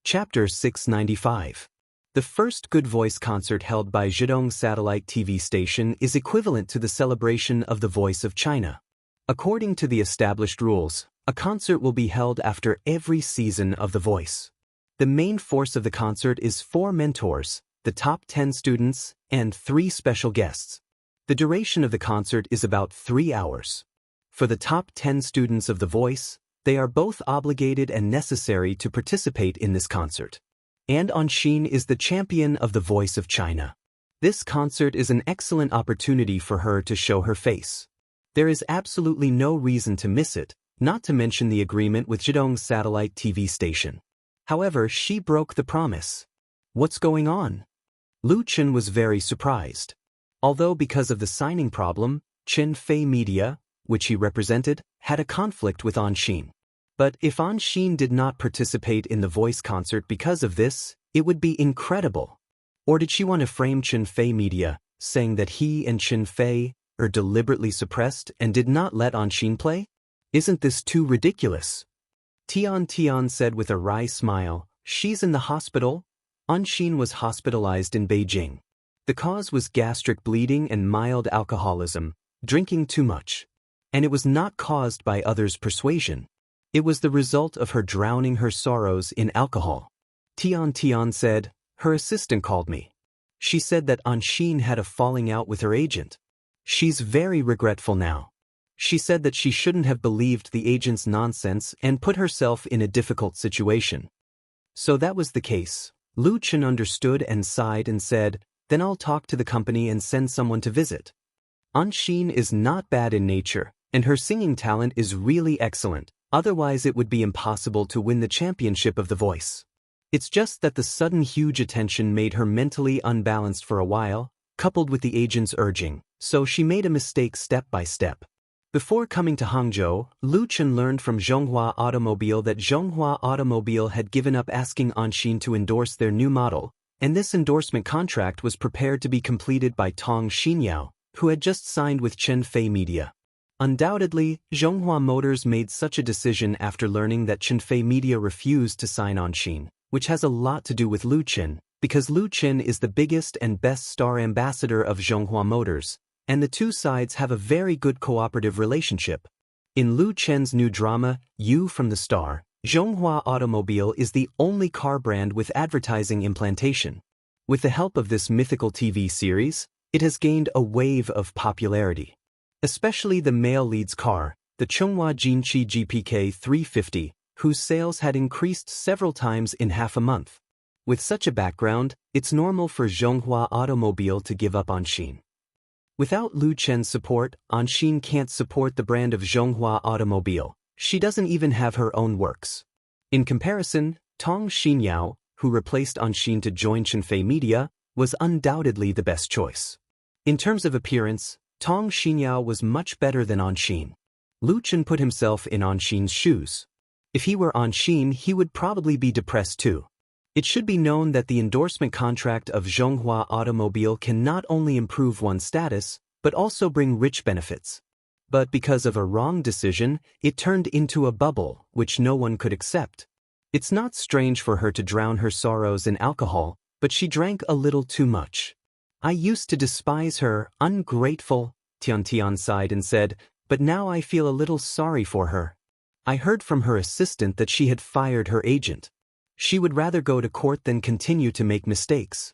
Chapter 695. The first Good Voice concert held by Zhejiang Satellite TV Station is equivalent to the celebration of the Voice of China. According to the established rules, a concert will be held after every season of The Voice. The main force of the concert is 4 mentors, the top 10 students, and 3 special guests. The duration of the concert is about 3 hours. For the top 10 students of The Voice, they are both obligated and necessary to participate in this concert. And Enchanting is the champion of The Voice of China. This concert is an excellent opportunity for her to show her face. There is absolutely no reason to miss it, not to mention the agreement with Zhejiang Satellite TV Station. However, she broke the promise. What's going on? Lu Chen was very surprised. Although because of the signing problem, Chen Fei Media, which he represented, had a conflict with Enchanting. But if Enchanting did not participate in the Voice concert because of this, it would be incredible. Or did she want to frame Chen Fei Media, saying that he and Chen Fei are deliberately suppressed and did not let Enchanting play? Isn't this too ridiculous? Tian said with a wry smile, "She's in the hospital." Enchanting was hospitalized in Beijing. The cause was gastric bleeding and mild alcoholism, drinking too much. And it was not caused by others' persuasion. It was the result of her drowning her sorrows in alcohol. Tian said, "Her assistant called me. She said that Enchanting had a falling out with her agent. She's very regretful now. She said that she shouldn't have believed the agent's nonsense and put herself in a difficult situation." So that was the case. Lu Chen understood and sighed and said, "Then I'll talk to the company and send someone to visit." Enchanting is not bad in nature, and her singing talent is really excellent. Otherwise it would be impossible to win the championship of The Voice. It's just that the sudden huge attention made her mentally unbalanced for a while, coupled with the agent's urging, so she made a mistake step by step. Before coming to Hangzhou, Lu Chen learned from Zhonghua Automobile that Zhonghua Automobile had given up asking Enchanting to endorse their new model, and this endorsement contract was prepared to be completed by Tong Xinyao, who had just signed with Chen Fei Media. Undoubtedly, Zhonghua Motors made such a decision after learning that Chen Fei Media refused to sign Enchanting, which has a lot to do with Lu Chen, because Lu Chen is the biggest and best star ambassador of Zhonghua Motors, and the two sides have a very good cooperative relationship. In Lu Chen's new drama, You from the Star, Zhonghua Automobile is the only car brand with advertising implantation. With the help of this mythical TV series, it has gained a wave of popularity. Especially the male lead's car, the Chonghua Jinqi GPK 350, whose sales had increased several times in half a month. With such a background, it's normal for Zhonghua Automobile to give up Enchanting. Without Lu Chen's support, Enchanting can't support the brand of Zhonghua Automobile. She doesn't even have her own works. In comparison, Tong Xinyao, who replaced Enchanting to join Chen Fei Media, was undoubtedly the best choice. In terms of appearance, Tong Xinyao was much better than Enchanting. Lu Chen put himself in Enchanting's shoes. If he were Enchanting, he would probably be depressed too. It should be known that the endorsement contract of Zhonghua Automobile can not only improve one's status, but also bring rich benefits. But because of a wrong decision, it turned into a bubble, which no one could accept. It's not strange for her to drown her sorrows in alcohol, but she drank a little too much. "I used to despise her, ungrateful," Tian sighed and said, "but now I feel a little sorry for her. I heard from her assistant that she had fired her agent. She would rather go to court than continue to make mistakes."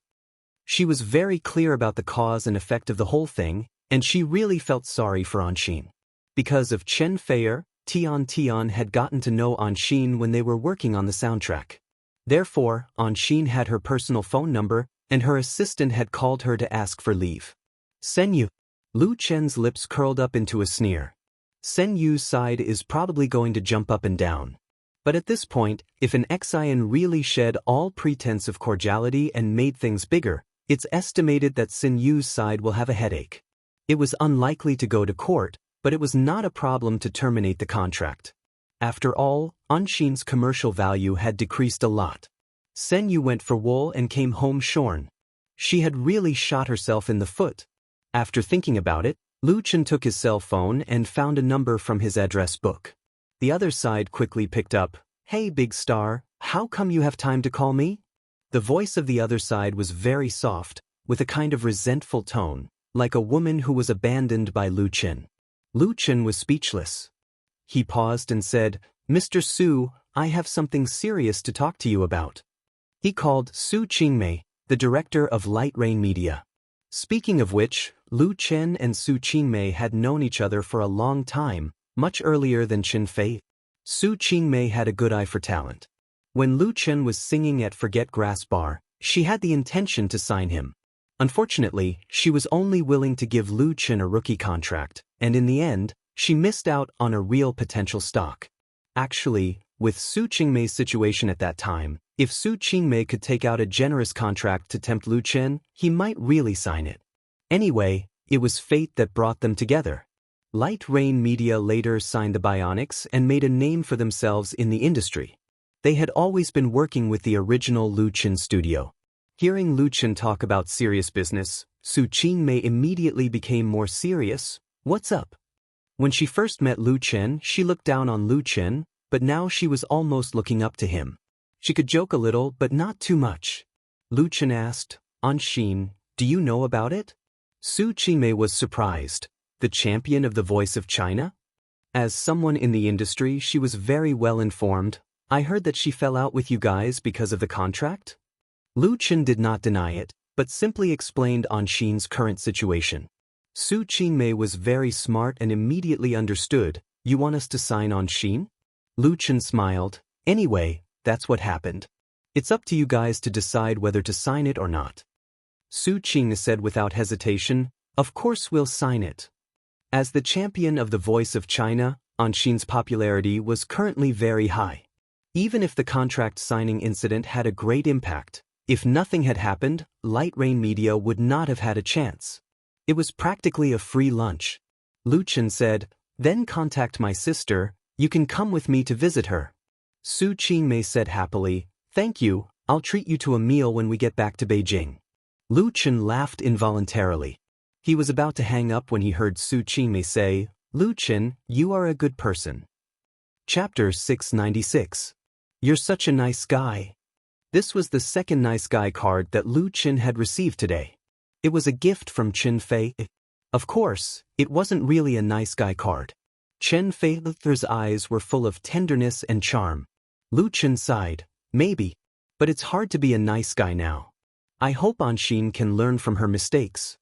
She was very clear about the cause and effect of the whole thing, and she really felt sorry for Enchanting. Because of Chen Fei, Tian had gotten to know Enchanting when they were working on the soundtrack. Therefore, Enchanting had her personal phone number, and her assistant had called her to ask for leave. "Sen Yu." Lu Chen's lips curled up into a sneer. Sen Yu's side is probably going to jump up and down. But at this point, if an Xian really shed all pretense of cordiality and made things bigger, it's estimated that Sen Yu's side will have a headache. It was unlikely to go to court, but it was not a problem to terminate the contract. After all, Enchanting's commercial value had decreased a lot. Sen Yu went for wool and came home shorn. She had really shot herself in the foot. After thinking about it, Lu Chen took his cell phone and found a number from his address book. The other side quickly picked up, "Hey big star, How come you have time to call me? The voice of the other side was very soft, with a kind of resentful tone, like a woman who was abandoned by Lu Chen. Lu Chen was speechless. He paused and said, "Mr. Su, I have something serious to talk to you about." He called Su Qingmei, the director of Light Rain Media. Speaking of which, Lu Chen and Su Qingmei had known each other for a long time, much earlier than Chen Fei. Su Qingmei had a good eye for talent. When Lu Chen was singing at Forget Grass Bar, she had the intention to sign him. Unfortunately, she was only willing to give Lu Chen a rookie contract, and in the end, she missed out on a real potential stock. Actually, with Su Qingmei's situation at that time, if Su Qingmei could take out a generous contract to tempt Lu Chen, he might really sign it. Anyway, it was fate that brought them together. Light Rain Media later signed the Bionics and made a name for themselves in the industry. They had always been working with the original Lu Chen studio. Hearing Lu Chen talk about serious business, Su Qingmei immediately became more serious. "What's up?" When she first met Lu Chen, she looked down on Lu Chen, but now she was almost looking up to him. She could joke a little, but not too much. Lu Chen asked, "Anshin, do you know about it?" Su Qingmei was surprised. The champion of the Voice of China? As someone in the industry, she was very well informed. "I heard that she fell out with you guys because of the contract?" Lu Chen did not deny it, but simply explained Anshin's current situation. Su Qingmei was very smart and immediately understood. "You want us to sign Anshin?" Lu Chen smiled. "Anyway, that's what happened. It's up to you guys to decide whether to sign it or not." Su Qingmei said without hesitation, "Of course we'll sign it." As the champion of the Voice of China, Anshin's popularity was currently very high. Even if the contract signing incident had a great impact, if nothing had happened, Light Rain Media would not have had a chance. It was practically a free lunch. Lu Chen said, "Then contact my sister, you can come with me to visit her." Su Qingmei said happily, "Thank you, I'll treat you to a meal when we get back to Beijing." Lu Chen laughed involuntarily. He was about to hang up when he heard Su Qingmei say, "Lu Chen, you are a good person." Chapter 696. You're such a nice guy. This was the second nice guy card that Lu Chen had received today. It was a gift from Chen Fei. Of course, it wasn't really a nice guy card. Chen Fei's eyes were full of tenderness and charm. Lu Chen sighed, "Maybe. But it's hard to be a nice guy now. I hope Anshin can learn from her mistakes."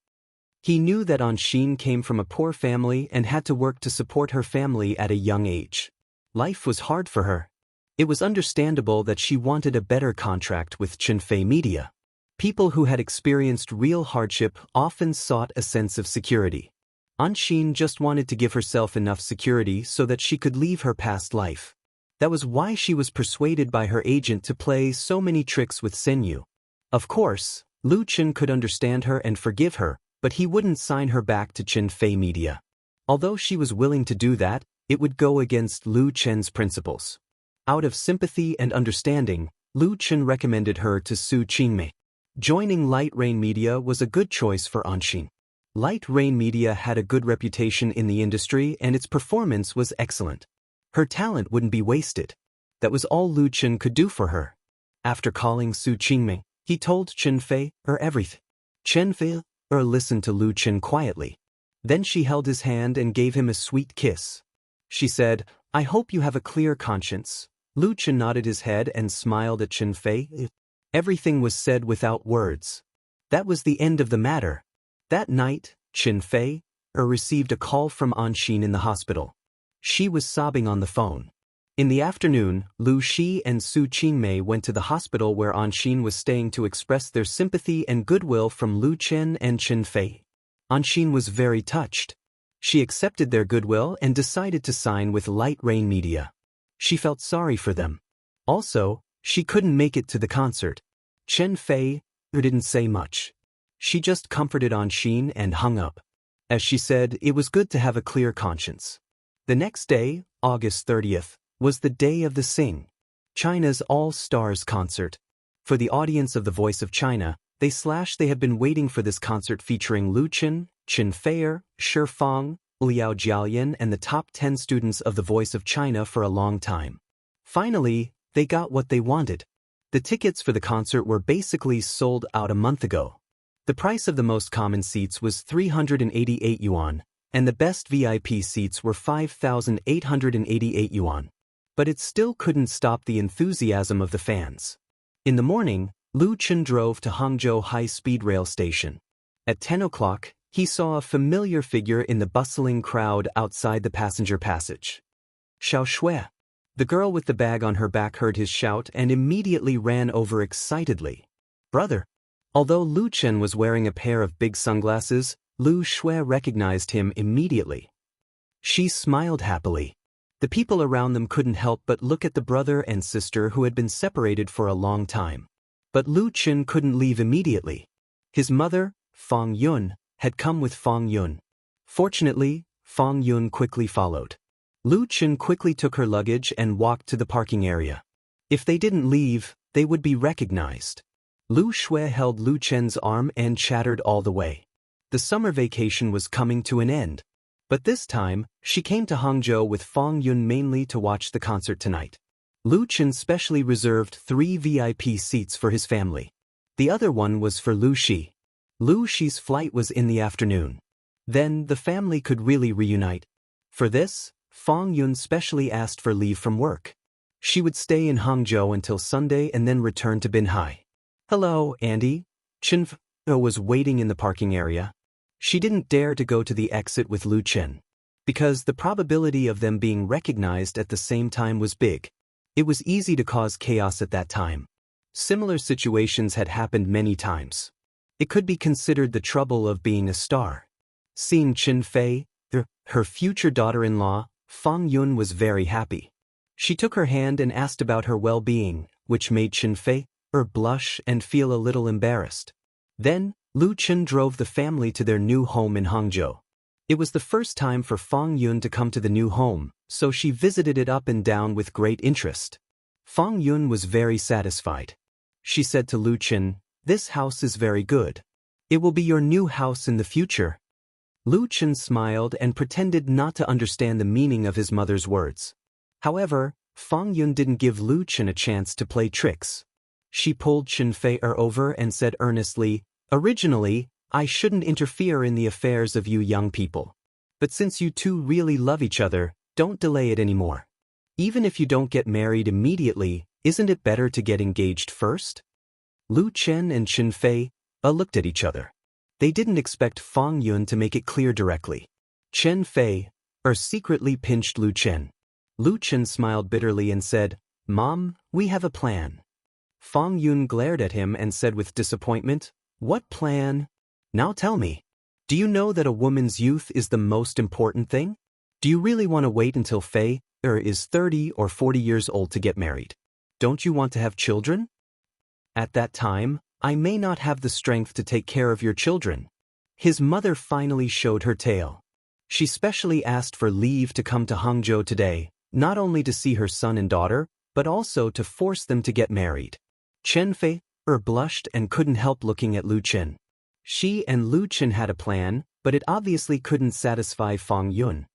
He knew that Anshin came from a poor family and had to work to support her family at a young age. Life was hard for her. It was understandable that she wanted a better contract with Chen Fei Media. People who had experienced real hardship often sought a sense of security. Anshin just wanted to give herself enough security so that she could leave her past life. That was why she was persuaded by her agent to play so many tricks with Senyu. Of course, Lu Chen could understand her and forgive her, but he wouldn't sign her back to Chen Fei Media. Although she was willing to do that, it would go against Lu Chen's principles. Out of sympathy and understanding, Lu Chen recommended her to Su Qingmei. Joining Light Rain Media was a good choice for Anshin. Light Rain Media had a good reputation in the industry and its performance was excellent. Her talent wouldn't be wasted. That was all Lu Chen could do for her. After calling Su Qingmei, he told Chen Fei everything. Chen Fei listened to Lu Chen quietly. Then she held his hand and gave him a sweet kiss. She said, "I hope you have a clear conscience." Lu Chen nodded his head and smiled at Chen Fei. Everything was said without words. That was the end of the matter. That night, Chen Fei received a call from Anshin in the hospital. She was sobbing on the phone. In the afternoon, Lu Shi and Su Qingmei went to the hospital where Anshin was staying to express their sympathy and goodwill from Lu Chen and Chen Fei. Anshin was very touched. She accepted their goodwill and decided to sign with Light Rain Media. She felt sorry for them. Also, she couldn't make it to the concert. Chen Fei didn't say much. She just comforted Anshin and hung up. As she said, it was good to have a clear conscience. The next day, August 30th, was the day of the Sing, China's All-Stars concert. For the audience of The Voice of China, they have been waiting for this concert featuring Lu Chen, Chen Fei, Shi Fang, Liao Jiaoyan and the top 10 students of The Voice of China for a long time. Finally, they got what they wanted. The tickets for the concert were basically sold out a month ago. The price of the most common seats was 388 yuan, and the best VIP seats were 5,888 yuan. But it still couldn't stop the enthusiasm of the fans. In the morning, Lu Chen drove to Hangzhou High-Speed Rail Station. At 10 o'clock, he saw a familiar figure in the bustling crowd outside the passenger passage. Xiao Shui. The girl with the bag on her back heard his shout and immediately ran over excitedly. Brother. Although Lu Chen was wearing a pair of big sunglasses, Lu Shui recognized him immediately. She smiled happily. The people around them couldn't help but look at the brother and sister who had been separated for a long time. But Lu Chen couldn't leave immediately. His mother, Fang Yun, had come with Fang Yun. Fortunately, Fang Yun quickly followed. Lu Chen quickly took her luggage and walked to the parking area. If they didn't leave, they would be recognized. Lu Shui held Lu Chen's arm and chattered all the way. The summer vacation was coming to an end. But this time, she came to Hangzhou with Fang Yun mainly to watch the concert tonight. Lu Chen specially reserved 3 VIP seats for his family. The other one was for Lu Shi. Lu Shi's flight was in the afternoon. Then the family could really reunite. For this, Fang Yun specially asked for leave from work. She would stay in Hangzhou until Sunday and then return to Binhai. Hello, Andy. Chen Fo was waiting in the parking area. She didn't dare to go to the exit with Lu Chen, because the probability of them being recognized at the same time was big. It was easy to cause chaos at that time. Similar situations had happened many times. It could be considered the trouble of being a star. Seeing Chen Fei, her future daughter-in-law, Fang Yun was very happy. She took her hand and asked about her well-being, which made Chen Fei blush and feel a little embarrassed. Then, Lu Chen drove the family to their new home in Hangzhou. It was the first time for Fang Yun to come to the new home, so she visited it up and down with great interest. Fang Yun was very satisfied. She said to Lu Chen, "This house is very good. It will be your new house in the future." Lu Chen smiled and pretended not to understand the meaning of his mother's words. However, Fang Yun didn't give Lu Chen a chance to play tricks. She pulled Chen Fei over and said earnestly, "Originally, I shouldn't interfere in the affairs of you young people. But since you two really love each other, don't delay it anymore. Even if you don't get married immediately, isn't it better to get engaged first?" Lu Chen and Chen Fei looked at each other. They didn't expect Fang Yun to make it clear directly. Chen Fei secretly pinched Lu Chen. Lu Chen smiled bitterly and said, "Mom, we have a plan." Fang Yun glared at him and said with disappointment, "What plan? Now tell me. Do you know that a woman's youth is the most important thing? Do you really want to wait until Fei is 30 or 40 years old to get married? Don't you want to have children? At that time, I may not have the strength to take care of your children." His mother finally showed her tail. She specially asked for leave to come to Hangzhou today, not only to see her son and daughter, but also to force them to get married. Chen Fei blushed and couldn't help looking at Lu Chen. She and Lu Chen had a plan, but it obviously couldn't satisfy Fang Yun.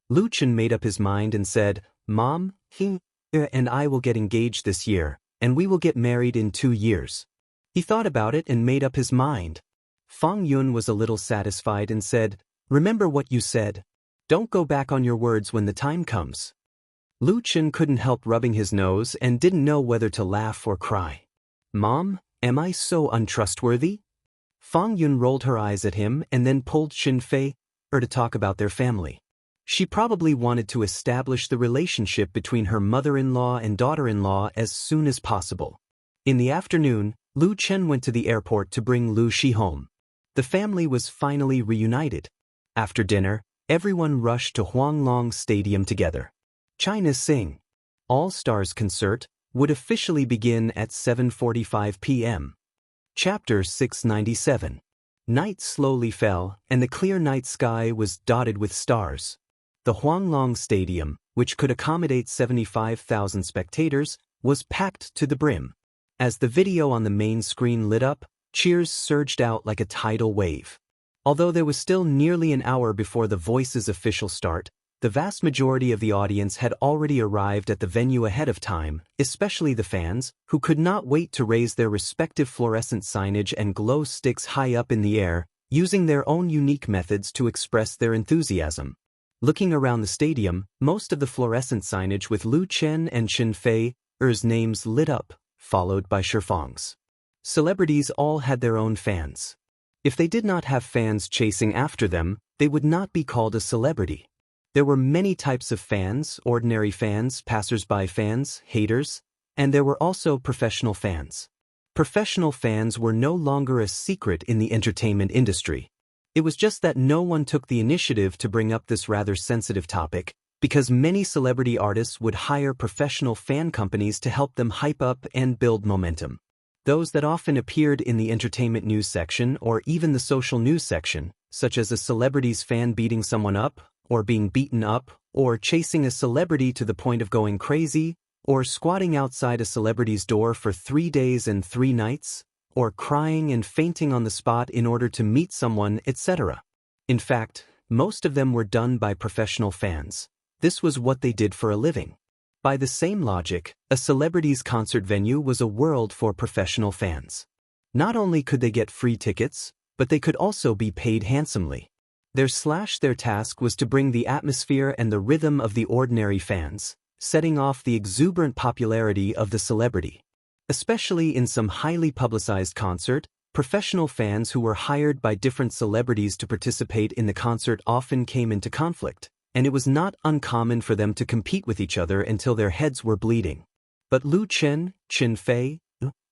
Lu Chen made up his mind and said, "Mom, he and I will get engaged this year, and we will get married in 2 years." He thought about it and made up his mind. Fang Yun was a little satisfied and said, "Remember what you said. Don't go back on your words when the time comes." Lu Chen couldn't help rubbing his nose and didn't know whether to laugh or cry. "Mom, am I so untrustworthy?" Fang Yun rolled her eyes at him and then pulled Chen Fei to talk about their family. She probably wanted to establish the relationship between her mother-in-law and daughter-in-law as soon as possible. In the afternoon, Lu Chen went to the airport to bring Lu Shi home. The family was finally reunited. After dinner, everyone rushed to Huanglong Stadium together. China Sing All-Stars concert would officially begin at 7:45 p.m. Chapter 697. Night slowly fell, and the clear night sky was dotted with stars. The Huanglong Stadium, which could accommodate 75,000 spectators, was packed to the brim. As the video on the main screen lit up, cheers surged out like a tidal wave. Although there was still nearly an hour before The Voice's official start, the vast majority of the audience had already arrived at the venue ahead of time, especially the fans, who could not wait to raise their respective fluorescent signage and glow sticks high up in the air, using their own unique methods to express their enthusiasm. Looking around the stadium, most of the fluorescent signage with Lu Chen and Chen Fei's names lit up, followed by Shifang's. Celebrities all had their own fans. If they did not have fans chasing after them, they would not be called a celebrity. There were many types of fans: ordinary fans, passers-by fans, haters, and there were also professional fans. Professional fans were no longer a secret in the entertainment industry. It was just that no one took the initiative to bring up this rather sensitive topic, because many celebrity artists would hire professional fan companies to help them hype up and build momentum. Those that often appeared in the entertainment news section or even the social news section, such as a celebrity's fan beating someone up, or being beaten up, or chasing a celebrity to the point of going crazy, or squatting outside a celebrity's door for 3 days and 3 nights, or crying and fainting on the spot in order to meet someone, etc. In fact, most of them were done by professional fans. This was what they did for a living. By the same logic, a celebrity's concert venue was a world for professional fans. Not only could they get free tickets, but they could also be paid handsomely. Their task was to bring the atmosphere and the rhythm of the ordinary fans, setting off the exuberant popularity of the celebrity. Especially in some highly publicized concert, professional fans who were hired by different celebrities to participate in the concert often came into conflict, and it was not uncommon for them to compete with each other until their heads were bleeding. But Lu Chen, Chen Fei,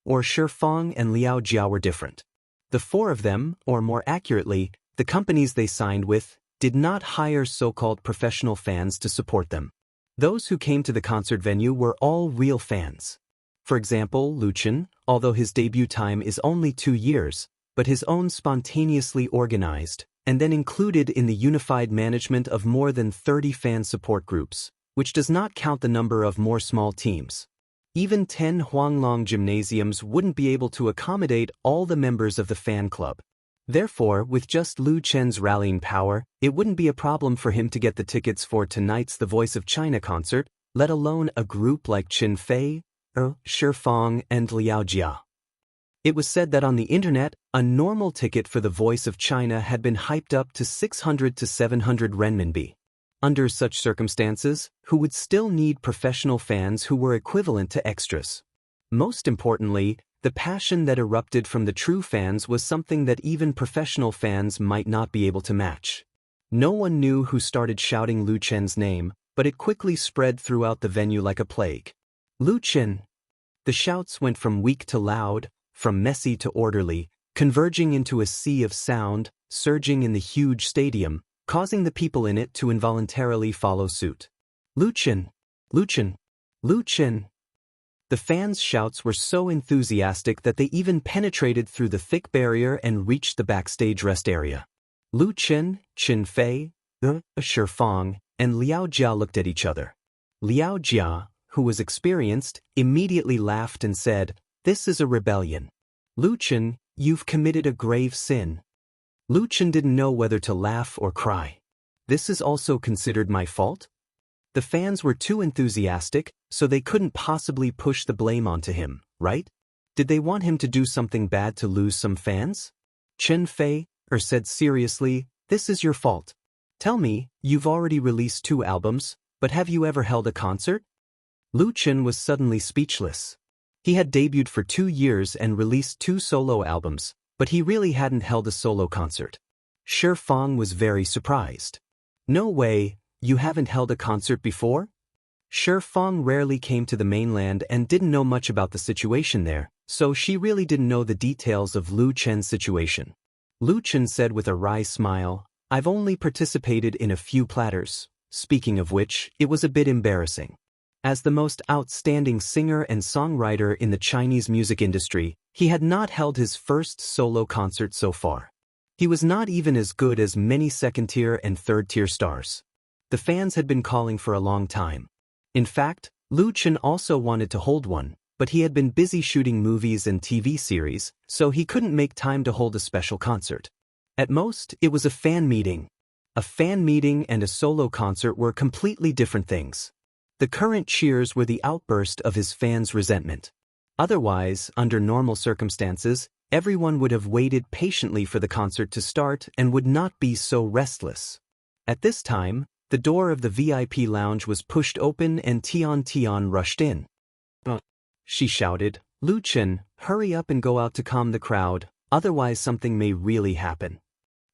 or Shifang and Liao Jia were different. The 4 of them, or more accurately, the companies they signed with, did not hire so-called professional fans to support them. Those who came to the concert venue were all real fans. For example, Lu Chen, although his debut time is only 2 years, but his own spontaneously organized, and then included in the unified management of more than 30 fan support groups, which does not count the number of more small teams. Even 10 Huanglong gymnasiums wouldn't be able to accommodate all the members of the fan club. Therefore, with just Lu Chen's rallying power, it wouldn't be a problem for him to get the tickets for tonight's The Voice of China concert, let alone a group like Chen Fei, Shifang, and Liao Jia. It was said that on the internet, a normal ticket for The Voice of China had been hyped up to 600 to 700 renminbi. Under such circumstances, who would still need professional fans who were equivalent to extras? Most importantly, the passion that erupted from the true fans was something that even professional fans might not be able to match. No one knew who started shouting Lu Chen's name, but it quickly spread throughout the venue like a plague. Lu Chen. The shouts went from weak to loud, from messy to orderly, converging into a sea of sound, surging in the huge stadium, causing the people in it to involuntarily follow suit. Lu Chen! Lu Chen! Lu Chen! The fans' shouts were so enthusiastic that they even penetrated through the thick barrier and reached the backstage rest area. Lu Chen, Chen Fei, Shifang, and Liao Jia looked at each other. Liao Jia, who was experienced, immediately laughed and said, "This is a rebellion. Lu Chen, you've committed a grave sin." Lu Chen didn't know whether to laugh or cry. "This is also considered my fault?" The fans were too enthusiastic, so they couldn't possibly push the blame onto him, right? Did they want him to do something bad to lose some fans? Chen Fei said seriously, "This is your fault. Tell me, you've already released 2 albums, but have you ever held a concert?" Lu Chen was suddenly speechless. He had debuted for 2 years and released 2 solo albums, but he really hadn't held a solo concert. Shifang was very surprised. "No way, you haven't held a concert before?" Shifang rarely came to the mainland and didn't know much about the situation there, so she really didn't know the details of Lu Chen's situation. Lu Chen said with a wry smile, "I've only participated in a few platters," speaking of which, it was a bit embarrassing. As the most outstanding singer and songwriter in the Chinese music industry, he had not held his first solo concert so far. He was not even as good as many second-tier and third-tier stars. The fans had been calling for a long time. In fact, Lu Chen also wanted to hold one, but he had been busy shooting movies and TV series, so he couldn't make time to hold a special concert. At most, it was a fan meeting. A fan meeting and a solo concert were completely different things. The current cheers were the outburst of his fans' resentment. Otherwise, under normal circumstances, everyone would have waited patiently for the concert to start and would not be so restless. At this time, the door of the VIP lounge was pushed open and Tian rushed in. She shouted, "Lu Chen, hurry up and go out to calm the crowd, otherwise something may really happen."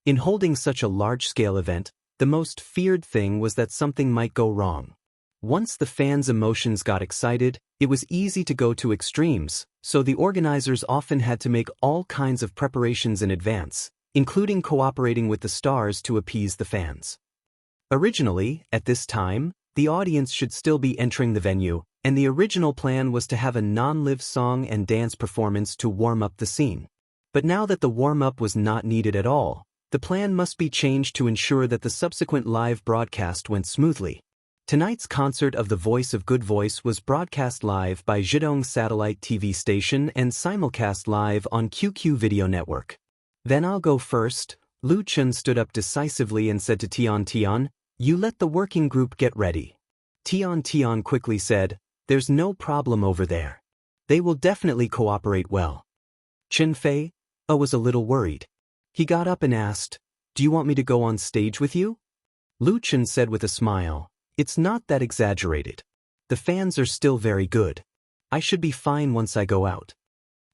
In holding such a large-scale event, the most feared thing was that something might go wrong. Once the fans' emotions got excited, it was easy to go to extremes, so the organizers often had to make all kinds of preparations in advance, including cooperating with the stars to appease the fans. Originally, at this time, the audience should still be entering the venue, and the original plan was to have a non-live song and dance performance to warm up the scene. But now that the warm-up was not needed at all, the plan must be changed to ensure that the subsequent live broadcast went smoothly. Tonight's concert of The Voice of Good Voice was broadcast live by Zhidong Satellite TV station and simulcast live on QQ Video Network. "Then I'll go first," Lu Chen stood up decisively and said to Tian, "You let the working group get ready." Tian quickly said, "There's no problem over there. They will definitely cooperate well." Chen Fei was a little worried. He got up and asked, "Do you want me to go on stage with you?" Lu Chen said with a smile, "It's not that exaggerated. The fans are still very good. I should be fine once I go out."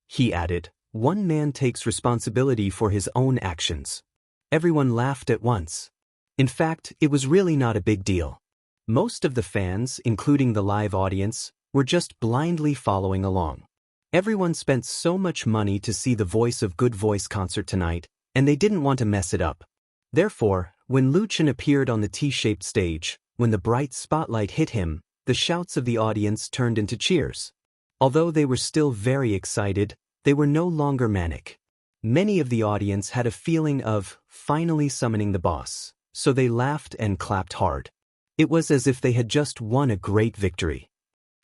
He added, "One man takes responsibility for his own actions." Everyone laughed at once. In fact, it was really not a big deal. Most of the fans, including the live audience, were just blindly following along. Everyone spent so much money to see the Voice of Good Voice concert tonight, and they didn't want to mess it up. Therefore, when Lu Chen appeared on the T-shaped stage, when the bright spotlight hit him, the shouts of the audience turned into cheers. Although they were still very excited, they were no longer manic. Many of the audience had a feeling of finally summoning the boss, so they laughed and clapped hard. It was as if they had just won a great victory.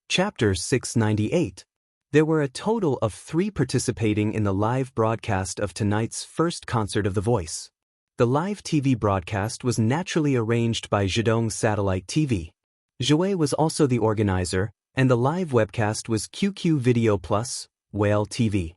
Chapter 698. There were a total of 3 participating in the live broadcast of tonight's first concert of The Voice. The live TV broadcast was naturally arranged by Zhidong Satellite TV. Zhui was also the organizer, and the live webcast was QQ Video Plus, Whale TV.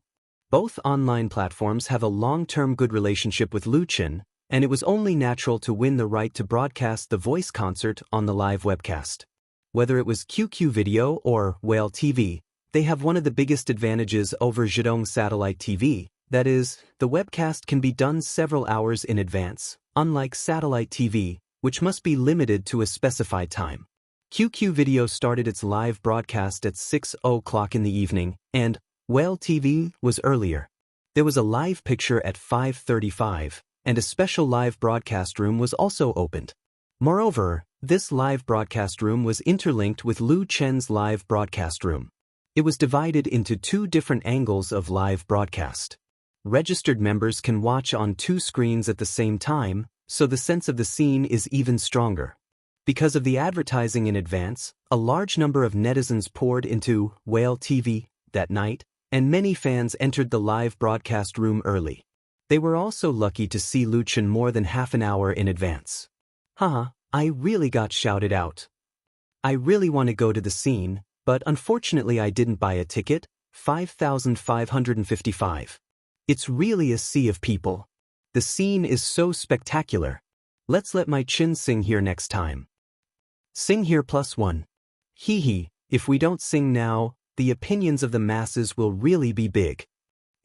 Both online platforms have a long-term good relationship with Lu Chen, and it was only natural to win the right to broadcast the voice concert on the live webcast. Whether it was QQ Video or Whale TV, they have one of the biggest advantages over Zhidong Satellite TV, that is, the webcast can be done several hours in advance, unlike satellite TV, which must be limited to a specified time. QQ Video started its live broadcast at 6 o'clock in the evening, and Whale TV was earlier. There was a live picture at 5:35, and a special live broadcast room was also opened. Moreover, this live broadcast room was interlinked with Lu Chen's live broadcast room. It was divided into 2 different angles of live broadcast. Registered members can watch on 2 screens at the same time, so the sense of the scene is even stronger. Because of the advertising in advance, a large number of netizens poured into Whale TV that night, and many fans entered the live broadcast room early. They were also lucky to see Lu Chen more than half an hour in advance. I really got shouted out. I really want to go to the scene, but unfortunately I didn't buy a ticket, 5,555. It's really a sea of people. The scene is so spectacular. Let's let my chin sing here next time. Sing here +1. If we don't sing now, the opinions of the masses will really be big.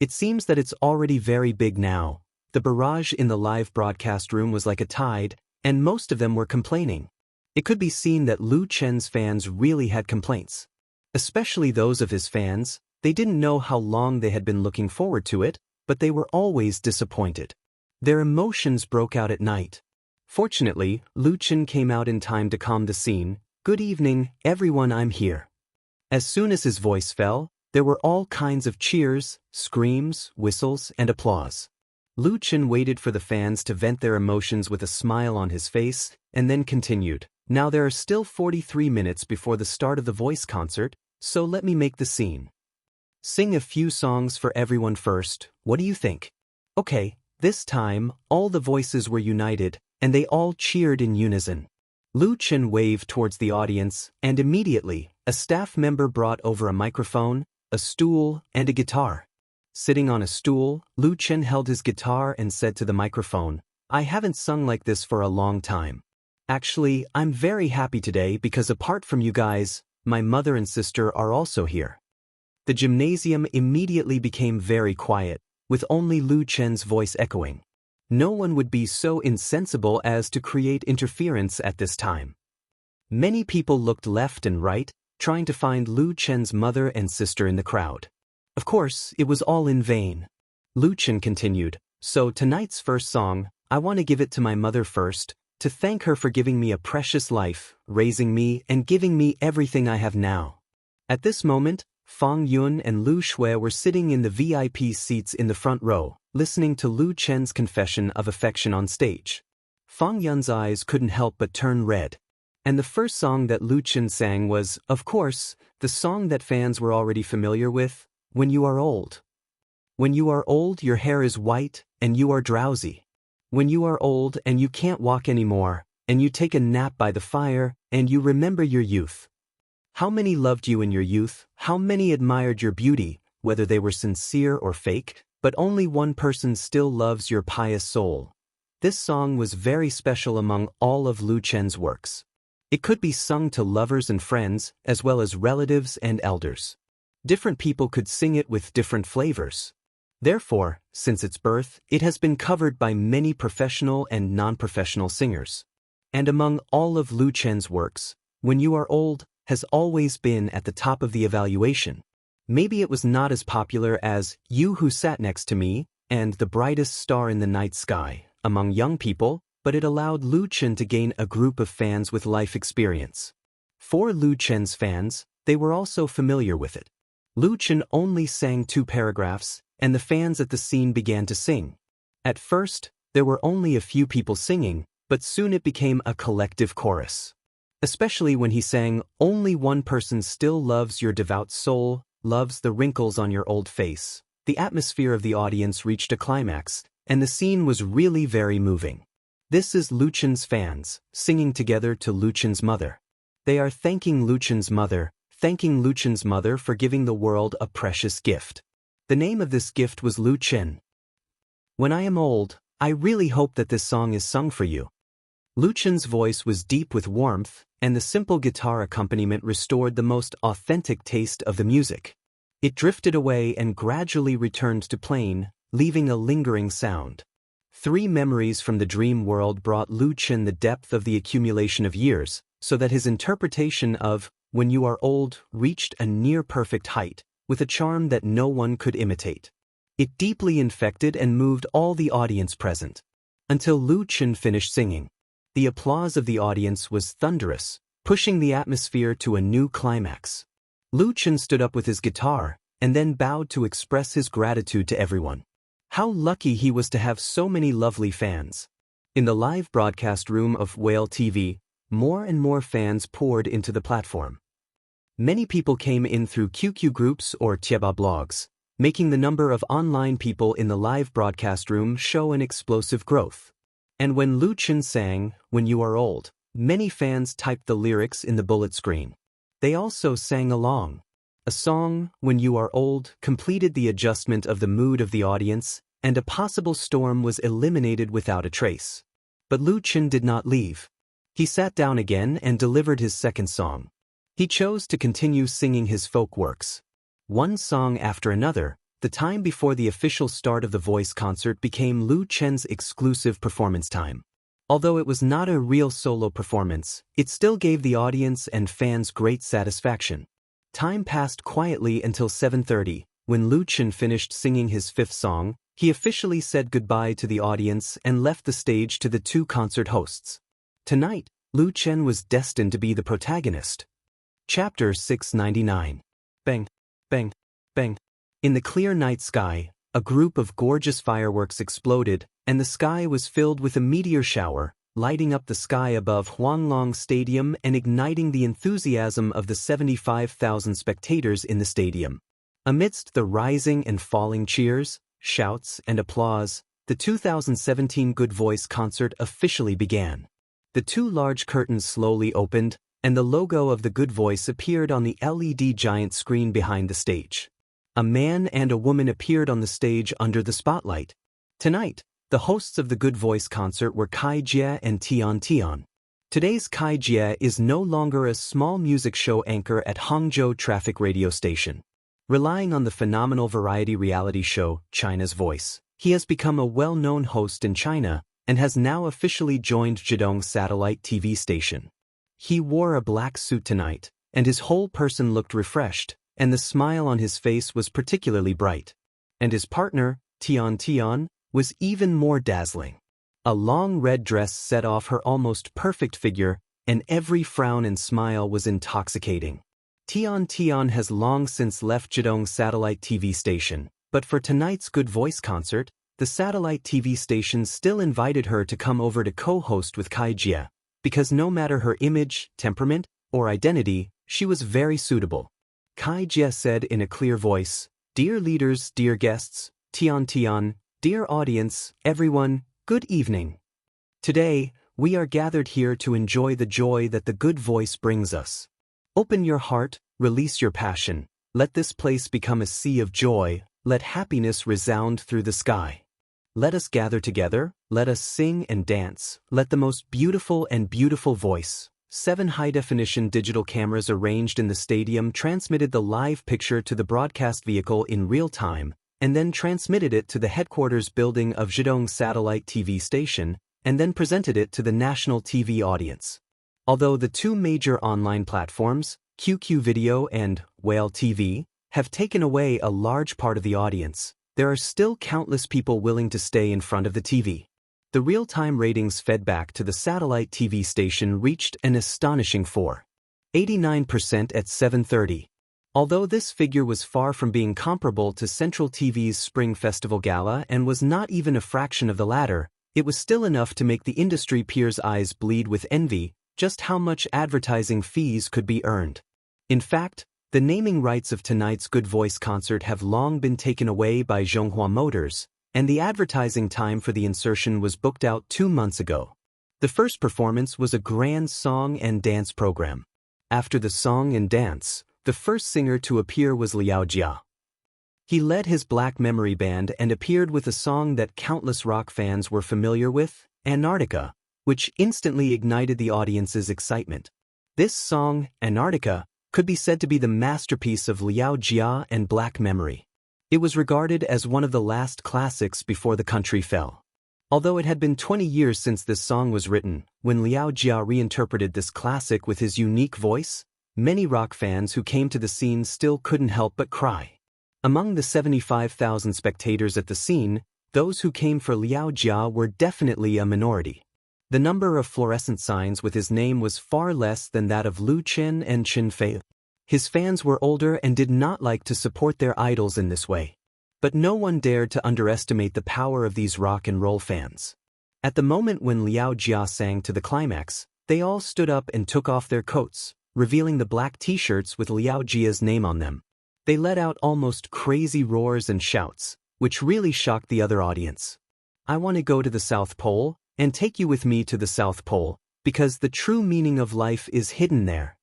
It seems that it's already very big now. The barrage in the live broadcast room was like a tide, and most of them were complaining. It could be seen that Lu Chen's fans really had complaints. Especially those of his fans, they didn't know how long they had been looking forward to it, but they were always disappointed. Their emotions broke out at night. Fortunately, Lu Chen came out in time to calm the scene. "Good evening, everyone, I'm here." As soon as his voice fell, there were all kinds of cheers, screams, whistles, and applause. Lu Chen waited for the fans to vent their emotions with a smile on his face, and then continued, "Now there are still 43 minutes before the start of the voice concert, so let me make the scene. Sing a few songs for everyone first, what do you think?" Okay, this time, all the voices were united, and they all cheered in unison. Lu Chen waved towards the audience, and immediately, a staff member brought over a microphone, a stool, and a guitar. Sitting on a stool, Lu Chen held his guitar and said to the microphone, "I haven't sung like this for a long time. Actually, I'm very happy today because apart from you guys, my mother and sister are also here." The gymnasium immediately became very quiet, with only Lu Chen's voice echoing. No one would be so insensible as to create interference at this time. Many people looked left and right, trying to find Lu Chen's mother and sister in the crowd. Of course, it was all in vain. Lu Chen continued, "So tonight's first song, I want to give it to my mother first, to thank her for giving me a precious life, raising me and giving me everything I have now." At this moment, Fang Yun and Lu Shui were sitting in the VIP seats in the front row, listening to Lu Chen's confession of affection on stage. Fang Yun's eyes couldn't help but turn red. And the first song that Lu Chen sang was, of course, the song that fans were already familiar with, "When You Are Old." When you are old, your hair is white, and you are drowsy. When you are old and you can't walk anymore, and you take a nap by the fire, and you remember your youth. How many loved you in your youth, how many admired your beauty, whether they were sincere or fake, but only one person still loves your pious soul. This song was very special among all of Lu Chen's works. It could be sung to lovers and friends, as well as relatives and elders. Different people could sing it with different flavors. Therefore, since its birth, it has been covered by many professional and non-professional singers. And among all of Lu Chen's works, When You Are Old has always been at the top of the evaluation. Maybe it was not as popular as You Who Sat Next to Me and The Brightest Star in the Night Sky among young people, but it allowed Lu Chen to gain a group of fans with life experience. For Lu Chen's fans, they were also familiar with it. Lu Chen only sang 2 paragraphs, and the fans at the scene began to sing. At first, there were only a few people singing, but soon it became a collective chorus. Especially when he sang, "Only one person still loves your devout soul, loves the wrinkles on your old face." The atmosphere of the audience reached a climax, and the scene was really very moving. This is Lu Chen's fans, singing together to Lu Chen's mother. They are thanking Lu Chen's mother for giving the world a precious gift. The name of this gift was Lu Chen. "When I am old, I really hope that this song is sung for you." Lu Chen's voice was deep with warmth, and the simple guitar accompaniment restored the most authentic taste of the music. It drifted away and gradually returned to plain, leaving a lingering sound. 3 memories from the dream world brought Lu Chen the depth of the accumulation of years, so that his interpretation of When You Are Old reached a near-perfect height, with a charm that no one could imitate. It deeply infected and moved all the audience present. Until Lu Chen finished singing. The applause of the audience was thunderous, pushing the atmosphere to a new climax. Lu Chen stood up with his guitar, and then bowed to express his gratitude to everyone. How lucky he was to have so many lovely fans. In the live broadcast room of Whale TV, more and more fans poured into the platform. Many people came in through QQ groups or Tieba blogs, making the number of online people in the live broadcast room show an explosive growth. And when Lu Chen sang, When You Are Old, many fans typed the lyrics in the bullet screen. They also sang along. A song, When You Are Old, completed the adjustment of the mood of the audience, and a possible storm was eliminated without a trace. But Lu Chen did not leave. He sat down again and delivered his second song. He chose to continue singing his folk works. One song after another, the time before the official start of the voice concert became Lu Chen's exclusive performance time. Although it was not a real solo performance, it still gave the audience and fans great satisfaction. Time passed quietly until 7:30, when Lu Chen finished singing his 5th song. He officially said goodbye to the audience and left the stage to the 2 concert hosts. Tonight, Lu Chen was destined to be the protagonist. Chapter 699. Bang, bang, bang. In the clear night sky, a group of gorgeous fireworks exploded, and the sky was filled with a meteor shower, lighting up the sky above Huanglong Stadium and igniting the enthusiasm of the 75,000 spectators in the stadium. Amidst the rising and falling cheers, shouts, and applause, the 2017 Good Voice concert officially began. The two large curtains slowly opened, and the logo of the Good Voice appeared on the LED giant screen behind the stage. A man and a woman appeared on the stage under the spotlight. Tonight, the hosts of the Good Voice concert were Kai Jie and Tian Tian. Today's Kai Jie is no longer a small music show anchor at Hangzhou Traffic Radio Station. Relying on the phenomenal variety reality show, China's Voice, he has become a well-known host in China and has now officially joined Zhidong Satellite TV station. He wore a black suit tonight, and his whole person looked refreshed, and the smile on his face was particularly bright. And his partner, Tian Tian, was even more dazzling. A long red dress set off her almost perfect figure, and every frown and smile was intoxicating. Tian Tian has long since left Zhidong Satellite TV station, but for tonight's Good Voice concert, the satellite TV station still invited her to come over to co-host with Kai Jie, because no matter her image, temperament, or identity, she was very suitable. Kai Jie said in a clear voice, "Dear leaders, dear guests, Tian Tian, dear audience, everyone, good evening. Today, we are gathered here to enjoy the joy that the Good Voice brings us. Open your heart, release your passion, let this place become a sea of joy, let happiness resound through the sky. Let us gather together, let us sing and dance, let the most beautiful and beautiful voice." 7 high-definition digital cameras arranged in the stadium transmitted the live picture to the broadcast vehicle in real time, and then transmitted it to the headquarters building of Zhidong Satellite TV station, and then presented it to the national TV audience. Although the two major online platforms, QQ Video and Whale TV, have taken away a large part of the audience, there are still countless people willing to stay in front of the TV. The real-time ratings fed back to the satellite TV station reached an astonishing 4.89% at 7:30. Although this figure was far from being comparable to Central TV's Spring Festival Gala and was not even a fraction of the latter, it was still enough to make the industry peers' eyes bleed with envy just how much advertising fees could be earned. In fact, the naming rights of tonight's Good Voice concert have long been taken away by Zhonghua Motors, and the advertising time for the insertion was booked out 2 months ago. The first performance was a grand song and dance program. After the song and dance, the first singer to appear was Liao Jia. He led his Black Memory Band and appeared with a song that countless rock fans were familiar with, Antarctica, which instantly ignited the audience's excitement. This song, Antarctica, could be said to be the masterpiece of Liao Jia and Black Memory. It was regarded as one of the last classics before the country fell. Although it had been 20 years since this song was written, when Liao Jia reinterpreted this classic with his unique voice, many rock fans who came to the scene still couldn't help but cry. Among the 75,000 spectators at the scene, those who came for Liao Jia were definitely a minority. The number of fluorescent signs with his name was far less than that of Lu Chen and Chen Fei. His fans were older and did not like to support their idols in this way. But no one dared to underestimate the power of these rock and roll fans. At the moment when Liao Jia sang to the climax, they all stood up and took off their coats, revealing the black t-shirts with Liao Jia's name on them. They let out almost crazy roars and shouts, which really shocked the other audience. "I want to go to the South Pole, and take you with me to the South Pole, because the true meaning of life is hidden there."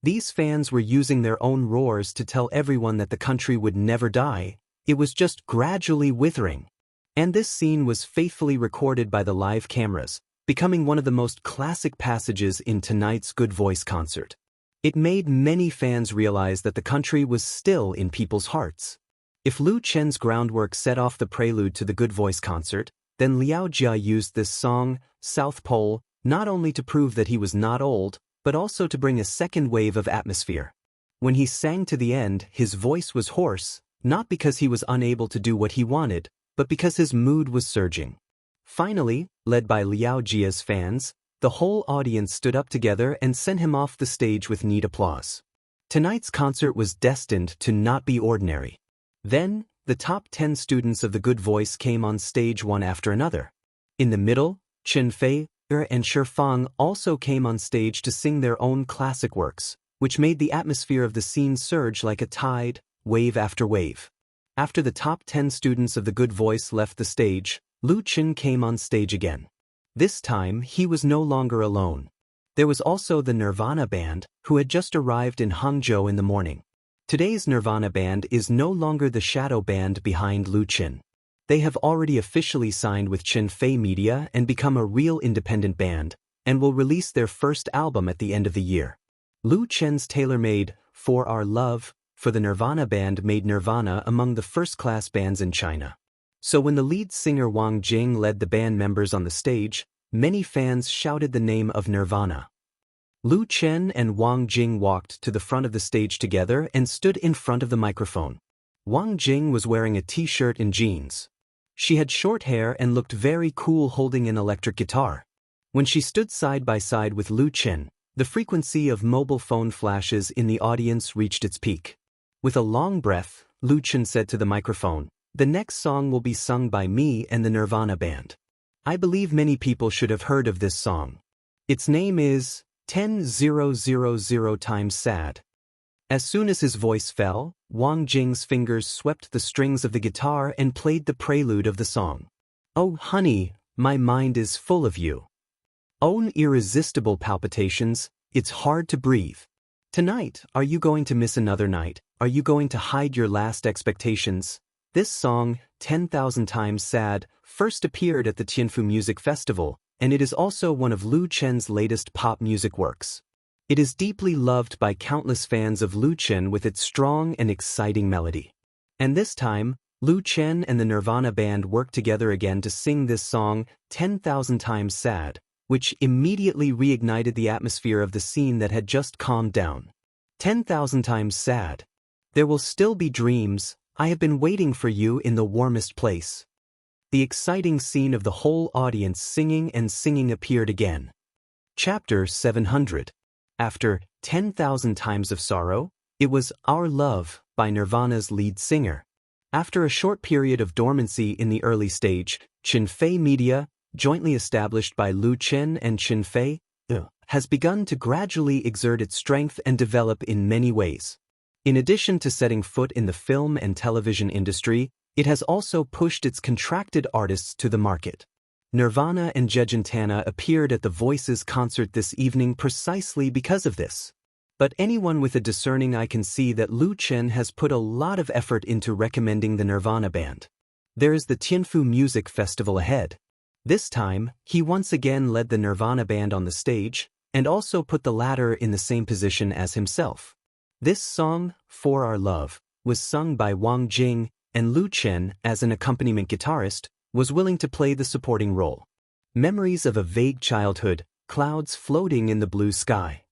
These fans were using their own roars to tell everyone that the country would never die, it was just gradually withering. And this scene was faithfully recorded by the live cameras, becoming one of the most classic passages in tonight's Good Voice concert. It made many fans realize that the country was still in people's hearts. If Lu Chen's groundwork set off the prelude to the Good Voice concert, then Liao Jia used this song, South Pole, not only to prove that he was not old, but also to bring a second wave of atmosphere. When he sang to the end, his voice was hoarse, not because he was unable to do what he wanted, but because his mood was surging. Finally, led by Liao Jia's fans, the whole audience stood up together and sent him off the stage with neat applause. Tonight's concert was destined to not be ordinary. Then, the top 10 students of the Good Voice came on stage one after another. In the middle, Chen Fei and Shifang also came on stage to sing their own classic works, which made the atmosphere of the scene surge like a tide, wave after wave. After the top 10 students of the Good Voice left the stage, Lu Qin came on stage again. This time, he was no longer alone. There was also the Nirvana band, who had just arrived in Hangzhou in the morning. Today's Nirvana band is no longer the shadow band behind Lu Qin. They have already officially signed with Qinfei Media and become a real independent band, and will release their first album at the end of the year. Lu Qin's tailor-made For Our Love for the Nirvana band made Nirvana among the first-class bands in China. So when the lead singer Wang Jing led the band members on the stage, many fans shouted the name of Nirvana. Lu Qin and Wang Jing walked to the front of the stage together and stood in front of the microphone. Wang Jing was wearing a t-shirt and jeans. She had short hair and looked very cool holding an electric guitar. When she stood side by side with Lu Qin, the frequency of mobile phone flashes in the audience reached its peak. With a long breath, Lu Qin said to the microphone, "The next song will be sung by me and the Nirvana band. I believe many people should have heard of this song. Its name is 10,000 times sad." As soon as his voice fell, Wang Jing's fingers swept the strings of the guitar and played the prelude of the song. "Oh honey, my mind is full of you. Own irresistible palpitations, it's hard to breathe. Tonight, are you going to miss another night? Are you going to hide your last expectations?" This song, 10,000 times sad, first appeared at the Tianfu Music Festival, and it is also one of Lu Qin's latest pop music works. It is deeply loved by countless fans of Lu Qin with its strong and exciting melody. And this time, Lu Qin and the Nirvana band worked together again to sing this song, 10,000 times sad, which immediately reignited the atmosphere of the scene that had just calmed down. 10,000 times sad. There will still be dreams, I have been waiting for you in the warmest place. The exciting scene of the whole audience singing and singing appeared again. Chapter 700. After 10,000 Times of Sorrow, it was Our Love by Nirvana's lead singer. After a short period of dormancy in the early stage, Qinfei Media, jointly established by Lu Qin and Qinfei, has begun to gradually exert its strength and develop in many ways. In addition to setting foot in the film and television industry, it has also pushed its contracted artists to the market. Nirvana and Zhejintana appeared at the Voices concert this evening precisely because of this. But anyone with a discerning eye can see that Lu Qin has put a lot of effort into recommending the Nirvana band. There is the Tianfu Music Festival ahead. This time, he once again led the Nirvana band on the stage, and also put the latter in the same position as himself. This song, For Our Love, was sung by Wang Jing, and Lu Qin, as an accompaniment guitarist, was willing to play the supporting role. Memories of a vague childhood, clouds floating in the blue sky.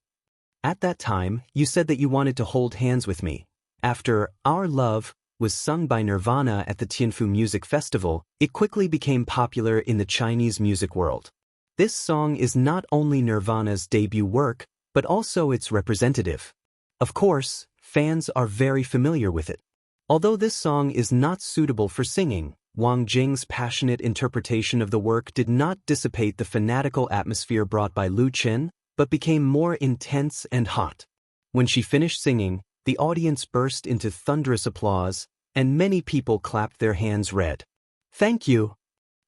At that time, you said that you wanted to hold hands with me. After Our Love was sung by Nirvana at the Tianfu Music Festival, it quickly became popular in the Chinese music world. This song is not only Nirvana's debut work, but also its representative. Of course, fans are very familiar with it. Although this song is not suitable for singing, Wang Jing's passionate interpretation of the work did not dissipate the fanatical atmosphere brought by Lu Qin, but became more intense and hot. When she finished singing, the audience burst into thunderous applause, and many people clapped their hands red. "Thank you."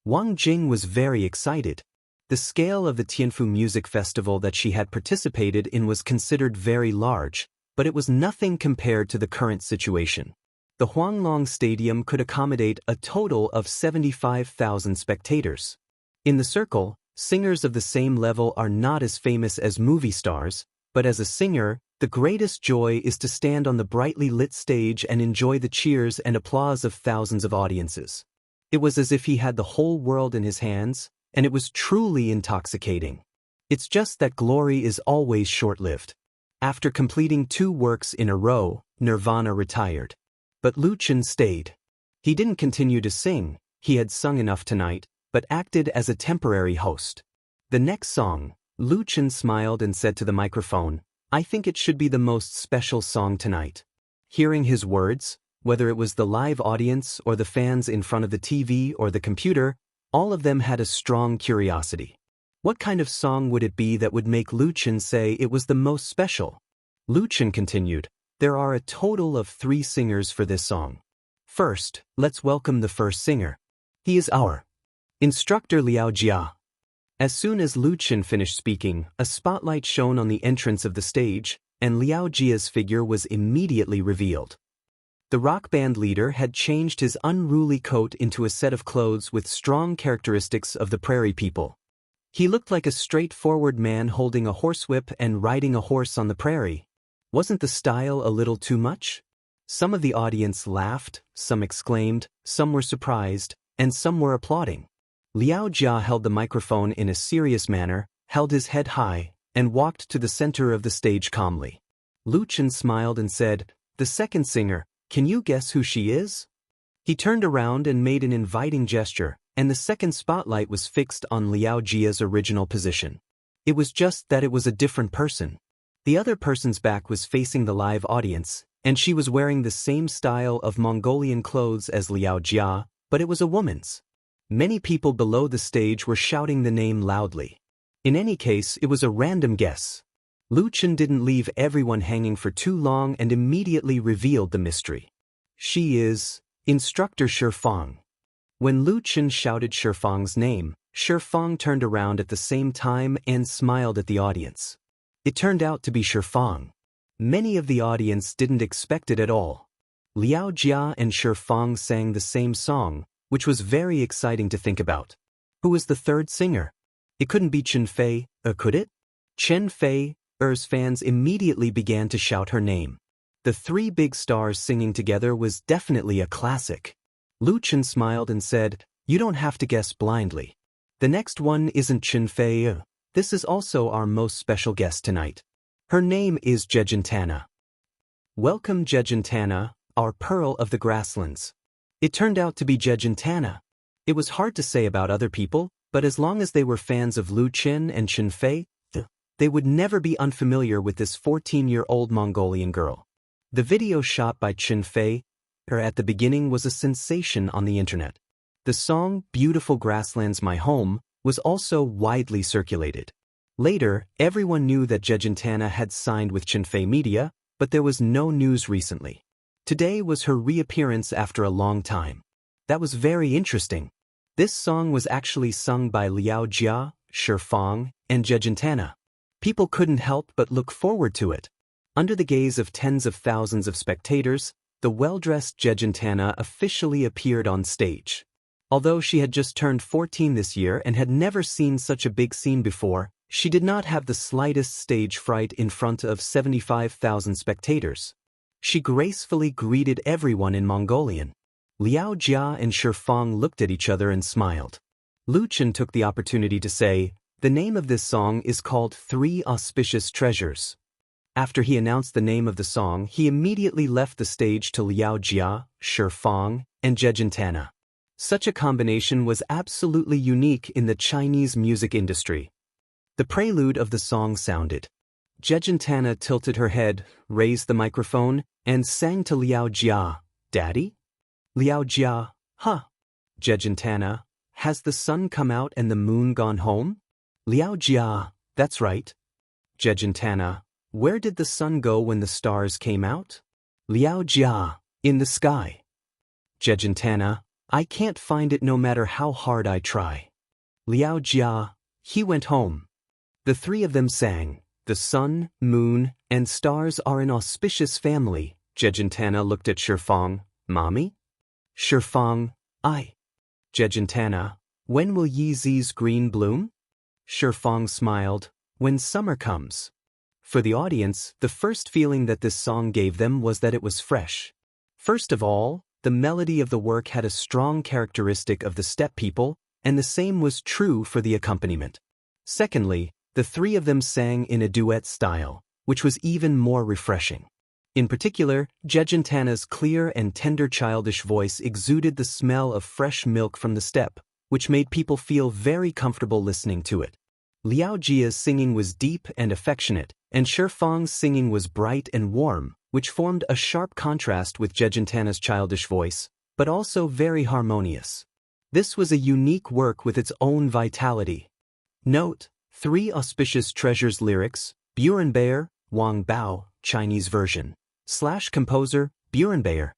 Wang Jing was very excited. The scale of the Tianfu Music Festival that she had participated in was considered very large, but it was nothing compared to the current situation. The Huanglong Stadium could accommodate a total of 75,000 spectators. In the circle, singers of the same level are not as famous as movie stars, but as a singer, the greatest joy is to stand on the brightly lit stage and enjoy the cheers and applause of thousands of audiences. It was as if he had the whole world in his hands, and it was truly intoxicating. It's just that glory is always short-lived. After completing 2 works in a row, Nirvana retired. But Lu Qin stayed. He didn't continue to sing, he had sung enough tonight, but acted as a temporary host. The next song, Lu Qin smiled and said to the microphone, "I think it should be the most special song tonight." Hearing his words, whether it was the live audience or the fans in front of the TV or the computer, all of them had a strong curiosity. What kind of song would it be that would make Lu Qin say it was the most special? Lu Qin continued, "There are a total of 3 singers for this song. First, let's welcome the first singer. He is our Instructor Liao Jia. As soon as Lu Qin finished speaking, a spotlight shone on the entrance of the stage, and Liao Jia's figure was immediately revealed. The rock band leader had changed his unruly coat into a set of clothes with strong characteristics of the prairie people. He looked like a straightforward man holding a horsewhip and riding a horse on the prairie. Wasn't the style a little too much? Some of the audience laughed, some exclaimed, some were surprised, and some were applauding. Liao Jia held the microphone in a serious manner, held his head high, and walked to the center of the stage calmly. Lu Qin smiled and said, "The second singer, can you guess who she is?" He turned around and made an inviting gesture, and the second spotlight was fixed on Liao Jia's original position. It was just that it was a different person. The other person's back was facing the live audience, and she was wearing the same style of Mongolian clothes as Liao Jia, but it was a woman's. Many people below the stage were shouting the name loudly. In any case, it was a random guess. Lu Qin didn't leave everyone hanging for too long and immediately revealed the mystery. She is Instructor Shifang. When Lu Qin shouted Shifang's name, Shifang turned around at the same time and smiled at the audience. It turned out to be Shifang. Many of the audience didn't expect it at all. Liao Jia and Shifang sang the same song, which was very exciting to think about. Who was the third singer? It couldn't be Chen Fei, could it? Chen Fei's fans immediately began to shout her name. The three big stars singing together was definitely a classic. Lu Qin smiled and said, "You don't have to guess blindly. The next one isn't Chen Fei. This is also our most special guest tonight. Her name is Jejentana. Welcome Jejentana, our pearl of the grasslands." It turned out to be Jejentana. It was hard to say about other people, but as long as they were fans of Lu Qin and Chen Fei, they would never be unfamiliar with this 14-year-old Mongolian girl. The video shot by Chen Fei at the beginning was a sensation on the internet. The song "Beautiful Grasslands My Home" was also widely circulated. Later, everyone knew that Jejentana had signed with Chen Fei Media, but there was no news recently. Today was her reappearance after a long time. That was very interesting. This song was actually sung by Liao Jia, Shifang, and Jejentana. People couldn't help but look forward to it. Under the gaze of tens of thousands of spectators, the well-dressed Jejentana officially appeared on stage. Although she had just turned 14 this year and had never seen such a big scene before, she did not have the slightest stage fright in front of 75,000 spectators. She gracefully greeted everyone in Mongolian. Liao Jia and Shifang looked at each other and smiled. Lu Qin took the opportunity to say, "The name of this song is called Three Auspicious Treasures." After he announced the name of the song, he immediately left the stage to Liao Jia, Shifang, and Jejentana. Such a combination was absolutely unique in the Chinese music industry. The prelude of the song sounded. Jejentana tilted her head, raised the microphone, and sang to Liao Jia, "Daddy?" Liao Jia, "Huh." Jejentana, "Has the sun come out and the moon gone home?" Liao Jia, "That's right." Jejentana, "Where did the sun go when the stars came out?" Liao Jia, "In the sky." Jejentana, "I can't find it no matter how hard I try." Liao Jia, "He went home." The three of them sang, "The sun, moon, and stars are an auspicious family." Jejentana looked at Shifang, "Mommy?" Shifang, "I." Jejentana, "When will Yeezy's green bloom?" Shifang smiled, "When summer comes." For the audience, the first feeling that this song gave them was that it was fresh. First of all, the melody of the work had a strong characteristic of the steppe people, and the same was true for the accompaniment. Secondly, the three of them sang in a duet style, which was even more refreshing. In particular, Jejentana's clear and tender childish voice exuded the smell of fresh milk from the steppe, which made people feel very comfortable listening to it. Liao Jia's singing was deep and affectionate, and Shifang's singing was bright and warm, which formed a sharp contrast with Jejentana's childish voice, but also very harmonious. This was a unique work with its own vitality. Note: Three Auspicious Treasures lyrics, Burenbayer, Wang Bao, Chinese version. / composer, Burenbayer.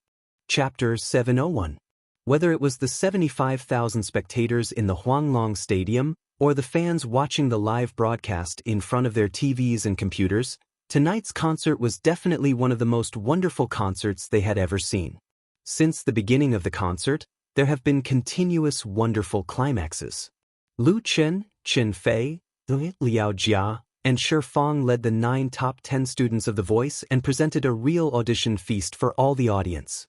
Chapter 701. Whether it was the 75,000 spectators in the Huanglong Stadium or the fans watching the live broadcast in front of their TVs and computers, tonight's concert was definitely one of the most wonderful concerts they had ever seen. Since the beginning of the concert, there have been continuous wonderful climaxes. Lu Chen, Chen Fei, Liao Jia, and Shi Fang led the 9 top 10 students of The Voice and presented a real audition feast for all the audience.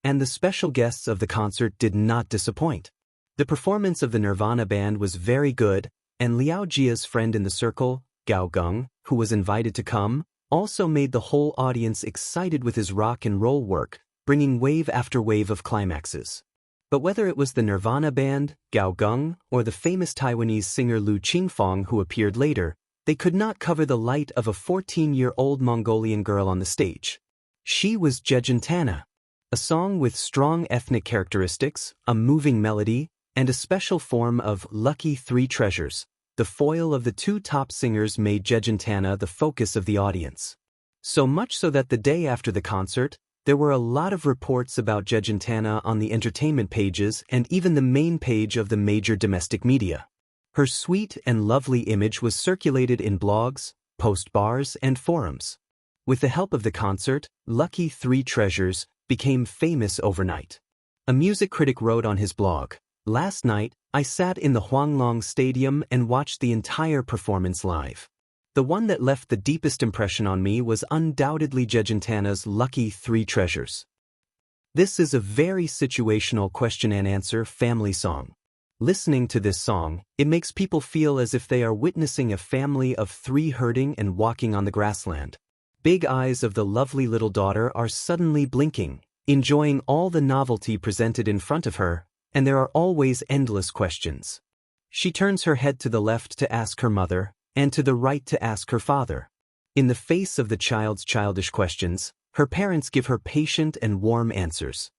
And the special guests of the concert did not disappoint. The performance of the Nirvana band was very good, and Liao Jia's friend in the circle, Gao Geng, who was invited to come, also made the whole audience excited with his rock and roll work, bringing wave after wave of climaxes. But whether it was the Nirvana band, Gao Geng, or the famous Taiwanese singer Lu Qingfang who appeared later, they could not cover the light of a 14-year-old Mongolian girl on the stage. She was Zhejiantana. A song with strong ethnic characteristics, a moving melody, and a special form of lucky 3 treasures. The foil of the 2 top singers made Zhejiantana the focus of the audience. So much so that the day after the concert, there were a lot of reports about Zhejiantana on the entertainment pages and even the main page of the major domestic media. Her sweet and lovely image was circulated in blogs, post-bars, and forums. With the help of the concert, Lucky 3 Treasures became famous overnight. A music critic wrote on his blog, "Last night, I sat in the Huanglong Stadium and watched the entire performance live. The one that left the deepest impression on me was undoubtedly Zhejiantana's Lucky 3 Treasures." This is a very situational question-and-answer family song. Listening to this song, it makes people feel as if they are witnessing a family of 3 herding and walking on the grassland. Big eyes of the lovely little daughter are suddenly blinking, enjoying all the novelty presented in front of her, and there are always endless questions. She turns her head to the left to ask her mother, and to the right to ask her father. In the face of the child's childish questions, her parents give her patient and warm answers.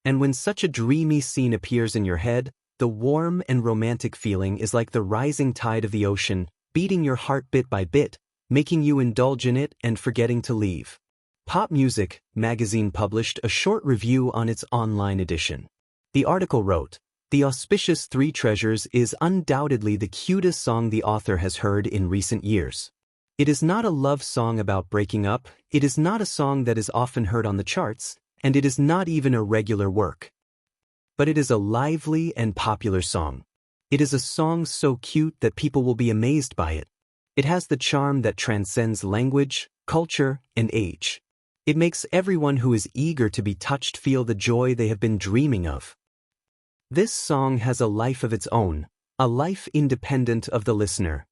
And when such a dreamy scene appears in your head, the warm and romantic feeling is like the rising tide of the ocean, beating your heart bit by bit, making you indulge in it and forgetting to leave. Pop Music magazine published a short review on its online edition. The article wrote, "The auspicious 3 Treasures is undoubtedly the cutest song the author has heard in recent years. It is not a love song about breaking up, it is not a song that is often heard on the charts, and it is not even a regular work. But it is a lively and popular song. It is a song so cute that people will be amazed by it. It has the charm that transcends language, culture, and age. It makes everyone who is eager to be touched feel the joy they have been dreaming of." This song has a life of its own, a life independent of the listener.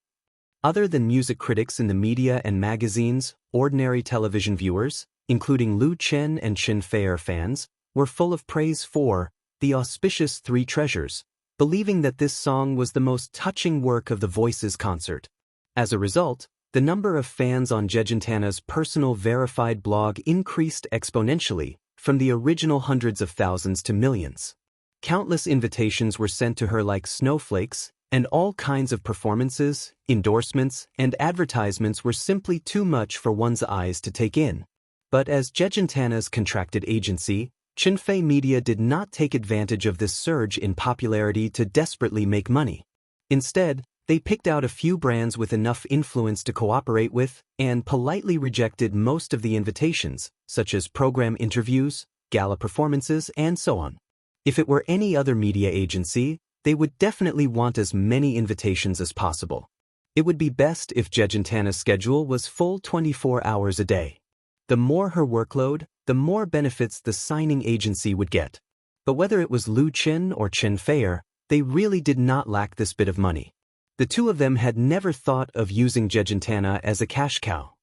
Other than music critics in the media and magazines, ordinary television viewers, including Lu Chen and Chen Fei fans, were full of praise for the auspicious 3 Treasures, believing that this song was the most touching work of the Voices concert. As a result, the number of fans on Zhejiantana's personal verified blog increased exponentially, from the original hundreds of thousands to millions. Countless invitations were sent to her like snowflakes, and all kinds of performances, endorsements, and advertisements were simply too much for one's eyes to take in. But as Zhejiantana's contracted agency, Chinfei Media did not take advantage of this surge in popularity to desperately make money. Instead, they picked out a few brands with enough influence to cooperate with and politely rejected most of the invitations, such as program interviews, gala performances, and so on. If it were any other media agency, they would definitely want as many invitations as possible. It would be best if Zhejiantana's schedule was full 24 hours a day. The more her workload, the more benefits the signing agency would get. But whether it was Lu Chen or Chen Fei, they really did not lack this bit of money. The 2 of them had never thought of using Zhejiantana as a cash cow.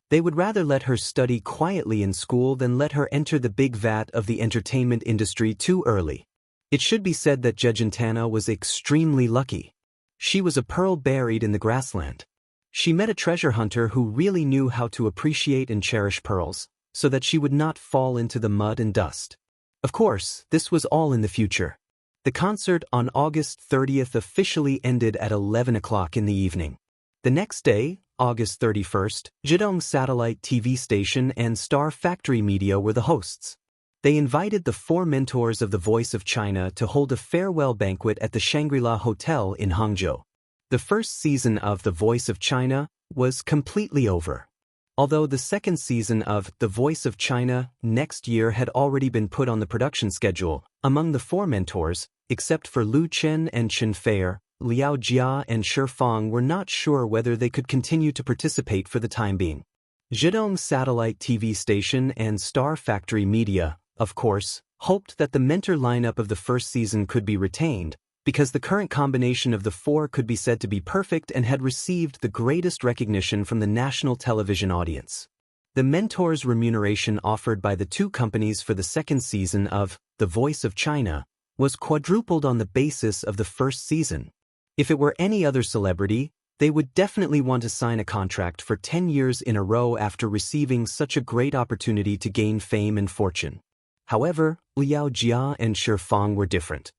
They would rather let her study quietly in school than let her enter the big vat of the entertainment industry too early. It should be said that Zhejiantana was extremely lucky. She was a pearl buried in the grassland. She met a treasure hunter who really knew how to appreciate and cherish pearls, so that she would not fall into the mud and dust. Of course, this was all in the future. The concert on August 30th officially ended at 11 o'clock in the evening. The next day, August 31st, Zhidong Satellite TV Station and Star Factory Media were the hosts. They invited the 4 mentors of The Voice of China to hold a farewell banquet at the Shangri-La Hotel in Hangzhou. The first season of The Voice of China was completely over. Although the second season of The Voice of China next year had already been put on the production schedule, among the 4 mentors, except for Lu Chen and Chen Feier, Liao Jia and Shi Fang were not sure whether they could continue to participate for the time being. Zhidong Satellite TV Station and Star Factory Media, of course, hoped that the mentor lineup of the first season could be retained, because the current combination of the 4 could be said to be perfect and had received the greatest recognition from the national television audience. The mentors' remuneration offered by the 2 companies for the second season of The Voice of China was quadrupled on the basis of the first season. If it were any other celebrity, they would definitely want to sign a contract for 10 years in a row after receiving such a great opportunity to gain fame and fortune. However, Liao Jia and Shi Fang were different.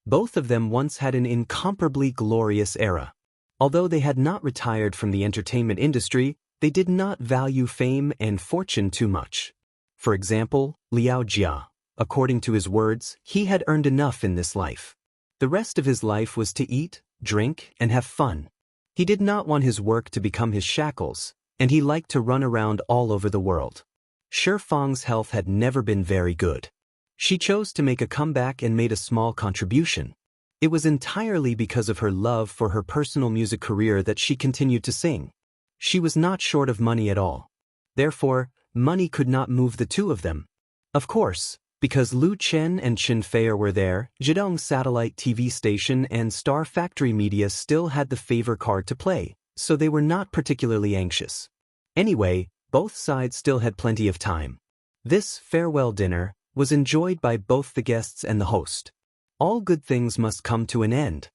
Both of them once had an incomparably glorious era. Although they had not retired from the entertainment industry, they did not value fame and fortune too much. For example, Liao Jia, according to his words, he had earned enough in this life. The rest of his life was to eat, drink, and have fun. He did not want his work to become his shackles, and he liked to run around all over the world. Shi Fang's health had never been very good. She chose to make a comeback and made a small contribution. It was entirely because of her love for her personal music career that she continued to sing. She was not short of money at all. Therefore, money could not move the 2 of them. Of course, because Lu Chen and Chen Feier were there, Zhidong Satellite TV Station and Star Factory Media still had the favor card to play, so they were not particularly anxious. Anyway, both sides still had plenty of time. This farewell dinner was enjoyed by both the guests and the host. All good things must come to an end.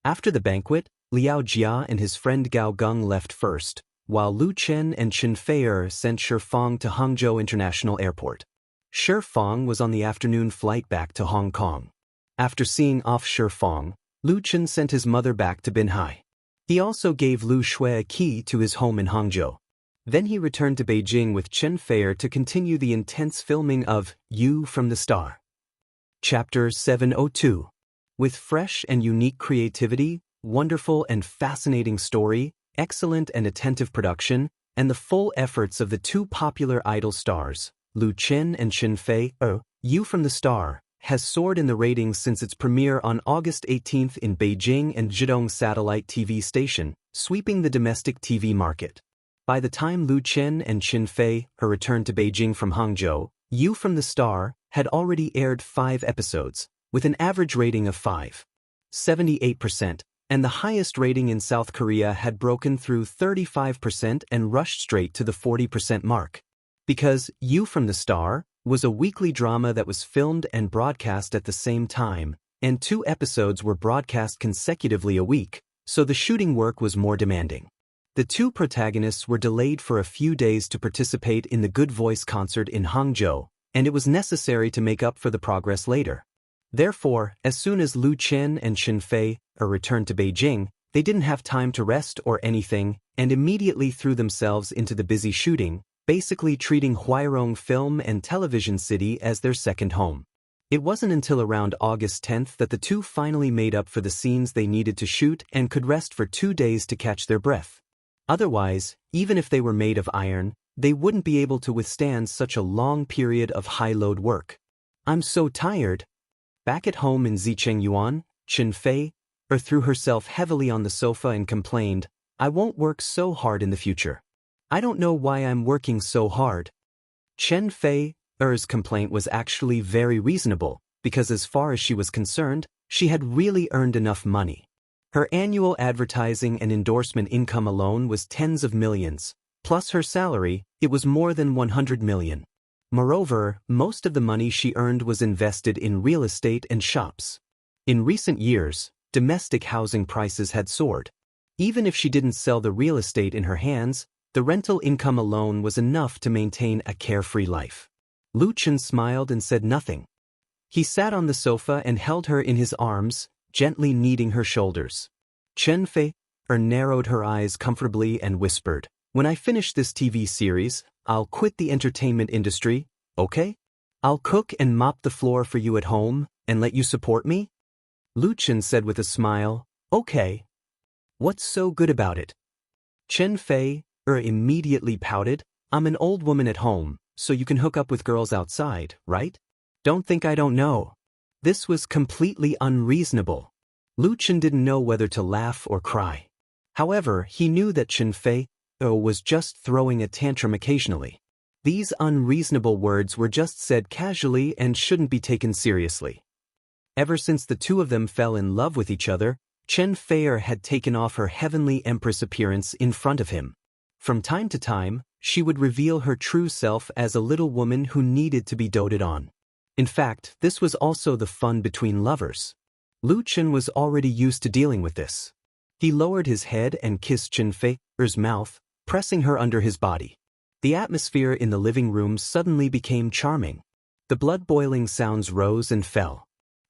After the banquet, Liao Jia and his friend Gao Geng left first, while Lu Chen and Chen Feier sent Shi Fang to Hangzhou International Airport. Shi Fang was on the afternoon flight back to Hong Kong. After seeing off Shi Fang, Lu Chen sent his mother back to Binhai. He also gave Lu Shui a key to his home in Hangzhou. Then he returned to Beijing with Chen Feier to continue the intense filming of You from the Star. Chapter 702. With fresh and unique creativity, wonderful and fascinating story, excellent and attentive production, and the full efforts of the 2 popular idol stars, Lu Chen and Chen Feier, You from the Star has soared in the ratings since its premiere on August 18th in Beijing and Zhidong Satellite TV Station, sweeping the domestic TV market. By the time Lu Chen and Chen Feier returned to Beijing from Hangzhou, You from the Star had already aired 5 episodes, with an average rating of 5.78%, and the highest rating in South Korea had broken through 35% and rushed straight to the 40% mark. Because You from the Star was a weekly drama that was filmed and broadcast at the same time, and 2 episodes were broadcast consecutively a week, so the shooting work was more demanding. The 2 protagonists were delayed for a few days to participate in the Good Voice concert in Hangzhou, and it was necessary to make up for the progress later. Therefore, as soon as Lu Chen and Chen Feier returned to Beijing, they didn't have time to rest or anything, and immediately threw themselves into the busy shooting, basically treating Huairong Film and Television City as their second home. It wasn't until around August 10th that the 2 finally made up for the scenes they needed to shoot and could rest for 2 days to catch their breath. Otherwise, even if they were made of iron, they wouldn't be able to withstand such a long period of high-load work. I'm so tired. Back at home in Zicheng-yuan, Chen Feier threw herself heavily on the sofa and complained, I won't work so hard in the future. I don't know why I'm working so hard. Chen Feier's complaint was actually very reasonable, because as far as she was concerned, she had really earned enough money. Her annual advertising and endorsement income alone was tens of millions. Plus her salary, it was more than 100 million. Moreover, most of the money she earned was invested in real estate and shops. In recent years, domestic housing prices had soared. Even if she didn't sell the real estate in her hands, the rental income alone was enough to maintain a carefree life. Lu Chen smiled and said nothing. He sat on the sofa and held her in his arms, gently kneading her shoulders. Chen Feier narrowed her eyes comfortably and whispered, When I finish this TV series, I'll quit the entertainment industry, okay? I'll cook and mop the floor for you at home, and let you support me? Lu Chen said with a smile, okay. What's so good about it? Chen Fei immediately pouted, I'm an old woman at home, so you can hook up with girls outside, right? Don't think I don't know. This was completely unreasonable. Lu Chen didn't know whether to laugh or cry. However, he knew that Chen Fei was just throwing a tantrum occasionally. These unreasonable words were just said casually and shouldn't be taken seriously. Ever since the two of them fell in love with each other, Chen Fei had taken off her heavenly empress appearance in front of him. From time to time, she would reveal her true self as a little woman who needed to be doted on. In fact, this was also the fun between lovers. Lu Chen was already used to dealing with this. He lowered his head and kissed Chen Fei's mouth, pressing her under his body. The atmosphere in the living room suddenly became charming. The blood-boiling sounds rose and fell.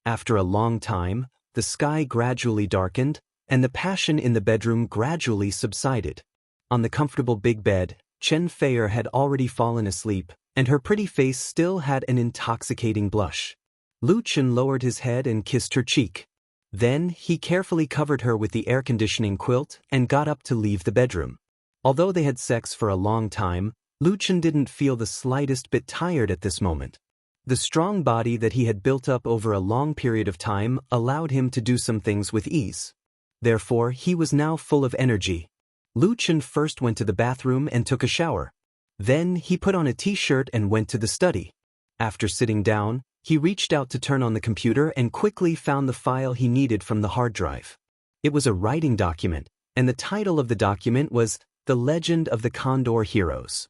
After a long time, the sky gradually darkened, and the passion in the bedroom gradually subsided. On the comfortable big bed, Chen Fei had already fallen asleep, and her pretty face still had an intoxicating blush. Lu Chen lowered his head and kissed her cheek. Then, he carefully covered her with the air-conditioning quilt and got up to leave the bedroom. Although they had sex for a long time, Lu Chen didn't feel the slightest bit tired at this moment. The strong body that he had built up over a long period of time allowed him to do some things with ease. Therefore, he was now full of energy. Lu Chen first went to the bathroom and took a shower. Then, he put on a t-shirt and went to the study. After sitting down, he reached out to turn on the computer and quickly found the file he needed from the hard drive. It was a writing document, and the title of the document was The Legend of the Condor Heroes.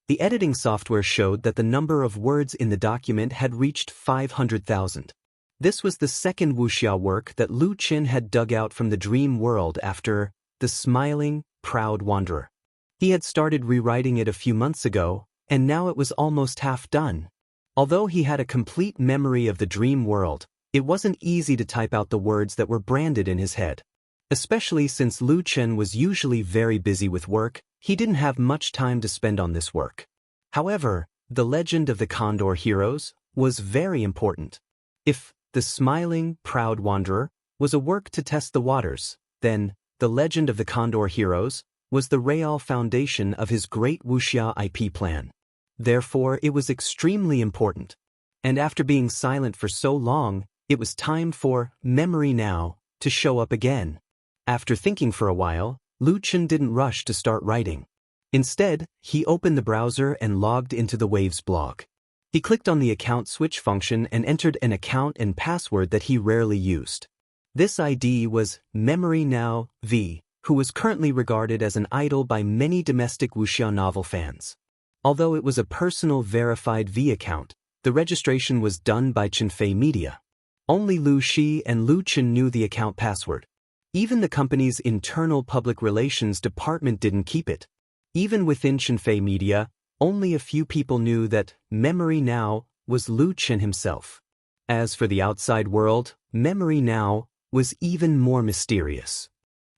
The editing software showed that the number of words in the document had reached 500,000. This was the second wuxia work that Lu Chen had dug out from the dream world after The Smiling, Proud Wanderer. He had started rewriting it a few months ago, and now it was almost half done. Although he had a complete memory of the dream world, it wasn't easy to type out the words that were branded in his head. Especially since Lu Chen was usually very busy with work, he didn't have much time to spend on this work. However, The Legend of the Condor Heroes was very important. If The Smiling, Proud Wanderer was a work to test the waters, then The Legend of the Condor Heroes was the real foundation of his great wuxia IP plan. Therefore, it was extremely important. And after being silent for so long, it was time for Memory Now to show up again. After thinking for a while, Lu Chen didn't rush to start writing. Instead, he opened the browser and logged into the Waves blog. He clicked on the account switch function and entered an account and password that he rarely used. This ID was Memory Now V, who was currently regarded as an idol by many domestic wuxia novel fans. Although it was a personal verified V account, the registration was done by Chen Fei Media. Only Lu Shi and Lu Chen knew the account password. Even the company's internal public relations department didn't keep it. Even within Chen Fei Media, only a few people knew that Memory Now was Lu Chen himself. As for the outside world, Memory Now was even more mysterious.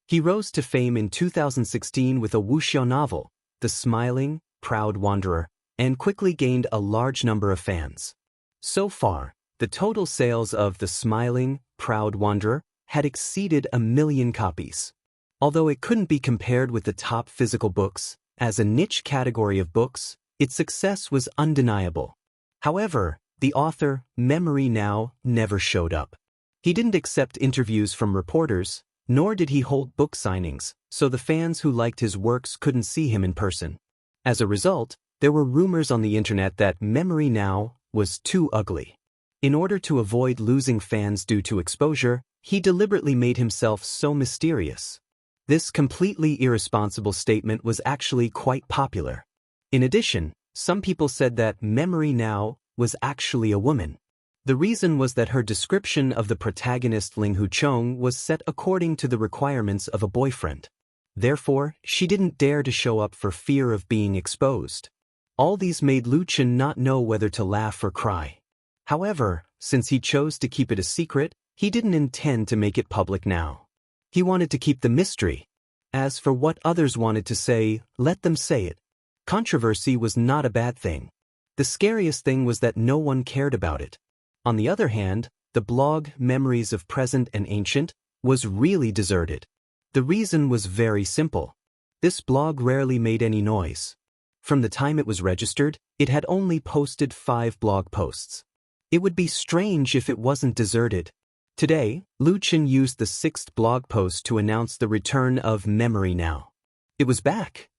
He rose to fame in 2016 with a wuxia novel, The Smiling, Proud Wanderer, and quickly gained a large number of fans. So far, the total sales of The Smiling, Proud Wanderer had exceeded 1 million copies. Although it couldn't be compared with the top physical books, as a niche category of books, its success was undeniable. However, the author, Memory Now, never showed up. He didn't accept interviews from reporters, nor did he hold book signings, so the fans who liked his works couldn't see him in person. As a result, there were rumors on the internet that Memory Now was too ugly. In order to avoid losing fans due to exposure, he deliberately made himself so mysterious. This completely irresponsible statement was actually quite popular. In addition, some people said that Memory Now was actually a woman. The reason was that her description of the protagonist Ling Huchong was set according to the requirements of a boyfriend. Therefore, she didn't dare to show up for fear of being exposed. All these made Lu Chen not know whether to laugh or cry. However, since he chose to keep it a secret, he didn't intend to make it public now. He wanted to keep the mystery. As for what others wanted to say, let them say it. Controversy was not a bad thing. The scariest thing was that no one cared about it. On the other hand, the blog Memories of Present and Ancient was really deserted. The reason was very simple. This blog rarely made any noise. From the time it was registered, it had only posted 5 blog posts. It would be strange if it wasn't deserted. Today, Lu Qin used the 6th blog post to announce the return of Memory Now. It was back.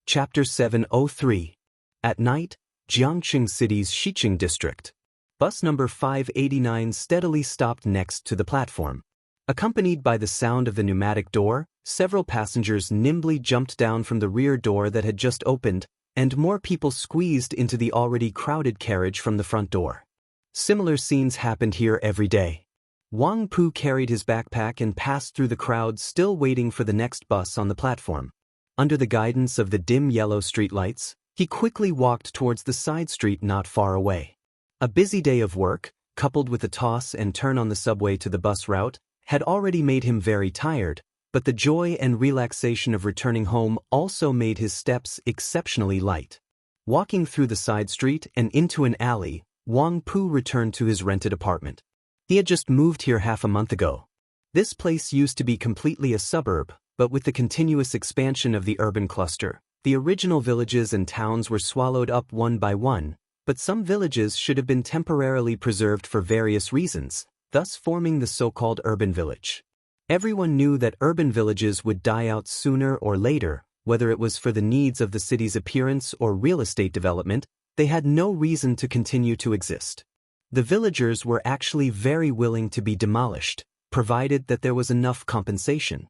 Chapter 703. At night, Jiangqing City's Xiqing district. Bus number 589 steadily stopped next to the platform. Accompanied by the sound of the pneumatic door, several passengers nimbly jumped down from the rear door that had just opened, and more people squeezed into the already crowded carriage from the front door. Similar scenes happened here every day. Wang Pu carried his backpack and passed through the crowd, still waiting for the next bus on the platform. Under the guidance of the dim yellow streetlights, he quickly walked towards the side street not far away. A busy day of work, coupled with the toss and turn on the subway to the bus route, had already made him very tired, but the joy and relaxation of returning home also made his steps exceptionally light. Walking through the side street and into an alley, Wang Pu returned to his rented apartment. He had just moved here half a month ago. This place used to be completely a suburb, but with the continuous expansion of the urban cluster, the original villages and towns were swallowed up one by one, but some villages should have been temporarily preserved for various reasons, thus forming the so-called urban village. Everyone knew that urban villages would die out sooner or later, whether it was for the needs of the city's appearance or real estate development. They had no reason to continue to exist. The villagers were actually very willing to be demolished, provided that there was enough compensation.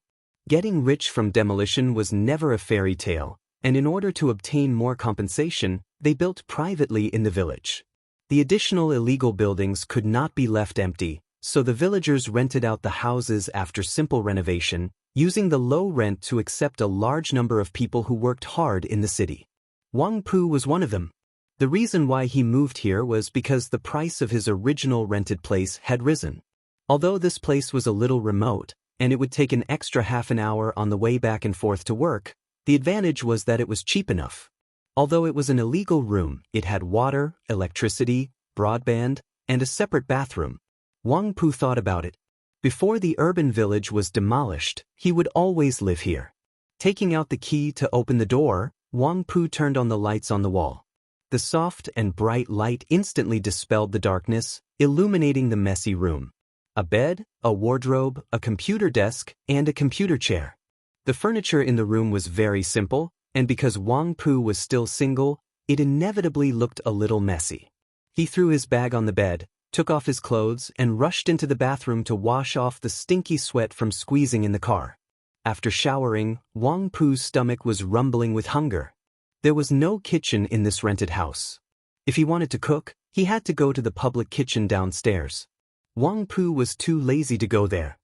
Getting rich from demolition was never a fairy tale, and in order to obtain more compensation, they built privately in the village. The additional illegal buildings could not be left empty, so the villagers rented out the houses after simple renovation, using the low rent to accept a large number of people who worked hard in the city. Wang Pu was one of them. The reason why he moved here was because the price of his original rented place had risen. Although this place was a little remote, and it would take an extra half an hour on the way back and forth to work, the advantage was that it was cheap enough. Although it was an illegal room, it had water, electricity, broadband, and a separate bathroom. Wang Pu thought about it. Before the urban village was demolished, he would always live here. Taking out the key to open the door, Wang Pu turned on the lights on the wall. The soft and bright light instantly dispelled the darkness, illuminating the messy room. A bed, a wardrobe, a computer desk, and a computer chair. The furniture in the room was very simple, and because Wang Pu was still single, it inevitably looked a little messy. He threw his bag on the bed, took off his clothes, and rushed into the bathroom to wash off the stinky sweat from squeezing in the car. After showering, Wang Pu's stomach was rumbling with hunger. There was no kitchen in this rented house. If he wanted to cook, he had to go to the public kitchen downstairs. Wang Pu was too lazy to go there.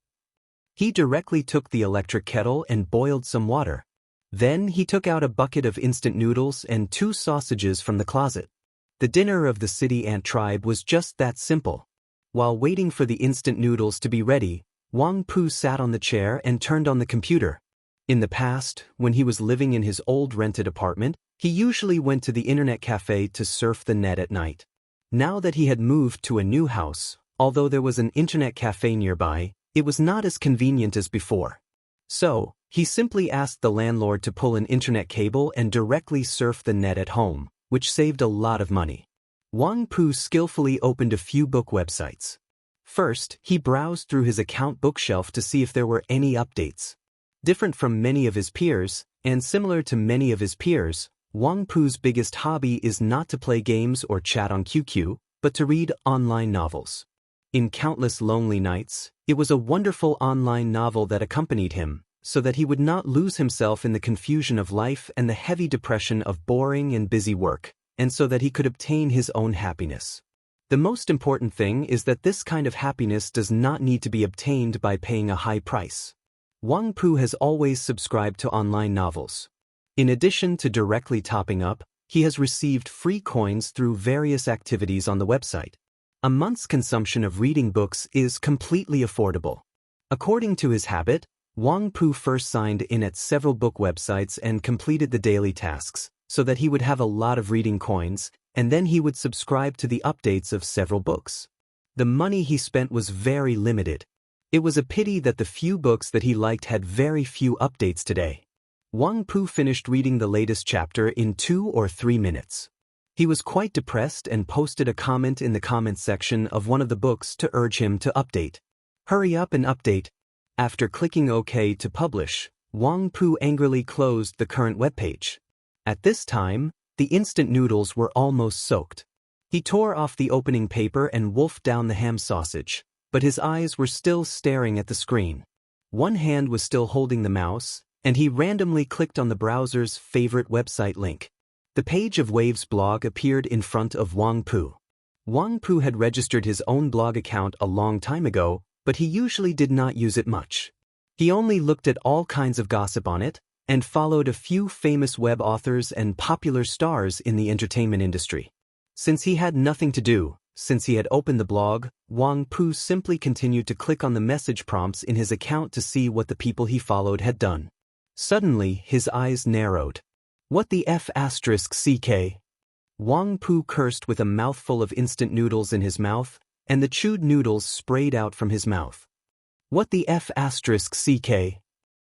He directly took the electric kettle and boiled some water. Then he took out a bucket of instant noodles and 2 sausages from the closet. The dinner of the city ant tribe was just that simple. While waiting for the instant noodles to be ready, Wang Pu sat on the chair and turned on the computer. In the past, when he was living in his old rented apartment, he usually went to the internet cafe to surf the net at night. Now that he had moved to a new house, although there was an internet cafe nearby, it was not as convenient as before. So, he simply asked the landlord to pull an internet cable and directly surf the net at home, which saved a lot of money. Wang Pu skillfully opened a few book websites. First, he browsed through his account bookshelf to see if there were any updates. Different from many of his peers, and similar to many of his peers, Wang Pu's biggest hobby is not to play games or chat on QQ, but to read online novels. In countless lonely nights, it was a wonderful online novel that accompanied him, so that he would not lose himself in the confusion of life and the heavy depression of boring and busy work, and so that he could obtain his own happiness. The most important thing is that this kind of happiness does not need to be obtained by paying a high price. Wang Pu has always subscribed to online novels. In addition to directly topping up, he has received free coins through various activities on the website. A month's consumption of reading books is completely affordable. According to his habit, Wang Pu first signed in at several book websites and completed the daily tasks, so that he would have a lot of reading coins, and then he would subscribe to the updates of several books. The money he spent was very limited. It was a pity that the few books that he liked had very few updates today. Wang Pu finished reading the latest chapter in 2 or 3 minutes. He was quite depressed and posted a comment in the comments section of one of the books to urge him to update. Hurry up and update. After clicking OK to publish, Wang Pu angrily closed the current webpage. At this time, the instant noodles were almost soaked. He tore off the opening paper and wolfed down the ham sausage, but his eyes were still staring at the screen. One hand was still holding the mouse, and he randomly clicked on the browser's favorite website link. The page of Wave's blog appeared in front of Wang Pu. Wang Pu had registered his own blog account a long time ago, but he usually did not use it much. He only looked at all kinds of gossip on it, and followed a few famous web authors and popular stars in the entertainment industry. Since he had nothing to do, since he had opened the blog, Wang Pu simply continued to click on the message prompts in his account to see what the people he followed had done. Suddenly, his eyes narrowed. What the F***CK? Wang Pu cursed with a mouthful of instant noodles in his mouth, and the chewed noodles sprayed out from his mouth. What the F***CK?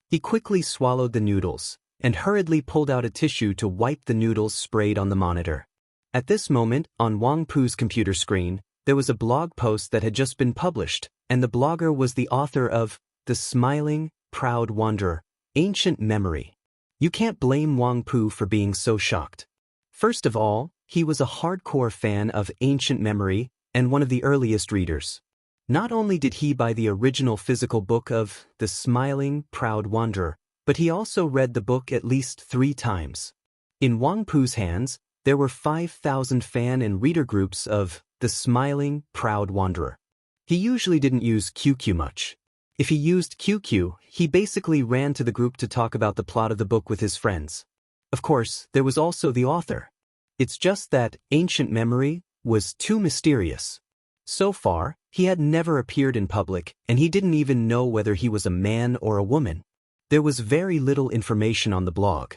He quickly swallowed the noodles, and hurriedly pulled out a tissue to wipe the noodles sprayed on the monitor. At this moment, on Wang Pu's computer screen, there was a blog post that had just been published, and the blogger was the author of The Smiling, Proud Wanderer, Ancient Memory. You can't blame Wang Pu for being so shocked. First of all, he was a hardcore fan of Ancient Memory and one of the earliest readers. Not only did he buy the original physical book of The Smiling, Proud Wanderer, but he also read the book at least 3 times. In Wang Pu's hands, there were 5,000 fan and reader groups of The Smiling, Proud Wanderer. He usually didn't use QQ much. If he used QQ, he basically ran to the group to talk about the plot of the book with his friends. Of course, there was also the author. It's just that Ancient Memory was too mysterious. So far, he had never appeared in public, and he didn't even know whether he was a man or a woman. There was very little information on the blog.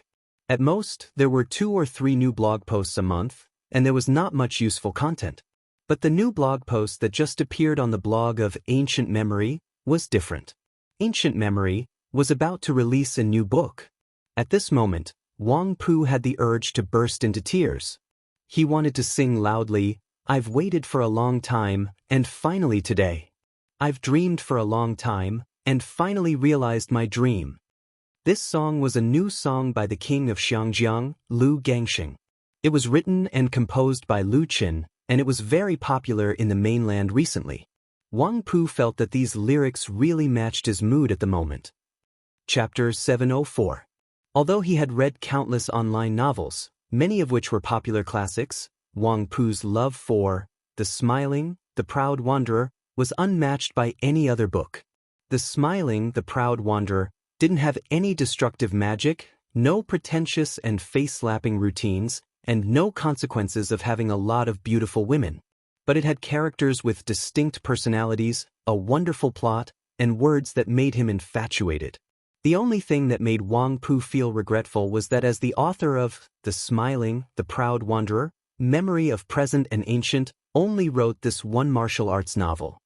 At most, there were 2 or 3 new blog posts a month, and there was not much useful content. But the new blog post that just appeared on the blog of Ancient Memory was different. Ancient Memory was about to release a new book. At this moment, Wang Pu had the urge to burst into tears. He wanted to sing loudly, "I've waited for a long time, and finally today. I've dreamed for a long time, and finally realized my dream." This song was a new song by the king of Xiangjiang, Lu Gangxing. It was written and composed by Lu Qin, and it was very popular in the mainland recently. Wang Pu felt that these lyrics really matched his mood at the moment. Chapter 704. Although he had read countless online novels, many of which were popular classics, Wang Pu's love for The Smiling, the Proud Wanderer was unmatched by any other book. The Smiling, the Proud Wanderer didn't have any destructive magic, no pretentious and face-slapping routines, and no consequences of having a lot of beautiful women. But it had characters with distinct personalities, a wonderful plot, and words that made him infatuated. The only thing that made Wang Pu feel regretful was that as the author of The Smiling, the Proud Wanderer, Memory of Present and Ancient, only wrote this one martial arts novel.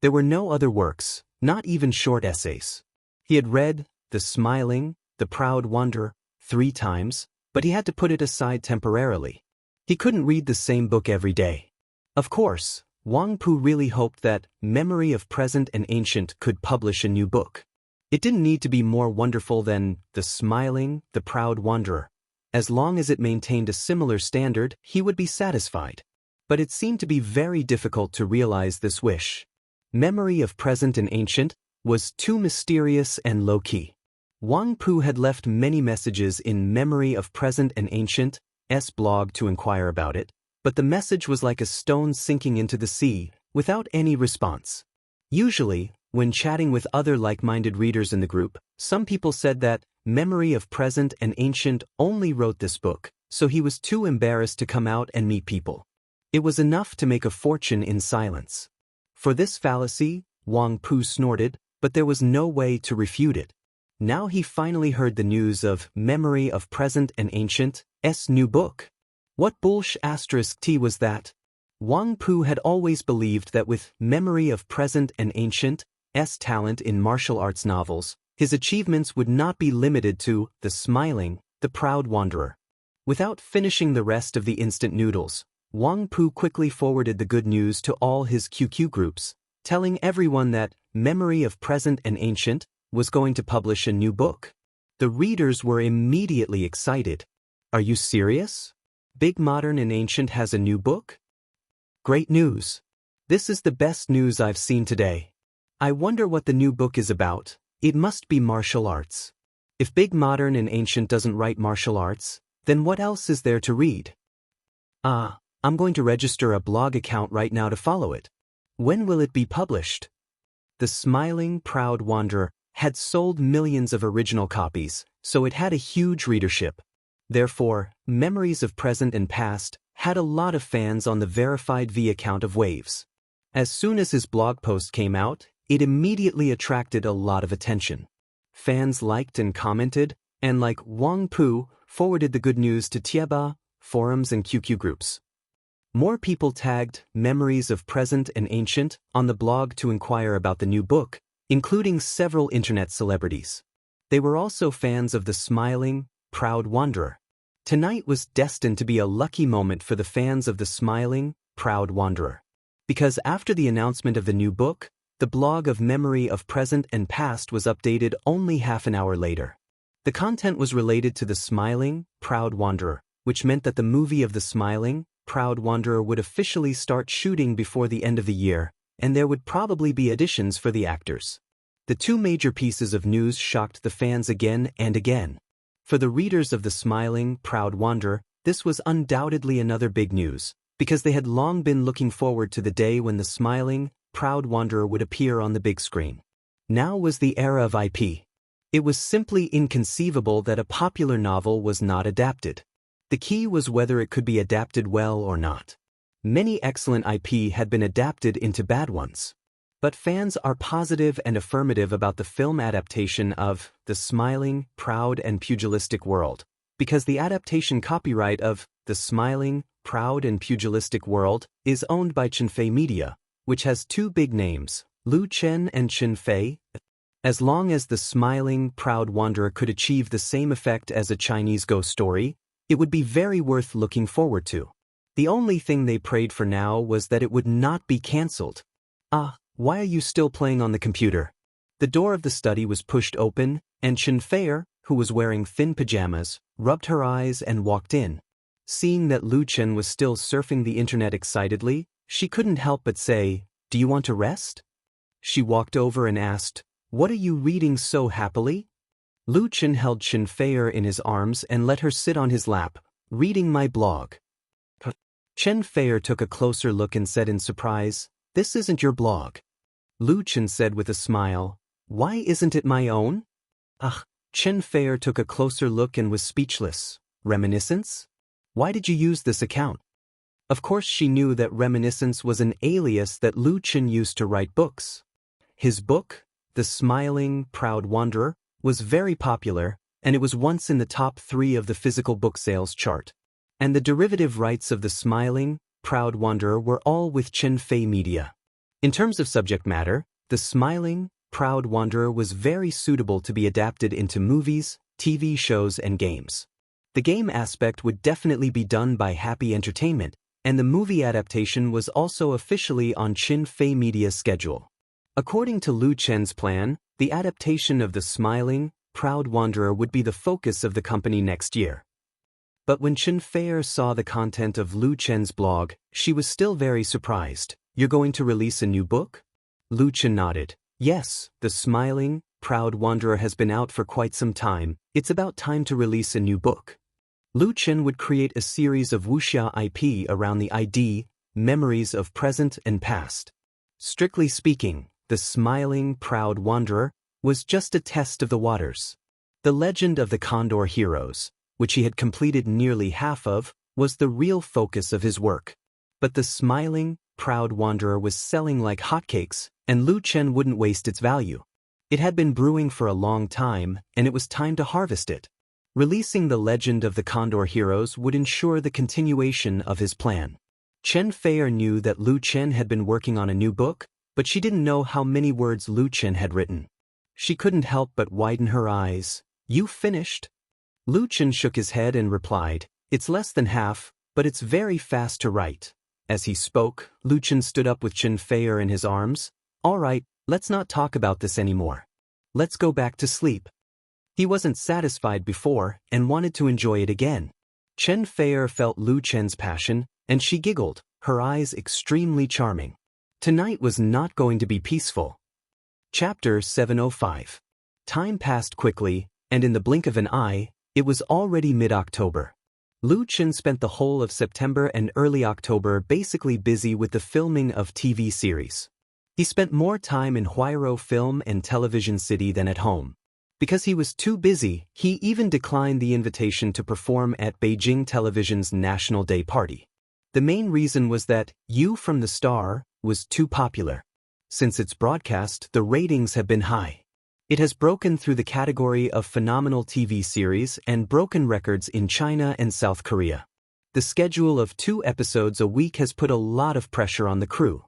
There were no other works, not even short essays. He had read The Smiling, the Proud Wanderer 3 times, but he had to put it aside temporarily. He couldn't read the same book every day. Of course, Wang Pu really hoped that Memory of Present and Ancient could publish a new book. It didn't need to be more wonderful than The Smiling, the Proud Wanderer. As long as it maintained a similar standard, he would be satisfied. But it seemed to be very difficult to realize this wish. Memory of Present and Ancient was too mysterious and low-key. Wang Pu had left many messages in Memory of Present and Ancient's blog to inquire about it, but the message was like a stone sinking into the sea, without any response. Usually, when chatting with other like-minded readers in the group, some people said that Memory of Present and Ancient only wrote this book, so he was too embarrassed to come out and meet people. It was enough to make a fortune in silence. For this fallacy, Wang Pu snorted, but there was no way to refute it. Now he finally heard the news of Memory of Present and Ancient's new book. What **T was that? Wang Pu had always believed that with memory of present and ancient's talent in martial arts novels, his achievements would not be limited to the smiling, the proud wanderer. Without finishing the rest of the instant noodles, Wang Pu quickly forwarded the good news to all his QQ groups, telling everyone that Memory of Present and Ancient was going to publish a new book. The readers were immediately excited. Are you serious? Big Modern and Ancient has a new book? Great news. This is the best news I've seen today. I wonder what the new book is about. It must be martial arts. If Big Modern and Ancient doesn't write martial arts, then what else is there to read? I'm going to register a blog account right now to follow it. When will it be published? The Smiling, Proud Wanderer had sold millions of original copies, so it had a huge readership. Therefore, Memories of Present and Past had a lot of fans on the verified V account of Waves. As soon as his blog post came out, it immediately attracted a lot of attention. Fans liked and commented, and like Wang Pu, forwarded the good news to Tieba, forums and QQ groups. More people tagged Memories of Present and Ancient on the blog to inquire about the new book, including several internet celebrities. They were also fans of the Smiling, Proud Wanderer. Tonight was destined to be a lucky moment for the fans of the Smiling, Proud Wanderer. Because after the announcement of the new book, the blog of Memory of Present and Past was updated only half an hour later. The content was related to the Smiling, Proud Wanderer, which meant that the movie of the Smiling, Proud Wanderer would officially start shooting before the end of the year, and there would probably be additions for the actors. The two major pieces of news shocked the fans again and again. For the readers of the Smiling, Proud Wanderer, this was undoubtedly another big news, because they had long been looking forward to the day when the Smiling, Proud Wanderer would appear on the big screen. Now was the era of IP. It was simply inconceivable that a popular novel was not adapted. The key was whether it could be adapted well or not. Many excellent IP had been adapted into bad ones. But fans are positive and affirmative about the film adaptation of The Smiling, Proud and Pugilistic World, because the adaptation copyright of The Smiling, Proud and Pugilistic World is owned by Chenfei Media, which has two big names, Lu Chen and Chenfei. As long as The Smiling, Proud Wanderer could achieve the same effect as a Chinese ghost story, it would be very worth looking forward to. The only thing they prayed for now was that it would not be cancelled. Why are you still playing on the computer? The door of the study was pushed open, and Chenfei, who was wearing thin pajamas, rubbed her eyes and walked in. Seeing that Lu Chen was still surfing the internet excitedly, she couldn't help but say, "Do you want to rest?" She walked over and asked, "What are you reading so happily?" Lu Chen held Chenfei in his arms and let her sit on his lap, reading my blog. Chenfei took a closer look and said in surprise, "This isn't your blog." Lu Chen said with a smile, "Why isn't it my own?" Chenfei took a closer look and was speechless. Reminiscence? Why did you use this account? Of course she knew that Reminiscence was an alias that Lu Chen used to write books. His book, The Smiling, Proud Wanderer, was very popular, and it was once in the top 3 of the physical book sales chart. And the derivative rights of The Smiling, Proud Wanderer were all with Chenfei Media. In terms of subject matter, The Smiling, Proud Wanderer was very suitable to be adapted into movies, TV shows and games. The game aspect would definitely be done by Happy Entertainment, and the movie adaptation was also officially on Chenfei Media's schedule. According to Lu Chen's plan, the adaptation of The Smiling, Proud Wanderer would be the focus of the company next year. But when Chenfei saw the content of Lu Chen's blog, she was still very surprised. "You're going to release a new book?" Lu Chen nodded. "Yes, The Smiling, Proud Wanderer has been out for quite some time. It's about time to release a new book." Lu Chen would create a series of wuxia IP around the ID, Memories of Present and Past. Strictly speaking, The Smiling, Proud Wanderer was just a test of the waters. The Legend of the Condor Heroes, which he had completed nearly half of, was the real focus of his work. But The Smiling, Proud Wanderer was selling like hotcakes, and Lu Chen wouldn't waste its value. It had been brewing for a long time, and it was time to harvest it. Releasing the Legend of the Condor Heroes would ensure the continuation of his plan. Chen Feier knew that Lu Chen had been working on a new book, but she didn't know how many words Lu Chen had written. She couldn't help but widen her eyes. "You finished?" Lu Chen shook his head and replied, "It's less than half, but it's very fast to write." As he spoke, Lu Chen stood up with Chen Feier in his arms. "All right, let's not talk about this anymore. Let's go back to sleep." He wasn't satisfied before and wanted to enjoy it again. Chen Feier felt Lu Chen's passion, and she giggled, her eyes extremely charming. Tonight was not going to be peaceful. Chapter 705. Time passed quickly, and in the blink of an eye, it was already mid-October. Lu Chen spent the whole of September and early October basically busy with the filming of TV series. He spent more time in Huairou Film and Television City than at home. Because he was too busy, he even declined the invitation to perform at Beijing Television's National Day party. The main reason was that You from the Star was too popular. Since its broadcast, the ratings have been high. It has broken through the category of phenomenal TV series and broken records in China and South Korea. The schedule of 2 episodes a week has put a lot of pressure on the crew.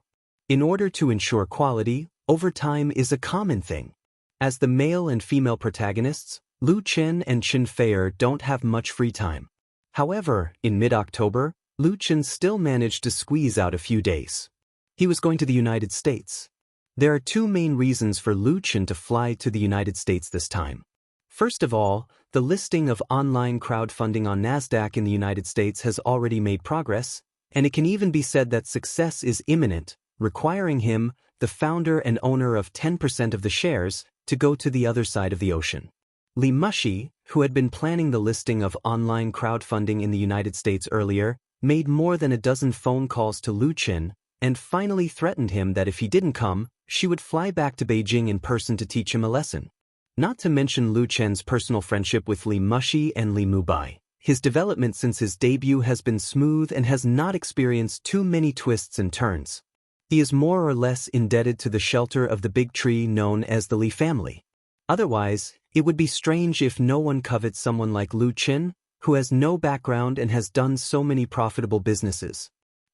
In order to ensure quality, overtime is a common thing. As the male and female protagonists, Lu Chen and Chen Feier don't have much free time. However, in mid-October, Lu Chen still managed to squeeze out a few days. He was going to the United States. There are 2 main reasons for Lu Chen to fly to the United States this time. First of all, the listing of online crowdfunding on NASDAQ in the United States has already made progress, and it can even be said that success is imminent, requiring him, the founder and owner of 10% of the shares, to go to the other side of the ocean. Li Mushi, who had been planning the listing of online crowdfunding in the United States earlier, made more than a dozen phone calls to Lu Chen, and finally threatened him that if he didn't come, she would fly back to Beijing in person to teach him a lesson. Not to mention Lu Chen's personal friendship with Li Mushi and Li Mubai. His development since his debut has been smooth and has not experienced too many twists and turns. He is more or less indebted to the shelter of the big tree known as the Li family. Otherwise, it would be strange if no one covets someone like Lu Chen, who has no background and has done so many profitable businesses.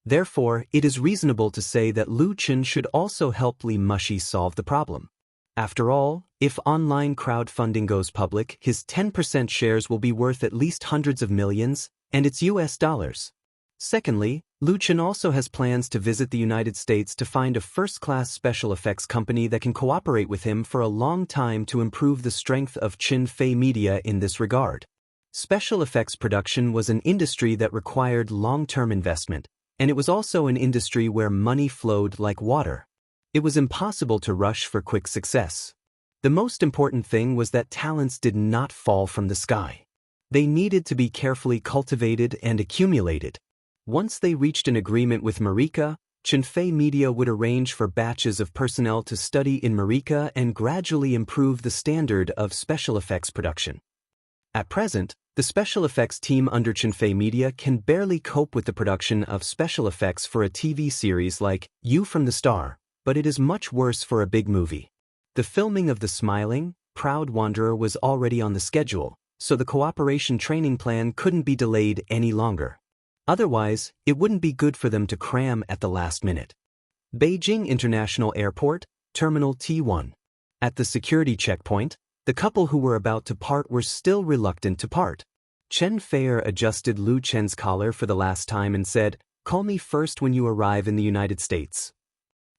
Therefore, it is reasonable to say that Lu Chen should also help Li Mushi solve the problem. After all, if online crowdfunding goes public, his 10% shares will be worth at least hundreds of millions, and it's US dollars. Secondly, Lu Chen also has plans to visit the United States to find a first-class special effects company that can cooperate with him for a long time to improve the strength of Chen Fei Media in this regard. Special effects production was an industry that required long-term investment, and it was also an industry where money flowed like water. It was impossible to rush for quick success. The most important thing was that talents did not fall from the sky. They needed to be carefully cultivated and accumulated. Once they reached an agreement with Marika, Chen Fei Media would arrange for batches of personnel to study in Marika and gradually improve the standard of special effects production. At present, the special effects team under Chen Fei Media can barely cope with the production of special effects for a TV series like You from the Star, but it is much worse for a big movie. The filming of The Smiling, Proud Wanderer was already on the schedule, so the cooperation training plan couldn't be delayed any longer. Otherwise, it wouldn't be good for them to cram at the last minute. Beijing International Airport, Terminal T1. At the security checkpoint, the couple who were about to part were still reluctant to part. Chen Feier adjusted Lu Chen's collar for the last time and said, "Call me first when you arrive in the United States."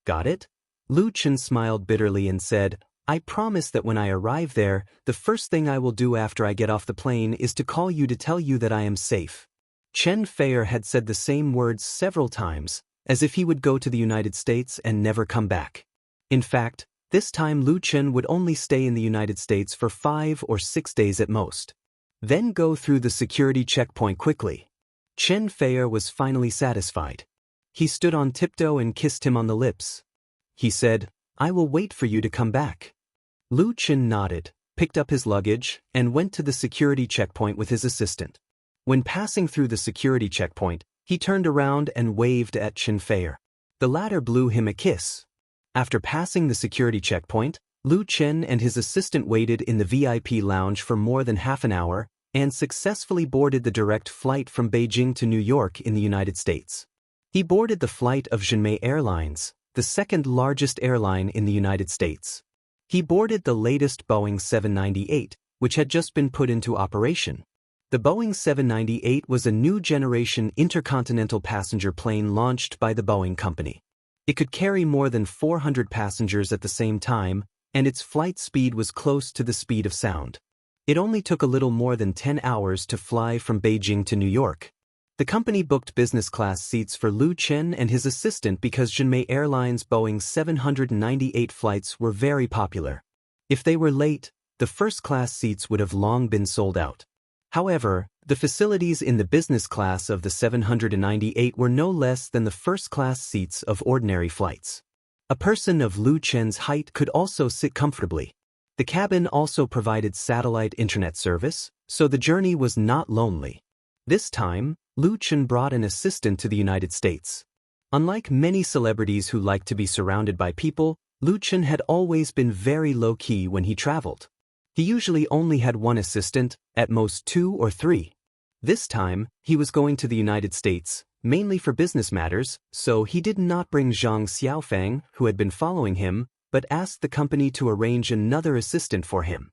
"Got it?" Lu Chen smiled bitterly and said, "I promise that when I arrive there, the first thing I will do after I get off the plane is to call you to tell you that I am safe." Chen Feier had said the same words several times, as if he would go to the United States and never come back. In fact, this time Lu Chen would only stay in the United States for 5 or 6 days at most. Then go through the security checkpoint quickly. Chen Feier was finally satisfied. He stood on tiptoe and kissed him on the lips. He said, "I will wait for you to come back." Lu Chen nodded, picked up his luggage, and went to the security checkpoint with his assistant. When passing through the security checkpoint, he turned around and waved at Chen Feier. The latter blew him a kiss. After passing the security checkpoint, Lu Chen and his assistant waited in the VIP lounge for more than half an hour, and successfully boarded the direct flight from Beijing to New York in the United States. He boarded the flight of Zhenmei Airlines, the second largest airline in the United States. He boarded the latest Boeing 798, which had just been put into operation. The Boeing 798 was a new generation intercontinental passenger plane launched by the Boeing company. It could carry more than 400 passengers at the same time, and its flight speed was close to the speed of sound. It only took a little more than 10 hours to fly from Beijing to New York. The company booked business class seats for Lu Chen and his assistant because Zhenmei Airlines' Boeing 798 flights were very popular. If they were late, the first-class seats would have long been sold out. However, the facilities in the business class of the 798 were no less than the first-class seats of ordinary flights. A person of Lu Chen's height could also sit comfortably. The cabin also provided satellite internet service, so the journey was not lonely. This time, Lu Chen brought an assistant to the United States. Unlike many celebrities who like to be surrounded by people, Lu Chen had always been very low-key when he traveled. He usually only had one assistant, at most 2 or 3. This time, he was going to the United States, mainly for business matters, so he did not bring Zhang Xiaofang, who had been following him, but asked the company to arrange another assistant for him.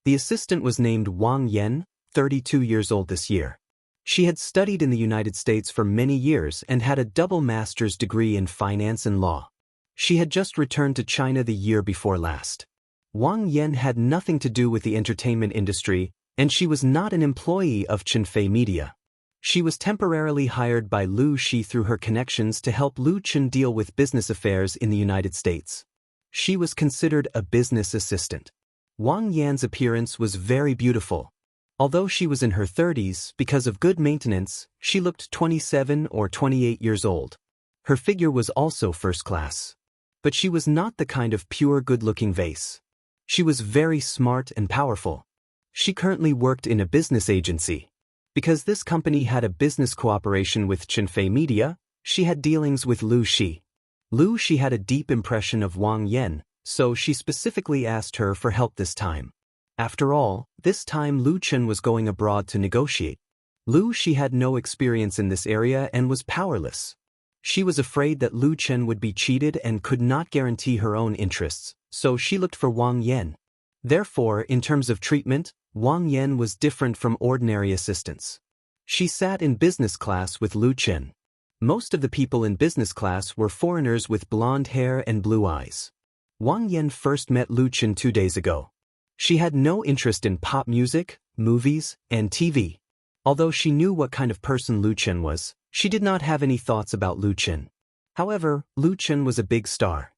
The assistant was named Wang Yan, 32 years old this year. She had studied in the United States for many years and had a double master's degree in finance and law. She had just returned to China the year before last. Wang Yan had nothing to do with the entertainment industry, and she was not an employee of Chenfei Media. She was temporarily hired by Lu Shi through her connections to help Lu Chen deal with business affairs in the United States. She was considered a business assistant. Wang Yan's appearance was very beautiful. Although she was in her 30s, because of good maintenance, she looked 27 or 28 years old. Her figure was also first class. But she was not the kind of pure good-looking vase. She was very smart and powerful. She currently worked in a business agency. Because this company had a business cooperation with Chenfei Media, she had dealings with Lu Shi. Lu Shi had a deep impression of Wang Yan, so she specifically asked her for help this time. After all, this time Lu Chen was going abroad to negotiate. Lu Shi had no experience in this area and was powerless. She was afraid that Lu Chen would be cheated and could not guarantee her own interests, so she looked for Wang Yan. Therefore, in terms of treatment, Wang Yan was different from ordinary assistants. She sat in business class with Lu Chen. Most of the people in business class were foreigners with blonde hair and blue eyes. Wang Yan first met Lu Chen 2 days ago. She had no interest in pop music, movies, and TV. Although she knew what kind of person Lu Chen was, she did not have any thoughts about Lu Chen. However, Lu Chen was a big star.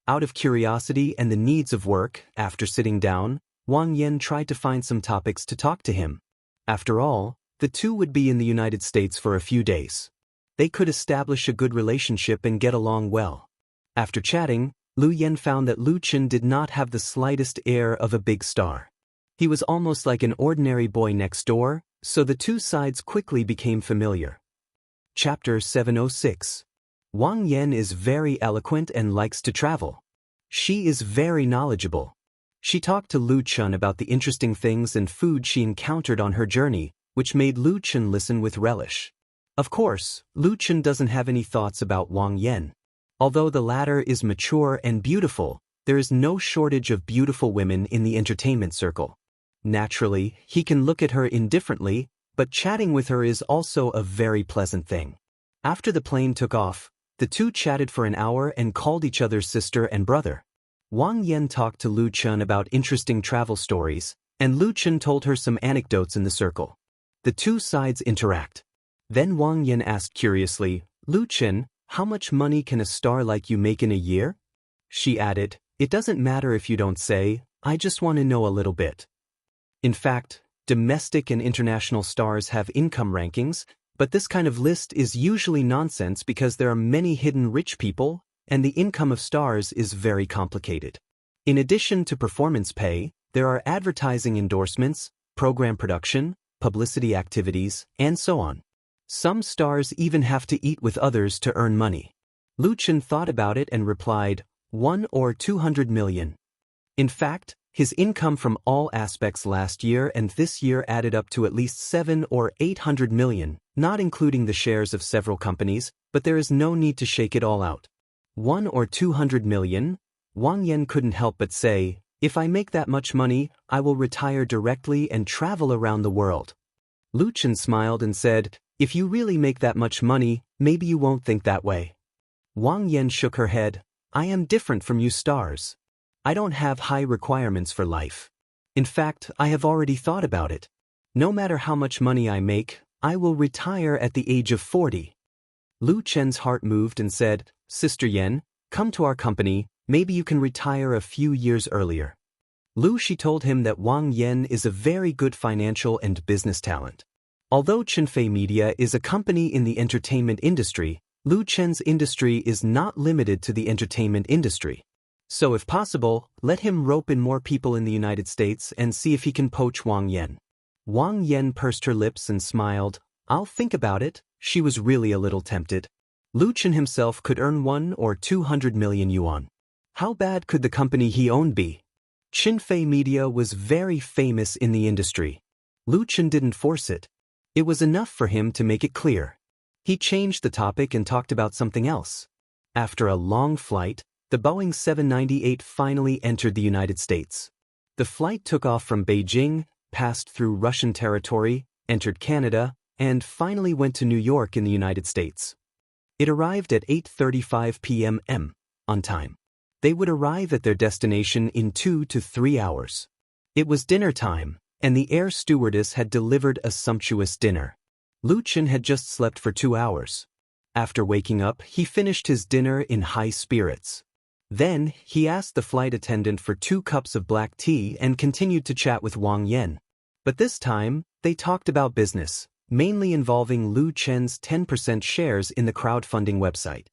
Out of curiosity and the needs of work, after sitting down, Wang Yan tried to find some topics to talk to him. After all, the two would be in the United States for a few days. They could establish a good relationship and get along well. After chatting, Lu Yan found that Lu Chen did not have the slightest air of a big star. He was almost like an ordinary boy next door, so the two sides quickly became familiar. Chapter 706. Wang Yan is very eloquent and likes to travel. She is very knowledgeable. She talked to Lu Chen about the interesting things and food she encountered on her journey, which made Lu Chen listen with relish. Of course, Lu Chen doesn't have any thoughts about Wang Yan. Although the latter is mature and beautiful, there is no shortage of beautiful women in the entertainment circle. Naturally, he can look at her indifferently, but chatting with her is also a very pleasant thing. After the plane took off, the two chatted for an hour and called each other sister and brother. Wang Yan talked to Lu Chen about interesting travel stories, and Lu Chen told her some anecdotes in the circle. The two sides interact. Then Wang Yan asked curiously, "Lu Chen, how much money can a star like you make in a year?" She added, "It doesn't matter if you don't say, I just want to know a little bit." In fact, domestic and international stars have income rankings, but this kind of list is usually nonsense because there are many hidden rich people, and the income of stars is very complicated. In addition to performance pay, there are advertising endorsements, program production, publicity activities, and so on. Some stars even have to eat with others to earn money. Lu Chen thought about it and replied, 1 or 200 million. In fact, His income from all aspects last year and this year added up to at least 7 or 800 million, not including the shares of several companies, but there is no need to shake it all out. 1 or 200 million? Wang Yan couldn't help but say, "If I make that much money, I will retire directly and travel around the world." Lu Chen smiled and said, "If you really make that much money, maybe you won't think that way." Wang Yan shook her head. "I am different from you stars. I don't have high requirements for life. In fact, I have already thought about it. No matter how much money I make, I will retire at the age of 40. Lu Chen's heart moved and said, "Sister Yan, come to our company, maybe you can retire a few years earlier." Lu Shi told him that Wang Yan is a very good financial and business talent. Although Chenfei Media is a company in the entertainment industry, Lu Chen's industry is not limited to the entertainment industry. So if possible, let him rope in more people in the United States and see if he can poach Wang Yan. Wang Yan pursed her lips and smiled. "I'll think about it." She was really a little tempted. Lu Chen himself could earn 1 or 200 million yuan. How bad could the company he owned be? Chenfei Media was very famous in the industry. Lu Chen didn't force it. It was enough for him to make it clear. He changed the topic and talked about something else. After a long flight, the Boeing 798 finally entered the United States. The flight took off from Beijing, passed through Russian territory, entered Canada, and finally went to New York in the United States. It arrived at 8:35 p.m. on time. They would arrive at their destination in 2 to 3 hours. It was dinner time, and the air stewardess had delivered a sumptuous dinner. Lu Chen had just slept for 2 hours. After waking up, he finished his dinner in high spirits. Then, he asked the flight attendant for 2 cups of black tea and continued to chat with Wang Yan. But this time, they talked about business, mainly involving Lu Chen's 10% shares in the crowdfunding website.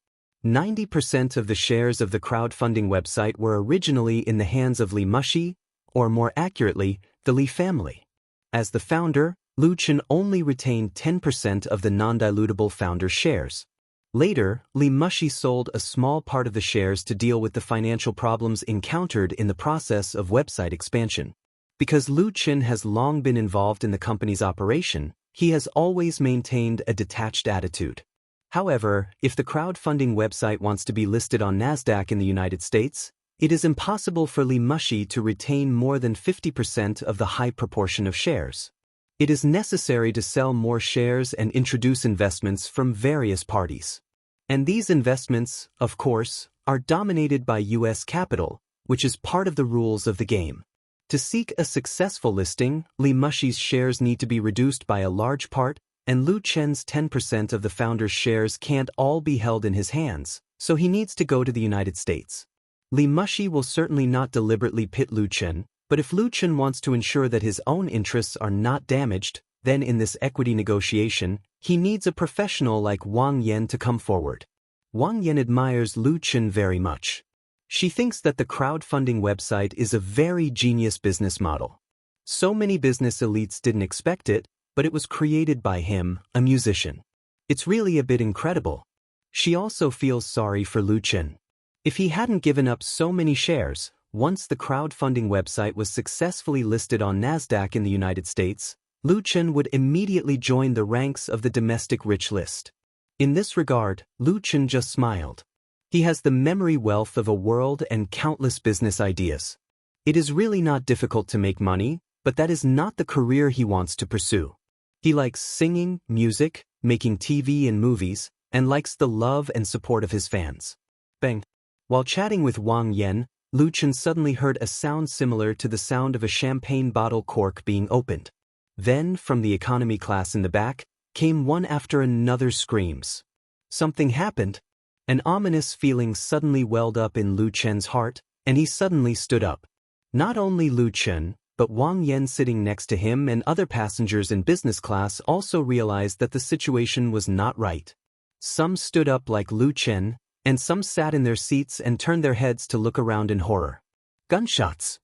90% of the shares of the crowdfunding website were originally in the hands of Li Mushi, or more accurately, the Li family. As the founder, Lu Chen only retained 10% of the non-dilutable founder shares. Later, Li Mushi sold a small part of the shares to deal with the financial problems encountered in the process of website expansion. Because Lu Chen has long been involved in the company's operation, he has always maintained a detached attitude. However, if the crowdfunding website wants to be listed on NASDAQ in the United States, it is impossible for Li Mushi to retain more than 50% of the high proportion of shares. It is necessary to sell more shares and introduce investments from various parties. And these investments, of course, are dominated by U.S. capital, which is part of the rules of the game. To seek a successful listing, Li Mushi's shares need to be reduced by a large part, and Lu Chen's 10% of the founder's shares can't all be held in his hands, so he needs to go to the United States. Li Mushi will certainly not deliberately pit Lu Chen, but if Lu Chen wants to ensure that his own interests are not damaged, then in this equity negotiation, he needs a professional like Wang Yan to come forward. Wang Yan admires Lu Chen very much. She thinks that the crowdfunding website is a very genius business model. So many business elites didn't expect it, but it was created by him, a musician. It's really a bit incredible. She also feels sorry for Lu Chen. If he hadn't given up so many shares, once the crowdfunding website was successfully listed on NASDAQ in the United States, Lu Chen would immediately join the ranks of the domestic rich list. In this regard, Lu Chen just smiled. He has the memory wealth of a world and countless business ideas. It is really not difficult to make money, but that is not the career he wants to pursue. He likes singing, music, making TV and movies, and likes the love and support of his fans. Bang! While chatting with Wang Yan, Lu Chen suddenly heard a sound similar to the sound of a champagne bottle cork being opened. Then, from the economy class in the back, came one after another screams. Something happened. An ominous feeling suddenly welled up in Lu Chen's heart, and he suddenly stood up. Not only Lu Chen, but Wang Yan sitting next to him and other passengers in business class also realized that the situation was not right. Some stood up like Lu Chen, and some sat in their seats and turned their heads to look around in horror. Gunshots!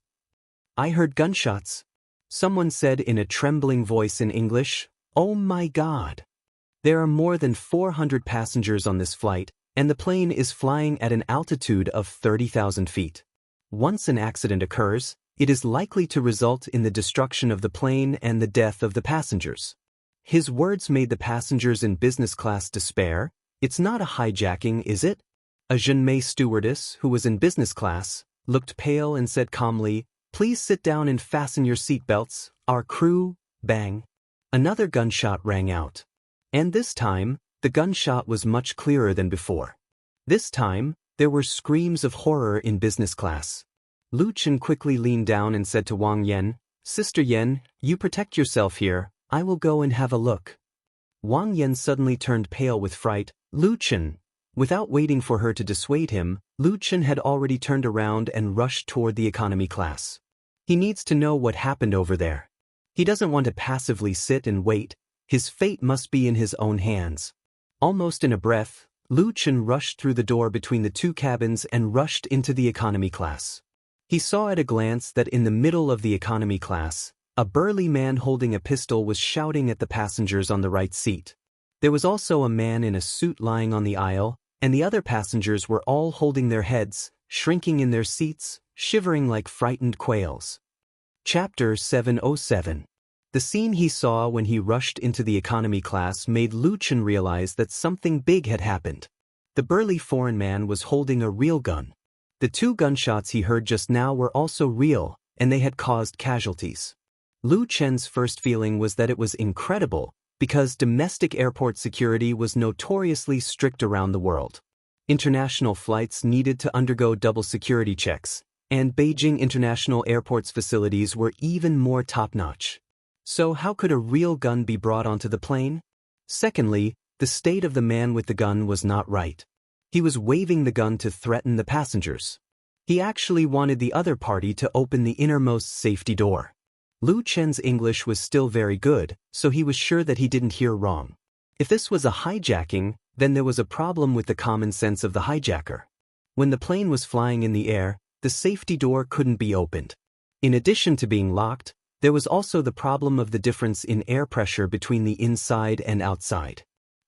I heard gunshots. Someone said in a trembling voice in English, "Oh my God!" There are more than 400 passengers on this flight, and the plane is flying at an altitude of 30,000 feet. Once an accident occurs, It is likely to result in the destruction of the plane and the death of the passengers. His words made the passengers in business class despair. It's not a hijacking, is it? A Jinmei stewardess, who was in business class, looked pale and said calmly, "Please sit down and fasten your seatbelts, our crew." Bang. Another gunshot rang out. And this time, the gunshot was much clearer than before. This time, there were screams of horror in business class. Lu Chen quickly leaned down and said to Wang Yan, "Sister Yan, you protect yourself here, I will go and have a look." Wang Yan suddenly turned pale with fright. "Lu Chen." Without waiting for her to dissuade him, Lu Chen had already turned around and rushed toward the economy class. He needs to know what happened over there. He doesn't want to passively sit and wait. His fate must be in his own hands. Almost in a breath, Lu Chen rushed through the door between the two cabins and rushed into the economy class. He saw at a glance that in the middle of the economy class, a burly man holding a pistol was shouting at the passengers on the right seat. There was also a man in a suit lying on the aisle, and the other passengers were all holding their heads, shrinking in their seats, shivering like frightened quails. Chapter 707. The scene he saw when he rushed into the economy class made Lu Chen realize that something big had happened. The burly foreign man was holding a real gun. The two gunshots he heard just now were also real, and they had caused casualties. Lu Chen's first feeling was that it was incredible, because domestic airport security was notoriously strict around the world. International flights needed to undergo double security checks, and Beijing International Airport's facilities were even more top-notch. So how could a real gun be brought onto the plane? Secondly, the state of the man with the gun was not right. He was waving the gun to threaten the passengers. He actually wanted the other party to open the innermost safety door. Lu Chen's English was still very good, so he was sure that he didn't hear wrong. If this was a hijacking, then there was a problem with the common sense of the hijacker. When the plane was flying in the air, the safety door couldn't be opened. In addition to being locked, there was also the problem of the difference in air pressure between the inside and outside.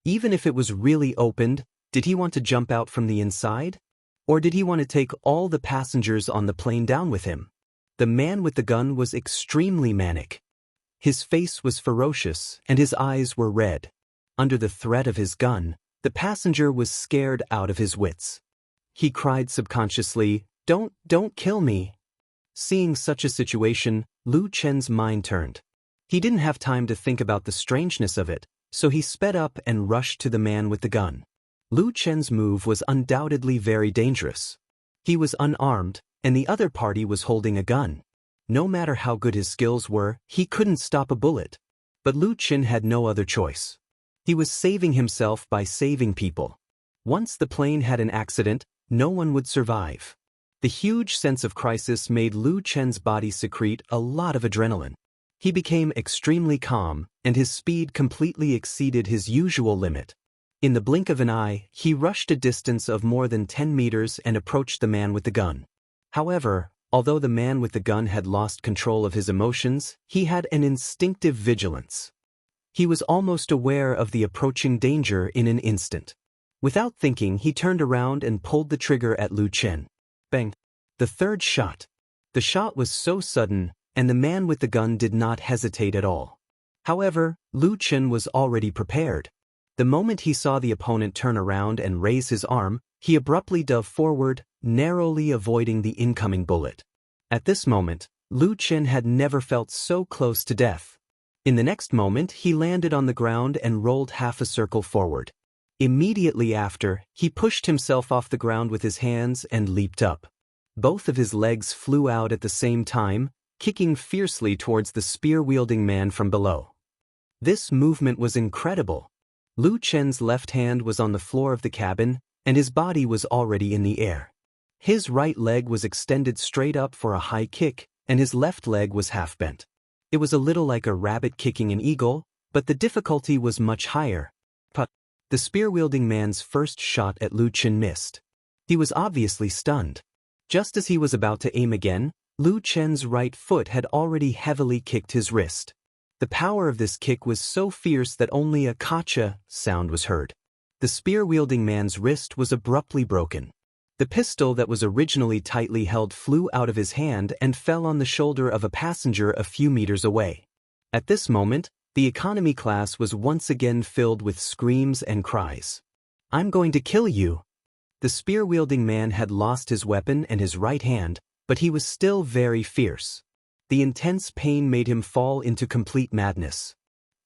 Even if it was really opened, did he want to jump out from the inside? Or did he want to take all the passengers on the plane down with him? The man with the gun was extremely manic. His face was ferocious, and his eyes were red. Under the threat of his gun, the passenger was scared out of his wits. He cried subconsciously, Don't kill me." Seeing such a situation, Lu Chen's mind turned. He didn't have time to think about the strangeness of it, so he sped up and rushed to the man with the gun. Lu Chen's move was undoubtedly very dangerous. He was unarmed, and the other party was holding a gun. No matter how good his skills were, he couldn't stop a bullet. But Lu Chen had no other choice. He was saving himself by saving people. Once the plane had an accident, no one would survive. The huge sense of crisis made Lu Chen's body secrete a lot of adrenaline. He became extremely calm, and his speed completely exceeded his usual limit. In the blink of an eye, he rushed a distance of more than 10 meters and approached the man with the gun. However, although the man with the gun had lost control of his emotions, he had an instinctive vigilance. He was almost aware of the approaching danger in an instant. Without thinking, he turned around and pulled the trigger at Lu Chen. Bang! The third shot. The shot was so sudden, and the man with the gun did not hesitate at all. However, Lu Chen was already prepared. The moment he saw the opponent turn around and raise his arm, he abruptly dove forward, narrowly avoiding the incoming bullet. At this moment, Lu Chen had never felt so close to death. In the next moment, he landed on the ground and rolled half a circle forward. Immediately after, he pushed himself off the ground with his hands and leaped up. Both of his legs flew out at the same time, kicking fiercely towards the spear-wielding man from below. This movement was incredible. Lu Chen's left hand was on the floor of the cabin, and his body was already in the air. His right leg was extended straight up for a high kick, and his left leg was half bent. It was a little like a rabbit kicking an eagle, but the difficulty was much higher. The spear-wielding man's first shot at Lu Chen missed. He was obviously stunned. Just as he was about to aim again, Lu Chen's right foot had already heavily kicked his wrist. The power of this kick was so fierce that only a "kacha" sound was heard. The spear-wielding man's wrist was abruptly broken. The pistol that was originally tightly held flew out of his hand and fell on the shoulder of a passenger a few meters away. At this moment, the economy class was once again filled with screams and cries. "I'm going to kill you!" The spear-wielding man had lost his weapon and his right hand, but he was still very fierce. The intense pain made him fall into complete madness.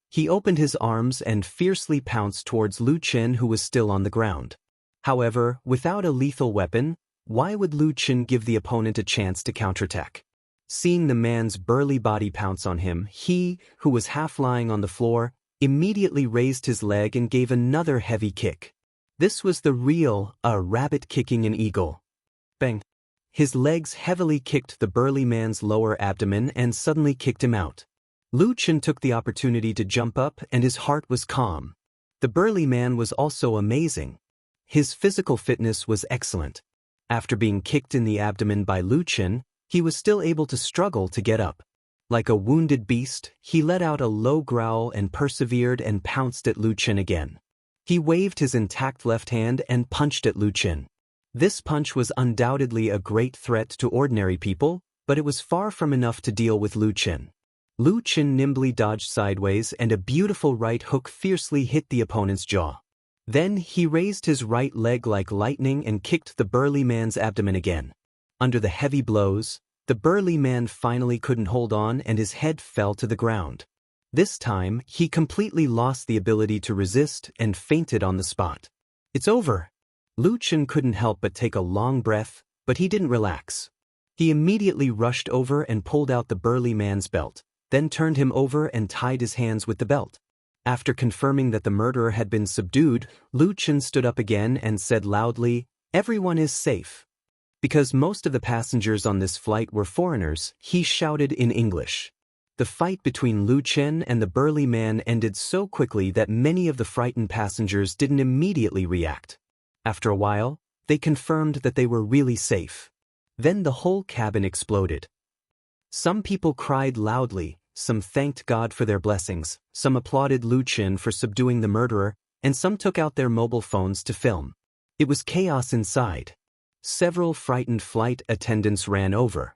He opened his arms and fiercely pounced towards Lu Chen, who was still on the ground. However, without a lethal weapon, why would Lu Chen give the opponent a chance to counterattack? Seeing the man's burly body pounce on him, he, who was half lying on the floor, immediately raised his leg and gave another heavy kick. This was the real, a rabbit kicking an eagle. Bang! His legs heavily kicked the burly man's lower abdomen and suddenly kicked him out. Lu Chen took the opportunity to jump up and his heart was calm. The burly man was also amazing. His physical fitness was excellent. After being kicked in the abdomen by Lu Chen, he was still able to struggle to get up. Like a wounded beast, he let out a low growl and persevered and pounced at Lu Chen again. He waved his intact left hand and punched at Lu Chen. This punch was undoubtedly a great threat to ordinary people, but it was far from enough to deal with Lu Chen. Lu Chen nimbly dodged sideways and a beautiful right hook fiercely hit the opponent's jaw. Then he raised his right leg like lightning and kicked the burly man's abdomen again. Under the heavy blows, the burly man finally couldn't hold on and his head fell to the ground. This time, he completely lost the ability to resist and fainted on the spot. "It's over!" Lu Chen couldn't help but take a long breath, but he didn't relax. He immediately rushed over and pulled out the burly man's belt, then turned him over and tied his hands with the belt. After confirming that the murderer had been subdued, Lu Chen stood up again and said loudly, "Everyone is safe." Because most of the passengers on this flight were foreigners, he shouted in English. The fight between Lu Chen and the burly man ended so quickly that many of the frightened passengers didn't immediately react. After a while, they confirmed that they were really safe. Then the whole cabin exploded. Some people cried loudly, some thanked God for their blessings, some applauded Lu Chen for subduing the murderer, and some took out their mobile phones to film. It was chaos inside. Several frightened flight attendants ran over.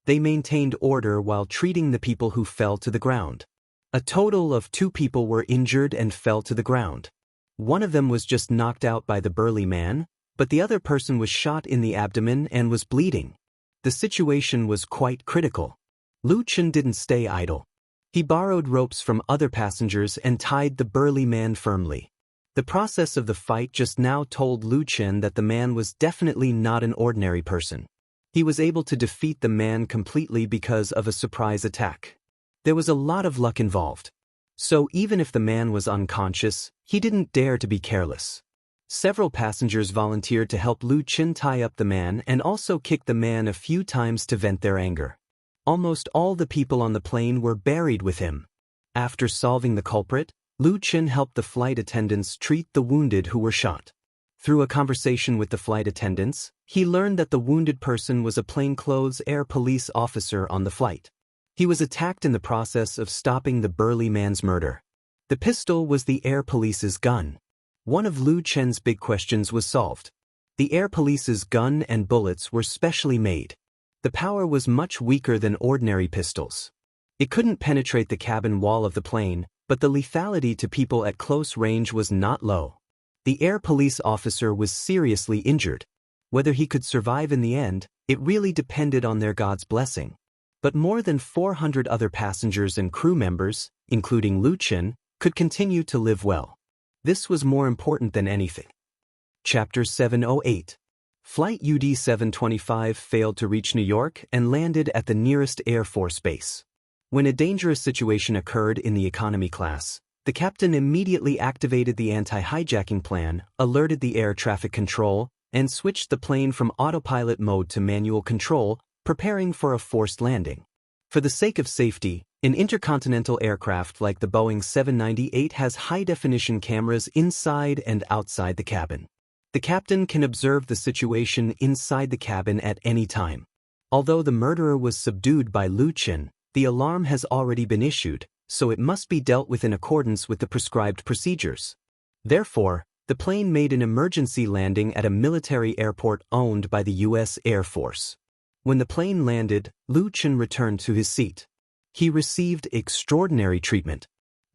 They maintained order while treating the people who fell to the ground. A total of 2 people were injured and fell to the ground. One of them was just knocked out by the burly man, but the other person was shot in the abdomen and was bleeding. The situation was quite critical. Lu Chen didn't stay idle. He borrowed ropes from other passengers and tied the burly man firmly. The process of the fight just now told Lu Chen that the man was definitely not an ordinary person. He was able to defeat the man completely because of a surprise attack. There was a lot of luck involved. So even if the man was unconscious, he didn't dare to be careless. Several passengers volunteered to help Lu Chen tie up the man and also kick the man a few times to vent their anger. Almost all the people on the plane were buried with him. After solving the culprit, Lu Chen helped the flight attendants treat the wounded who were shot. Through a conversation with the flight attendants, he learned that the wounded person was a plainclothes air police officer on the flight. He was attacked in the process of stopping the burly man's murder. The pistol was the air police's gun. One of Lu Chen's big questions was solved. The air police's gun and bullets were specially made. The power was much weaker than ordinary pistols. It couldn't penetrate the cabin wall of the plane, but the lethality to people at close range was not low. The air police officer was seriously injured. Whether he could survive in the end, it really depended on their God's blessing. But more than 400 other passengers and crew members, including Lu Chen, could continue to live well. This was more important than anything. Chapter 708. Flight UD 725 failed to reach New York and landed at the nearest Air Force base. When a dangerous situation occurred in the economy class, the captain immediately activated the anti-hijacking plan, alerted the air traffic control, and switched the plane from autopilot mode to manual control, preparing for a forced landing. For the sake of safety, an intercontinental aircraft like the Boeing 798 has high-definition cameras inside and outside the cabin. The captain can observe the situation inside the cabin at any time. Although the murderer was subdued by Lu Chen, the alarm has already been issued, so it must be dealt with in accordance with the prescribed procedures. Therefore, The plane made an emergency landing at a military airport owned by the U.S. Air Force. When the plane landed, Lu Chen returned to his seat. He received extraordinary treatment.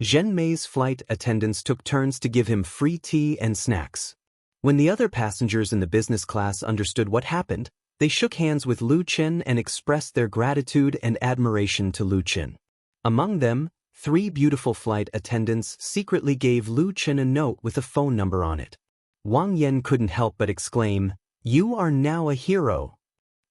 Zhen Mei's flight attendants took turns to give him free tea and snacks. When the other passengers in the business class understood what happened, they shook hands with Lu Chen and expressed their gratitude and admiration to Lu Chen. Among them, 3 beautiful flight attendants secretly gave Lu Chen a note with a phone number on it. Wang Yan couldn't help but exclaim, "You are now a hero."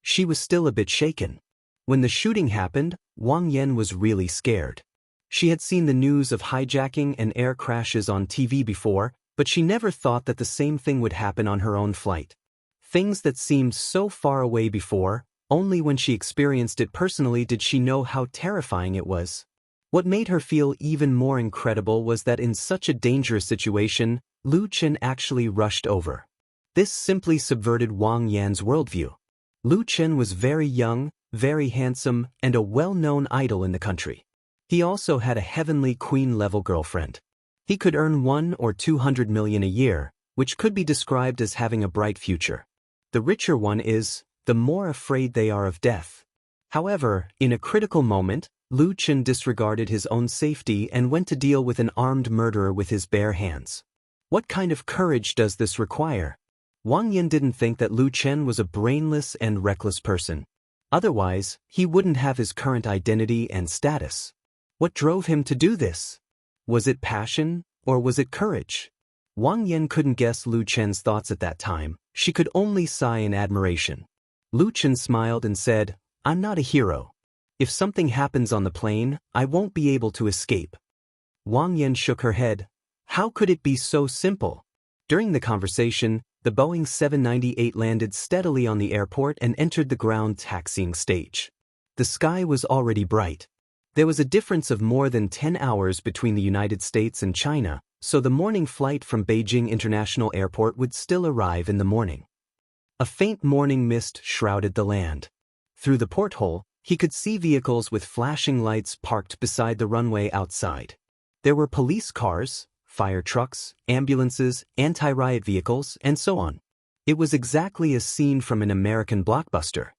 She was still a bit shaken. When the shooting happened, Wang Yan was really scared. She had seen the news of hijacking and air crashes on TV before, but she never thought that the same thing would happen on her own flight. Things that seemed so far away before, only when she experienced it personally did she know how terrifying it was. What made her feel even more incredible was that in such a dangerous situation, Lu Chen actually rushed over. This simply subverted Wang Yan's worldview. Lu Chen was very young, very handsome, and a well-known idol in the country. He also had a heavenly queen-level girlfriend. He could earn 1 or 200 million a year, which could be described as having a bright future. The richer one is, the more afraid they are of death. However, in a critical moment, Lu Chen disregarded his own safety and went to deal with an armed murderer with his bare hands. What kind of courage does this require? Wang Yan didn't think that Lu Chen was a brainless and reckless person. Otherwise, he wouldn't have his current identity and status. What drove him to do this? Was it passion, or was it courage? Wang Yan couldn't guess Lu Chen's thoughts at that time. She could only sigh in admiration. Lu Chen smiled and said, "I'm not a hero. If something happens on the plane, I won't be able to escape." Wang Yan shook her head. How could it be so simple? During the conversation, the Boeing 798 landed steadily on the airport and entered the ground taxiing stage. The sky was already bright. There was a difference of more than 10 hours between the United States and China, so the morning flight from Beijing International Airport would still arrive in the morning. A faint morning mist shrouded the land. Through the porthole, he could see vehicles with flashing lights parked beside the runway outside. There were police cars, fire trucks, ambulances, anti-riot vehicles, and so on. It was exactly a scene from an American blockbuster.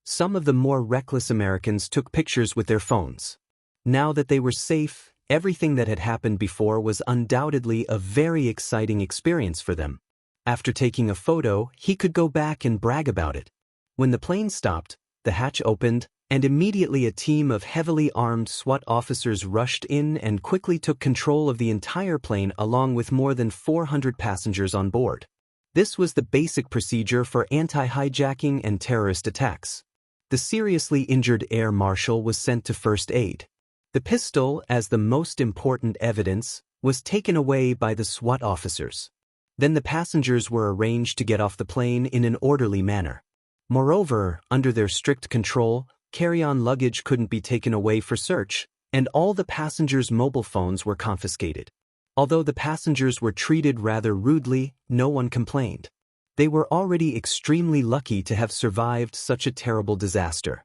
Some of the more reckless Americans took pictures with their phones. Now that they were safe, everything that had happened before was undoubtedly a very exciting experience for them. After taking a photo, he could go back and brag about it. When the plane stopped, the hatch opened, and immediately a team of heavily armed SWAT officers rushed in and quickly took control of the entire plane along with more than 400 passengers on board. This was the basic procedure for anti-hijacking and terrorist attacks. The seriously injured air marshal was sent to first aid. The pistol, as the most important evidence, was taken away by the SWAT officers. Then the passengers were arranged to get off the plane in an orderly manner. Moreover, under their strict control, carry-on luggage couldn't be taken away for search, and all the passengers' mobile phones were confiscated. Although the passengers were treated rather rudely, no one complained. They were already extremely lucky to have survived such a terrible disaster.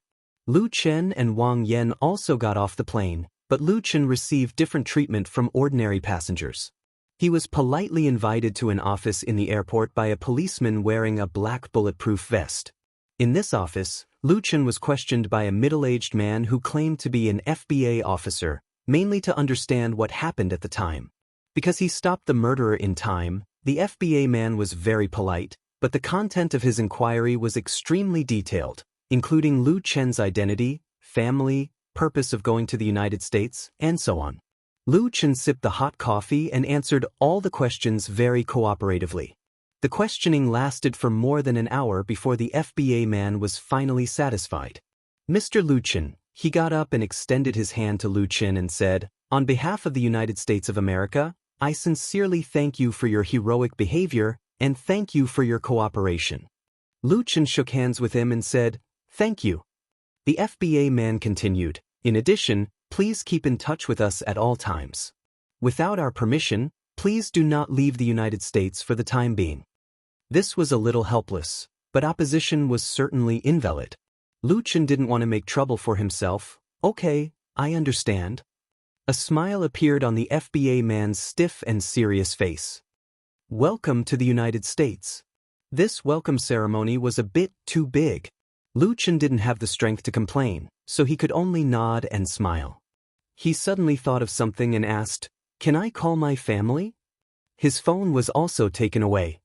Lu Chen and Wang Yan also got off the plane, but Lu Chen received different treatment from ordinary passengers. He was politely invited to an office in the airport by a policeman wearing a black bulletproof vest. In this office, Lu Chen was questioned by a middle-aged man who claimed to be an FBA officer, mainly to understand what happened at the time. Because he stopped the murderer in time, the FBA man was very polite, but the content of his inquiry was extremely detailed, including Lu Chen's identity, family, purpose of going to the United States, and so on. Lu Chen sipped the hot coffee and answered all the questions very cooperatively. The questioning lasted for more than an hour before the FBA man was finally satisfied. "Mr. Lu Chen," he got up and extended his hand to Lu Chen and said, "On behalf of the United States of America, I sincerely thank you for your heroic behavior and thank you for your cooperation." Lu Chen shook hands with him and said, "Thank you." The FBA man continued, "In addition, please keep in touch with us at all times. Without our permission, please do not leave the United States for the time being." This was a little helpless, but opposition was certainly invalid. Lu Chen didn't want to make trouble for himself. "Okay, I understand." A smile appeared on the FBA man's stiff and serious face. "Welcome to the United States." This welcome ceremony was a bit too big. Lu Chen didn't have the strength to complain, so he could only nod and smile. He suddenly thought of something and asked, "Can I call my family?" His phone was also taken away.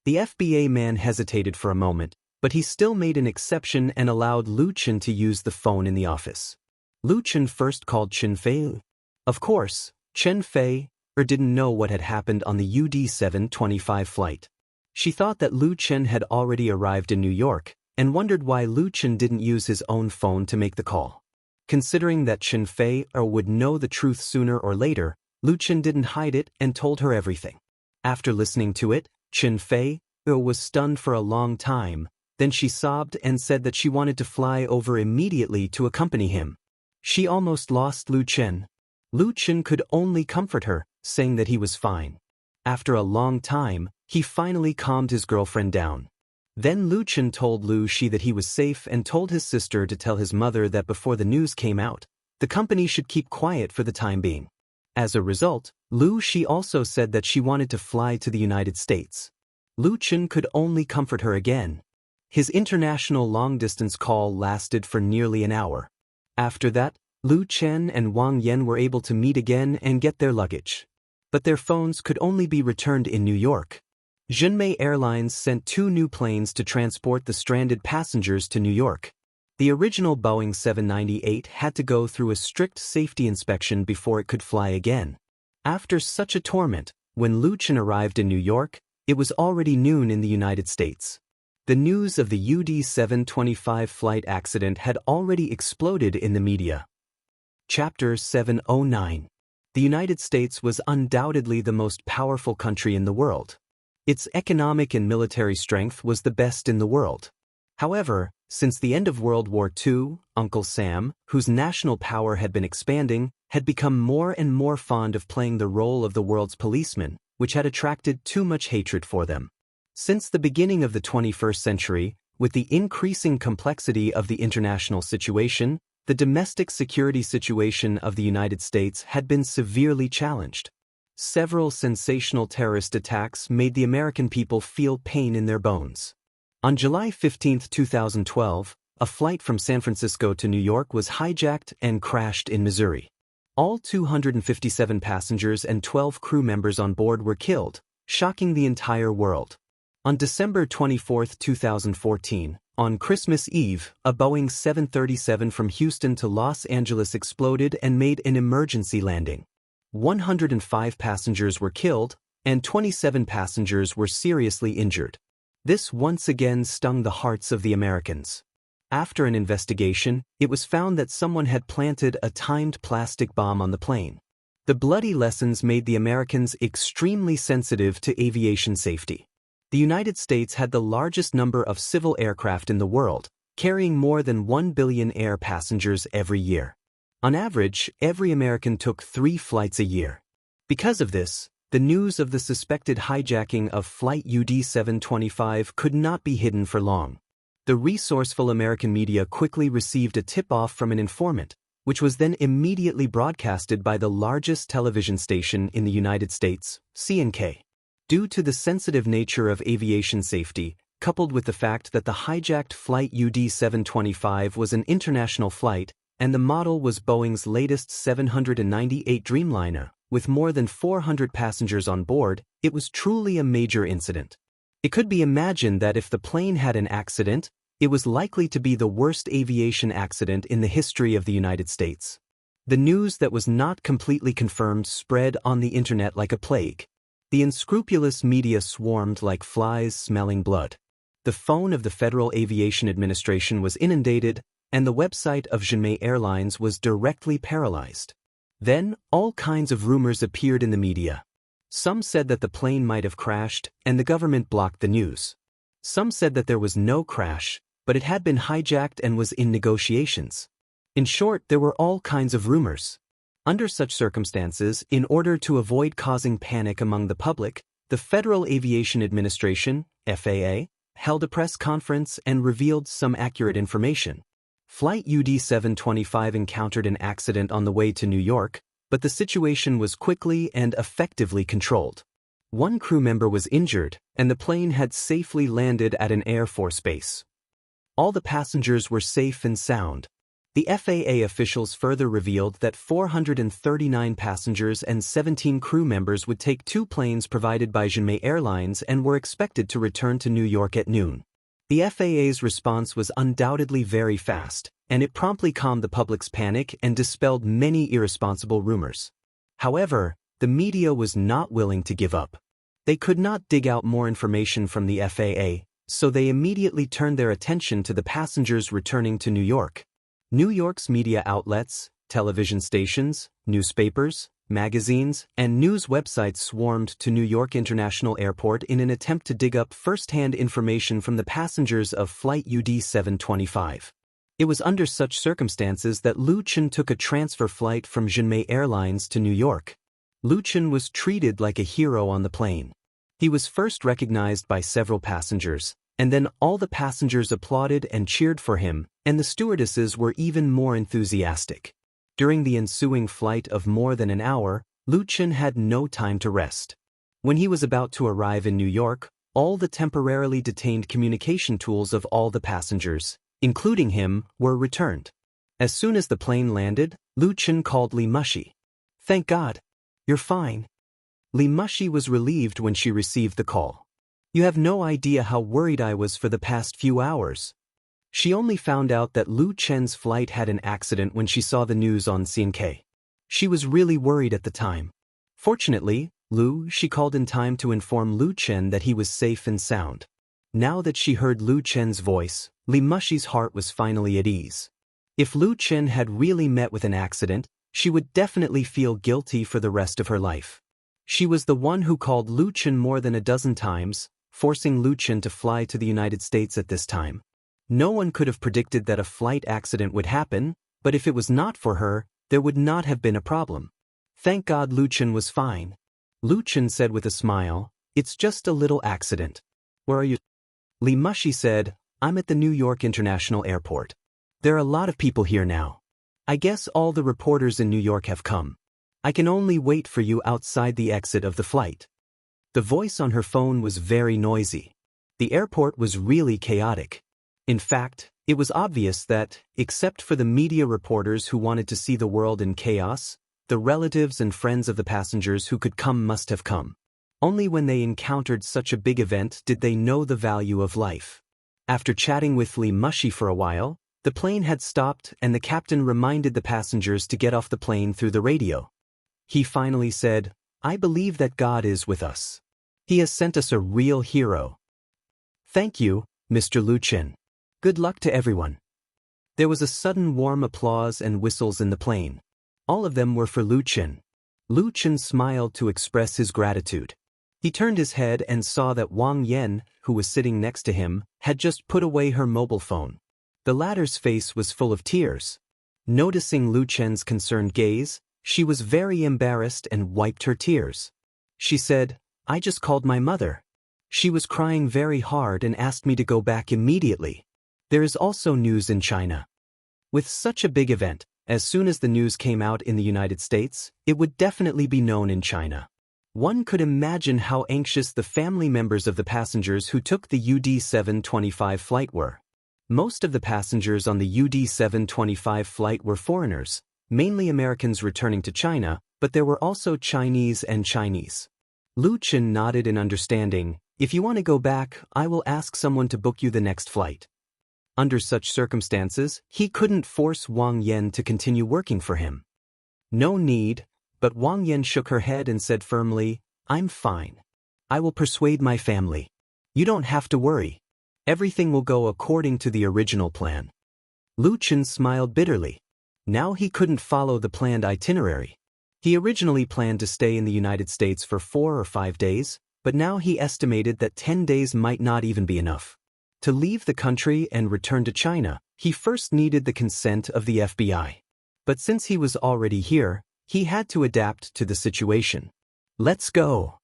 The FBA man hesitated for a moment, but he still made an exception and allowed Lu Chen to use the phone in the office. Lu Chen first called Chen Fei. Of course, Chen Fei didn't know what had happened on the UD-725 flight. She thought that Lu Chen had already arrived in New York, and wondered why Lu Chen didn't use his own phone to make the call. Considering that Chen Fei would know the truth sooner or later, Lu Chen didn't hide it and told her everything. After listening to it, Chen Fei was stunned for a long time. Then she sobbed and said that she wanted to fly over immediately to accompany him. She almost lost Lu Chen. Lu Chen could only comfort her, saying that he was fine. After a long time, he finally calmed his girlfriend down. Then Lu Chen told Lu Shi that he was safe and told his sister to tell his mother that before the news came out, the company should keep quiet for the time being. As a result, Lu Shi also said that she wanted to fly to the United States. Lu Chen could only comfort her again. His international long-distance call lasted for nearly an hour. After that, Lu Chen and Wang Yan were able to meet again and get their luggage. But their phones could only be returned in New York. Junmei Airlines sent 2 new planes to transport the stranded passengers to New York. The original Boeing 798 had to go through a strict safety inspection before it could fly again. After such a torment, when Lu Chen arrived in New York, it was already noon in the United States. The news of the UD-725 flight accident had already exploded in the media. Chapter 709. The United States was undoubtedly the most powerful country in the world. Its economic and military strength was the best in the world. However, since the end of World War II, Uncle Sam, whose national power had been expanding, had become more and more fond of playing the role of the world's policeman, which had attracted too much hatred for them. Since the beginning of the 21st century, with the increasing complexity of the international situation, the domestic security situation of the United States had been severely challenged. Several sensational terrorist attacks made the American people feel pain in their bones. On July 15, 2012, a flight from San Francisco to New York was hijacked and crashed in Missouri. All 257 passengers and 12 crew members on board were killed, shocking the entire world. On December 24, 2014, on Christmas Eve, a Boeing 737 from Houston to Los Angeles exploded and made an emergency landing. 105 passengers were killed, and 27 passengers were seriously injured. This once again stung the hearts of the Americans. After an investigation, it was found that someone had planted a timed plastic bomb on the plane. The bloody lessons made the Americans extremely sensitive to aviation safety. The United States had the largest number of civil aircraft in the world, carrying more than 1 billion air passengers every year. On average, every American took 3 flights a year. Because of this, the news of the suspected hijacking of Flight UD-725 could not be hidden for long. The resourceful American media quickly received a tip-off from an informant, which was then immediately broadcasted by the largest television station in the United States, CNK. Due to the sensitive nature of aviation safety, coupled with the fact that the hijacked Flight UD-725 was an international flight, and the model was Boeing's latest 798 Dreamliner, with more than 400 passengers on board, it was truly a major incident. It could be imagined that if the plane had an accident, it was likely to be the worst aviation accident in the history of the United States. The news that was not completely confirmed spread on the internet like a plague. The unscrupulous media swarmed like flies smelling blood. The phone of the Federal Aviation Administration was inundated, and the website of Junmei Airlines was directly paralyzed. Then, all kinds of rumors appeared in the media. Some said that the plane might have crashed, and the government blocked the news. Some said that there was no crash, but it had been hijacked and was in negotiations. In short, there were all kinds of rumors. Under such circumstances, in order to avoid causing panic among the public, the Federal Aviation Administration, FAA, held a press conference and revealed some accurate information. Flight UD-725 encountered an accident on the way to New York, but the situation was quickly and effectively controlled. One crew member was injured, and the plane had safely landed at an Air Force base. All the passengers were safe and sound. The FAA officials further revealed that 439 passengers and 17 crew members would take two planes provided by Dreamy Airlines and were expected to return to New York at noon. The FAA's response was undoubtedly very fast, and it promptly calmed the public's panic and dispelled many irresponsible rumors. However, the media was not willing to give up. They could not dig out more information from the FAA, so they immediately turned their attention to the passengers returning to New York. New York's media outlets, television stations, newspapers, magazines, and news websites swarmed to New York International Airport in an attempt to dig up first-hand information from the passengers of Flight UD-725. It was under such circumstances that Lu Chen took a transfer flight from Dreamy Airlines to New York. Lu Chen was treated like a hero on the plane. He was first recognized by several passengers, and then all the passengers applauded and cheered for him, and the stewardesses were even more enthusiastic. During the ensuing flight of more than an hour, Lu Chen had no time to rest. When he was about to arrive in New York, all the temporarily detained communication tools of all the passengers, including him, were returned. As soon as the plane landed, Lu Chen called Li Mushi. "Thank God. You're fine." Li Mushi was relieved when she received the call. "You have no idea how worried I was for the past few hours." She only found out that Lu Chen's flight had an accident when she saw the news on CNK. She was really worried at the time. Fortunately, she called in time to inform Lu Chen that he was safe and sound. Now that she heard Lu Chen's voice, Li Mushi's heart was finally at ease. If Lu Chen had really met with an accident, she would definitely feel guilty for the rest of her life. She was the one who called Lu Chen more than a dozen times, forcing Lu Chen to fly to the United States at this time. No one could have predicted that a flight accident would happen, but if it was not for her, there would not have been a problem. Thank God Lu Chen was fine. Lu Chen said with a smile, "It's just a little accident." "Where are you?" Li Mushi said, "I'm at the New York International Airport. There are a lot of people here now. I guess all the reporters in New York have come. I can only wait for you outside the exit of the flight." The voice on her phone was very noisy. The airport was really chaotic. In fact, it was obvious that, except for the media reporters who wanted to see the world in chaos, the relatives and friends of the passengers who could come must have come. Only when they encountered such a big event did they know the value of life. After chatting with Li Mushi for a while, the plane had stopped and the captain reminded the passengers to get off the plane through the radio. He finally said, "I believe that God is with us. He has sent us a real hero. Thank you, Mr. Lu Chen. Good luck to everyone." There was a sudden warm applause and whistles in the plane. All of them were for Lu Chen. Lu Chen smiled to express his gratitude. He turned his head and saw that Wang Yan, who was sitting next to him, had just put away her mobile phone. The latter's face was full of tears. Noticing Lu Chen's concerned gaze, she was very embarrassed and wiped her tears. She said, "I just called my mother. She was crying very hard and asked me to go back immediately." There is also news in China. With such a big event, as soon as the news came out in the United States, it would definitely be known in China. One could imagine how anxious the family members of the passengers who took the UD-725 flight were. Most of the passengers on the UD-725 flight were foreigners, mainly Americans returning to China, but there were also Chinese and Chinese. Lu Chen nodded in understanding. "If you want to go back, I will ask someone to book you the next flight." Under such circumstances, he couldn't force Wang Yan to continue working for him. "No need," but Wang Yan shook her head and said firmly, "I'm fine. I will persuade my family. You don't have to worry. Everything will go according to the original plan." Lu Chen smiled bitterly. Now he couldn't follow the planned itinerary. He originally planned to stay in the United States for 4 or 5 days, but now he estimated that 10 days might not even be enough. To leave the country and return to China, he first needed the consent of the FBI. But since he was already here, he had to adapt to the situation. Let's go.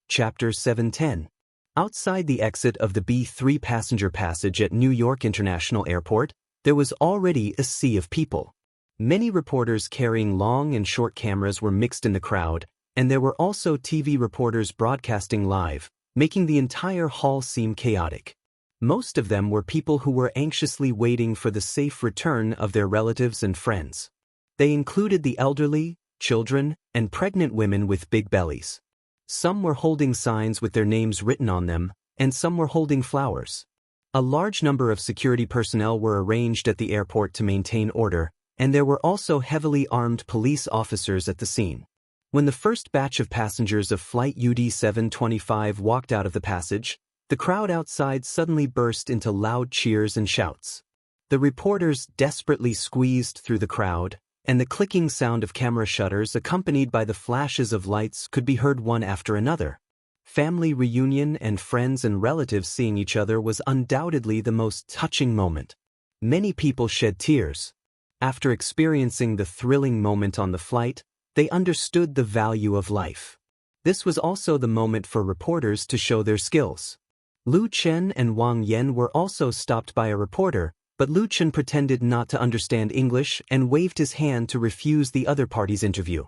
Chapter 710. Outside the exit of the B3 passenger passage at New York International Airport, there was already a sea of people. Many reporters carrying long and short cameras were mixed in the crowd, and there were also TV reporters broadcasting live, making the entire hall seem chaotic. Most of them were people who were anxiously waiting for the safe return of their relatives and friends. They included the elderly, children, and pregnant women with big bellies. Some were holding signs with their names written on them, and some were holding flowers. A large number of security personnel were arranged at the airport to maintain order, and there were also heavily armed police officers at the scene. When the first batch of passengers of Flight UD-725 walked out of the passage, the crowd outside suddenly burst into loud cheers and shouts. The reporters desperately squeezed through the crowd, and the clicking sound of camera shutters accompanied by the flashes of lights could be heard one after another. Family reunion and friends and relatives seeing each other was undoubtedly the most touching moment. Many people shed tears. After experiencing the thrilling moment on the flight, they understood the value of life. This was also the moment for reporters to show their skills. Lu Chen and Wang Yan were also stopped by a reporter, but Lu Chen pretended not to understand English and waved his hand to refuse the other party's interview.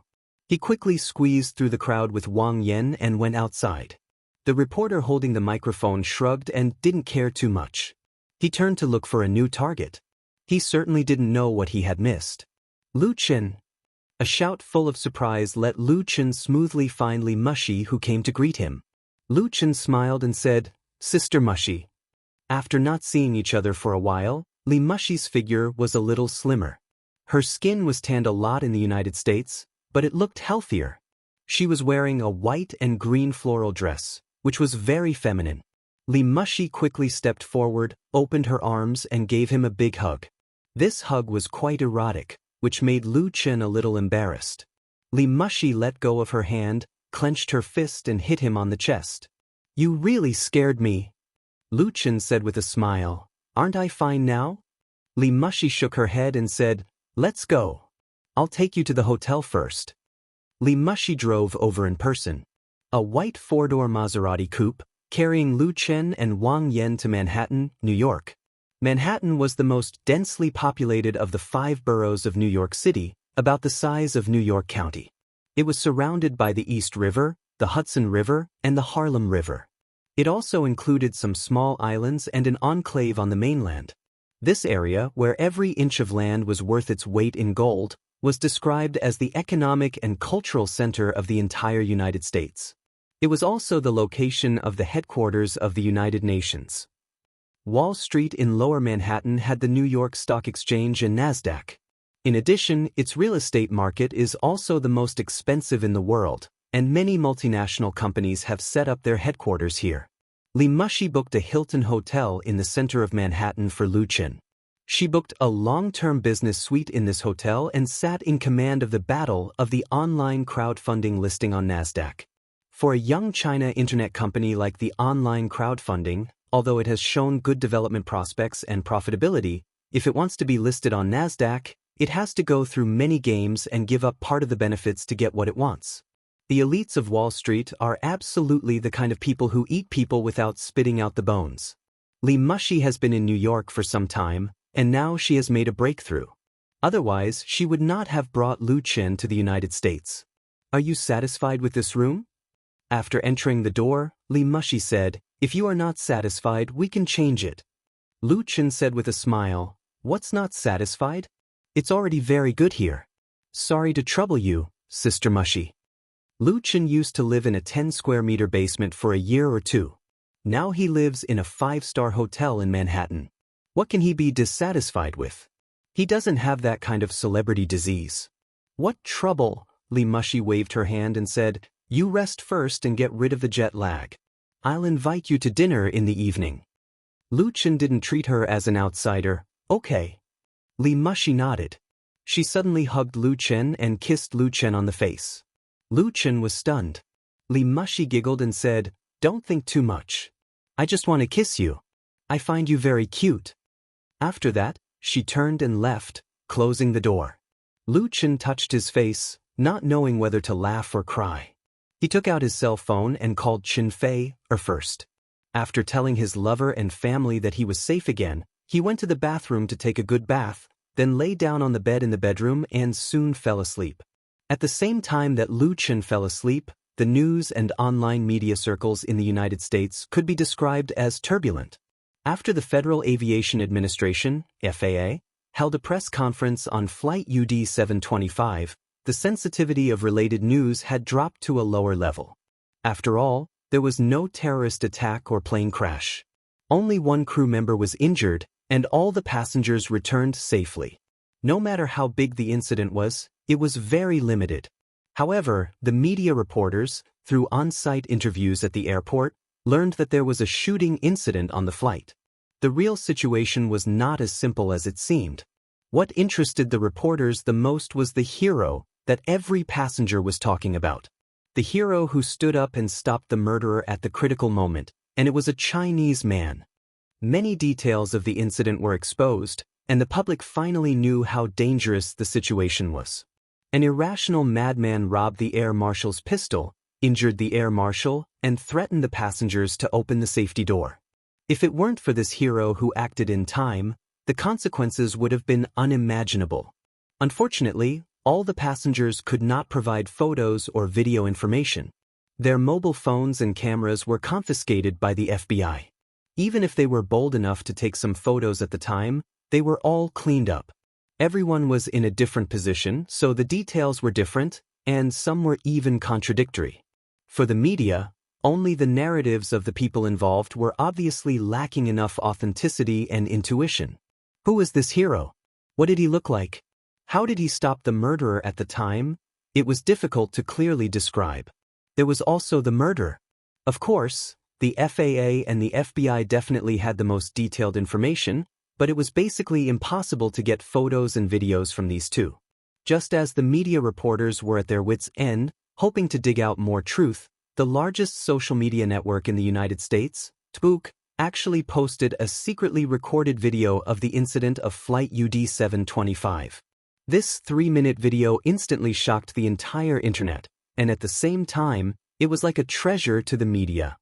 He quickly squeezed through the crowd with Wang Yan and went outside. The reporter holding the microphone shrugged and didn't care too much. He turned to look for a new target. He certainly didn't know what he had missed. Lu Chen. A shout full of surprise let Lu Chen smoothly find Li Mushi, who came to greet him. Lu Chen smiled and said, "Sister Mushi." After not seeing each other for a while, Li Mushi's figure was a little slimmer. Her skin was tanned a lot in the United States, but it looked healthier. She was wearing a white and green floral dress, which was very feminine. Li Mushi quickly stepped forward, opened her arms and gave him a big hug. This hug was quite erotic, which made Lu Chen a little embarrassed. Li Mushi let go of her hand, clenched her fist and hit him on the chest. "You really scared me," Lu Chen said with a smile. "Aren't I fine now?" Li Mushi shook her head and said, "Let's go. I'll take you to the hotel first." Li Mushi drove over in person. A white four-door Maserati coupe, carrying Lu Chen and Wang Yan to Manhattan, New York. Manhattan was the most densely populated of the 5 boroughs of New York City, about the size of New York County. It was surrounded by the East River, the Hudson River, and the Harlem River. It also included some small islands and an enclave on the mainland. This area, where every inch of land was worth its weight in gold, was described as the economic and cultural center of the entire United States. It was also the location of the headquarters of the United Nations. Wall Street in Lower Manhattan had the New York Stock Exchange and NASDAQ. In addition, its real estate market is also the most expensive in the world, and many multinational companies have set up their headquarters here. Li Mushi booked a Hilton hotel in the center of Manhattan for Lu Chen. She booked a long-term business suite in this hotel and sat in command of the battle of the online crowdfunding listing on NASDAQ. For a young China internet company like the online crowdfunding, although it has shown good development prospects and profitability, if it wants to be listed on NASDAQ, it has to go through many games and give up part of the benefits to get what it wants. The elites of Wall Street are absolutely the kind of people who eat people without spitting out the bones. Li Mushi has been in New York for some time, and now she has made a breakthrough. Otherwise, she would not have brought Lu Chen to the United States. "Are you satisfied with this room?" After entering the door, Li Mushi said, "If you are not satisfied, we can change it." Lu Chen said with a smile, "What's not satisfied? It's already very good here." "Sorry to trouble you, Sister Mushi." Lu Chen used to live in a 10-square-meter basement for a year or two. Now he lives in a 5-star hotel in Manhattan. What can he be dissatisfied with? He doesn't have that kind of celebrity disease. "What trouble?" Li Mushi waved her hand and said, "You rest first and get rid of the jet lag. I'll invite you to dinner in the evening." Lu Chen didn't treat her as an outsider. "Okay." Li Mushi nodded. She suddenly hugged Lu Chen and kissed Lu Chen on the face. Lu Chen was stunned. Li Mushi giggled and said, "Don't think too much. I just want to kiss you. I find you very cute." After that, she turned and left, closing the door. Lu Chen touched his face, not knowing whether to laugh or cry. He took out his cell phone and called Chen Fei, first. After telling his lover and family that he was safe again, he went to the bathroom to take a good bath, then lay down on the bed in the bedroom and soon fell asleep. At the same time that Lu Chen fell asleep, the news and online media circles in the United States could be described as turbulent. After the Federal Aviation Administration, FAA, held a press conference on Flight UD 725, the sensitivity of related news had dropped to a lower level. After all, there was no terrorist attack or plane crash. Only one crew member was injured, and all the passengers returned safely. No matter how big the incident was, it was very limited. However, the media reporters, through on-site interviews at the airport, learned that there was a shooting incident on the flight. The real situation was not as simple as it seemed. What interested the reporters the most was the hero that every passenger was talking about. The hero who stood up and stopped the murderer at the critical moment, and it was a Chinese man. Many details of the incident were exposed, and the public finally knew how dangerous the situation was. An irrational madman robbed the air marshal's pistol, injured the air marshal, and threatened the passengers to open the safety door. If it weren't for this hero who acted in time, the consequences would have been unimaginable. Unfortunately, all the passengers could not provide photos or video information. Their mobile phones and cameras were confiscated by the FBI. Even if they were bold enough to take some photos at the time, they were all cleaned up. Everyone was in a different position, so the details were different, and some were even contradictory. For the media, only the narratives of the people involved were obviously lacking enough authenticity and intuition. Who was this hero? What did he look like? How did he stop the murderer at the time? It was difficult to clearly describe. There was also the murder. Of course, the FAA and the FBI definitely had the most detailed information, but it was basically impossible to get photos and videos from these two. Just as the media reporters were at their wits' end, hoping to dig out more truth, the largest social media network in the United States, Audiobook, actually posted a secretly recorded video of the incident of Flight UD 725. This 3-minute video instantly shocked the entire internet, and at the same time, it was like a treasure to the media.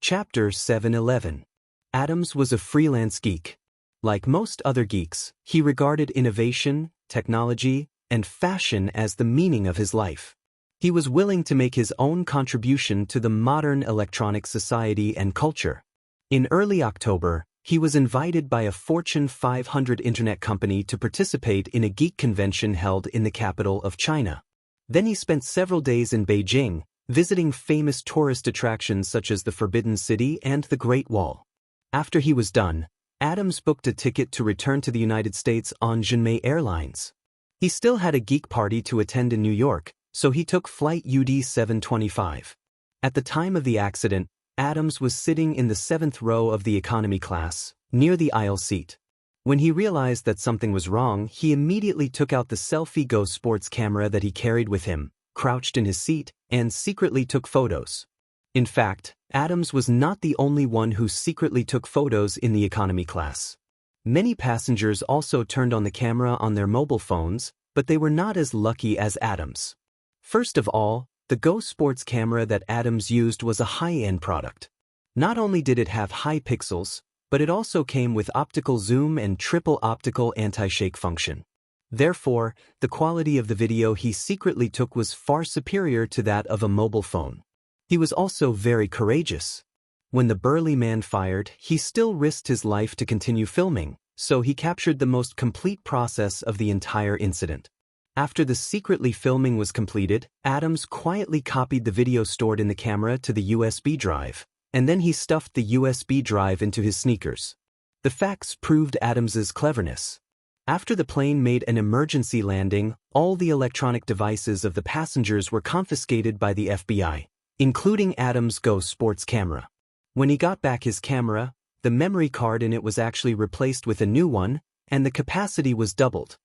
Chapter 711. Adams was a freelance geek. Like most other geeks, he regarded innovation, technology, and fashion as the meaning of his life. He was willing to make his own contribution to the modern electronic society and culture. In early October, he was invited by a Fortune 500 internet company to participate in a geek convention held in the capital of China. Then he spent several days in Beijing, visiting famous tourist attractions such as the Forbidden City and the Great Wall. After he was done, Adams booked a ticket to return to the United States on Dreamy Airlines. He still had a geek party to attend in New York, so he took Flight UD 725. At the time of the accident, Adams was sitting in the 7th row of the economy class, near the aisle seat. When he realized that something was wrong, he immediately took out the Selfie Go sports camera that he carried with him, crouched in his seat, and secretly took photos. In fact, Adams was not the only one who secretly took photos in the economy class. Many passengers also turned on the camera on their mobile phones, but they were not as lucky as Adams. First of all, the Go sports camera that Adams used was a high-end product. Not only did it have high pixels, but it also came with optical zoom and triple optical anti-shake function. Therefore, the quality of the video he secretly took was far superior to that of a mobile phone. He was also very courageous. When the burly man fired, he still risked his life to continue filming, so he captured the most complete process of the entire incident. After the secretly filming was completed, Adams quietly copied the video stored in the camera to the USB drive, and then he stuffed the USB drive into his sneakers. The facts proved Adams's cleverness. After the plane made an emergency landing, all the electronic devices of the passengers were confiscated by the FBI, including Adams' Go sports camera. When he got back his camera, the memory card in it was actually replaced with a new one, and the capacity was doubled.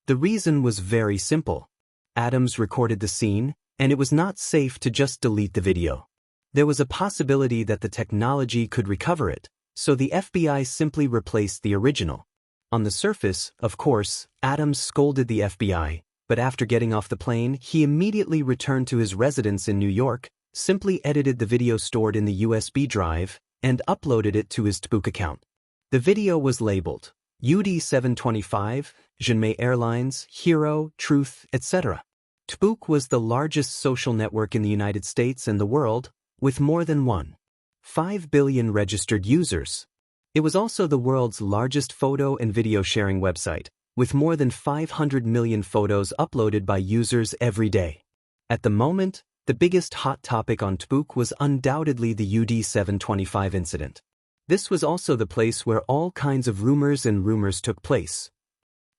The reason was very simple. Adams recorded the scene, and it was not safe to just delete the video. There was a possibility that the technology could recover it, so the FBI simply replaced the original. On the surface, of course, Adams scolded the FBI, but after getting off the plane, he immediately returned to his residence in New York, simply edited the video stored in the USB drive, and uploaded it to his Audiobook account. The video was labeled UD 725, Dreamy Airlines, Hero, Truth, etc. Tbook was the largest social network in the United States and the world, with more than 1.5 billion registered users. It was also the world's largest photo and video sharing website, with more than 500 million photos uploaded by users every day. At the moment, the biggest hot topic on Tbook was undoubtedly the UD725 incident. This was also the place where all kinds of rumors took place.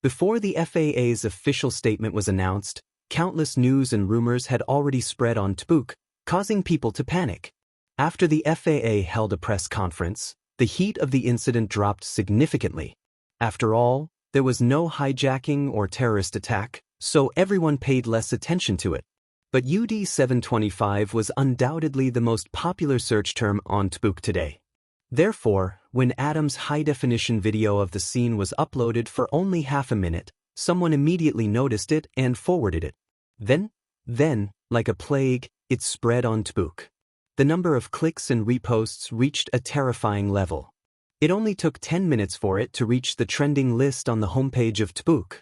Before the FAA's official statement was announced, countless news and rumors had already spread on Tbook, causing people to panic. After the FAA held a press conference, the heat of the incident dropped significantly. After all, there was no hijacking or terrorist attack, so everyone paid less attention to it. But UD725 was undoubtedly the most popular search term on Tbook today. Therefore, when Adam's high-definition video of the scene was uploaded for only half a minute, someone immediately noticed it and forwarded it. Then, like a plague, it spread on Tbook. The number of clicks and reposts reached a terrifying level. It only took 10 minutes for it to reach the trending list on the homepage of Tbook.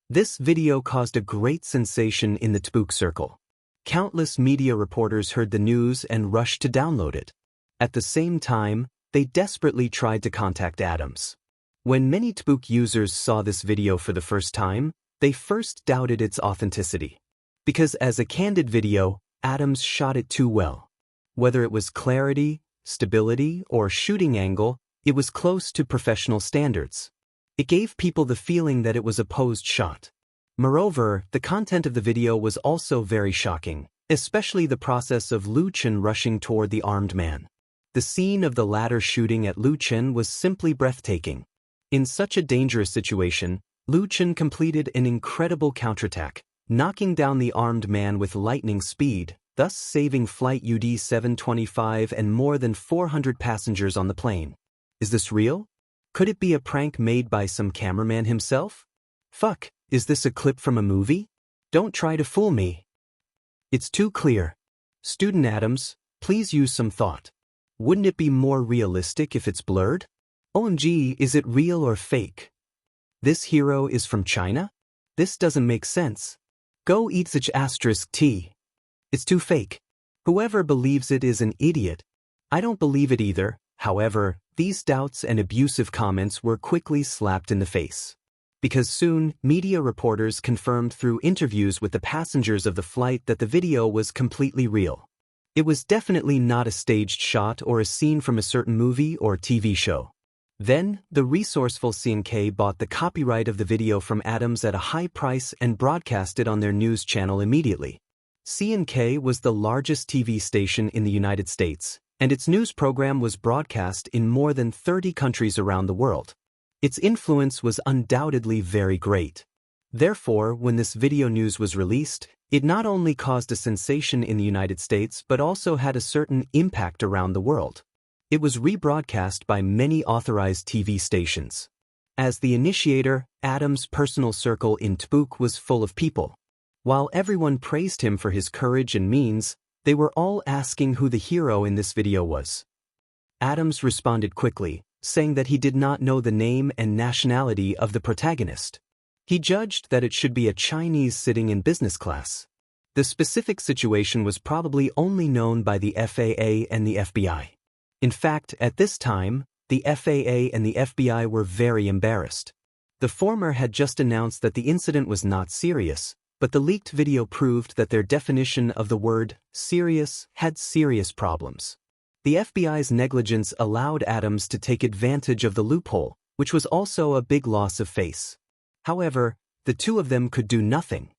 This video caused a great sensation in the Tbook circle. Countless media reporters heard the news and rushed to download it. At the same time, they desperately tried to contact Adams. When many Tbook users saw this video for the first time, they first doubted its authenticity. Because as a candid video, Adams shot it too well. Whether it was clarity, stability, or shooting angle, it was close to professional standards. It gave people the feeling that it was a posed shot. Moreover, the content of the video was also very shocking, especially the process of Liu Chen rushing toward the armed man. The scene of the latter shooting at Liu Chen was simply breathtaking. In such a dangerous situation, Liu Chen completed an incredible counterattack, knocking down the armed man with lightning speed, thus saving flight UD725 and more than 400 passengers on the plane. Is this real? Could it be a prank made by some cameraman himself? Fuck, is this a clip from a movie? Don't try to fool me. It's too clear. Student Adams, please use some thought. Wouldn't it be more realistic if it's blurred? OMG, is it real or fake? This hero is from China? This doesn't make sense. Go eat such *T. It's too fake. Whoever believes it is an idiot. I don't believe it either. However, these doubts and abusive comments were quickly slapped in the face. Because soon, media reporters confirmed through interviews with the passengers of the flight that the video was completely real. It was definitely not a staged shot or a scene from a certain movie or TV show. Then, the resourceful CNK bought the copyright of the video from Adams at a high price and broadcast it on their news channel immediately. CNK was the largest TV station in the United States, and its news program was broadcast in more than 30 countries around the world. Its influence was undoubtedly very great. Therefore, when this video news was released, it not only caused a sensation in the United States but also had a certain impact around the world. It was rebroadcast by many authorized TV stations. As the initiator, Adams' personal circle in Tbook was full of people. While everyone praised him for his courage and means, they were all asking who the hero in this video was. Adams responded quickly, saying that he did not know the name and nationality of the protagonist. He judged that it should be a Chinese sitting in business class. The specific situation was probably only known by the FAA and the FBI. In fact, at this time, the FAA and the FBI were very embarrassed. The former had just announced that the incident was not serious, but the leaked video proved that their definition of the word serious had serious problems. The FBI's negligence allowed Adams to take advantage of the loophole, which was also a big loss of face. However, the two of them could do nothing.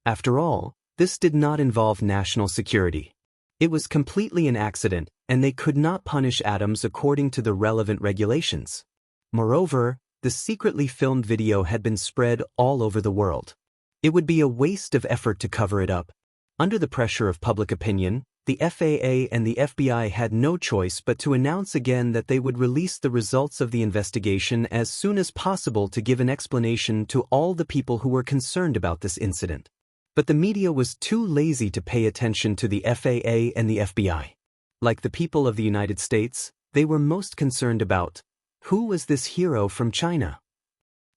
After all, this did not involve national security. It was completely an accident, and they could not punish Adams according to the relevant regulations. Moreover, the secretly filmed video had been spread all over the world. It would be a waste of effort to cover it up. Under the pressure of public opinion, the FAA and the FBI had no choice but to announce again that they would release the results of the investigation as soon as possible to give an explanation to all the people who were concerned about this incident. But the media was too lazy to pay attention to the FAA and the FBI. Like the people of the United States, they were most concerned about, who was this hero from China?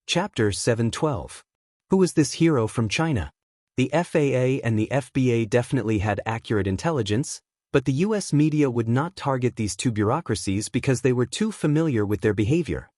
Chapter 712. Who was this hero from China? The FAA and the FBA definitely had accurate intelligence, but the US media would not target these two bureaucracies because they were too familiar with their behavior.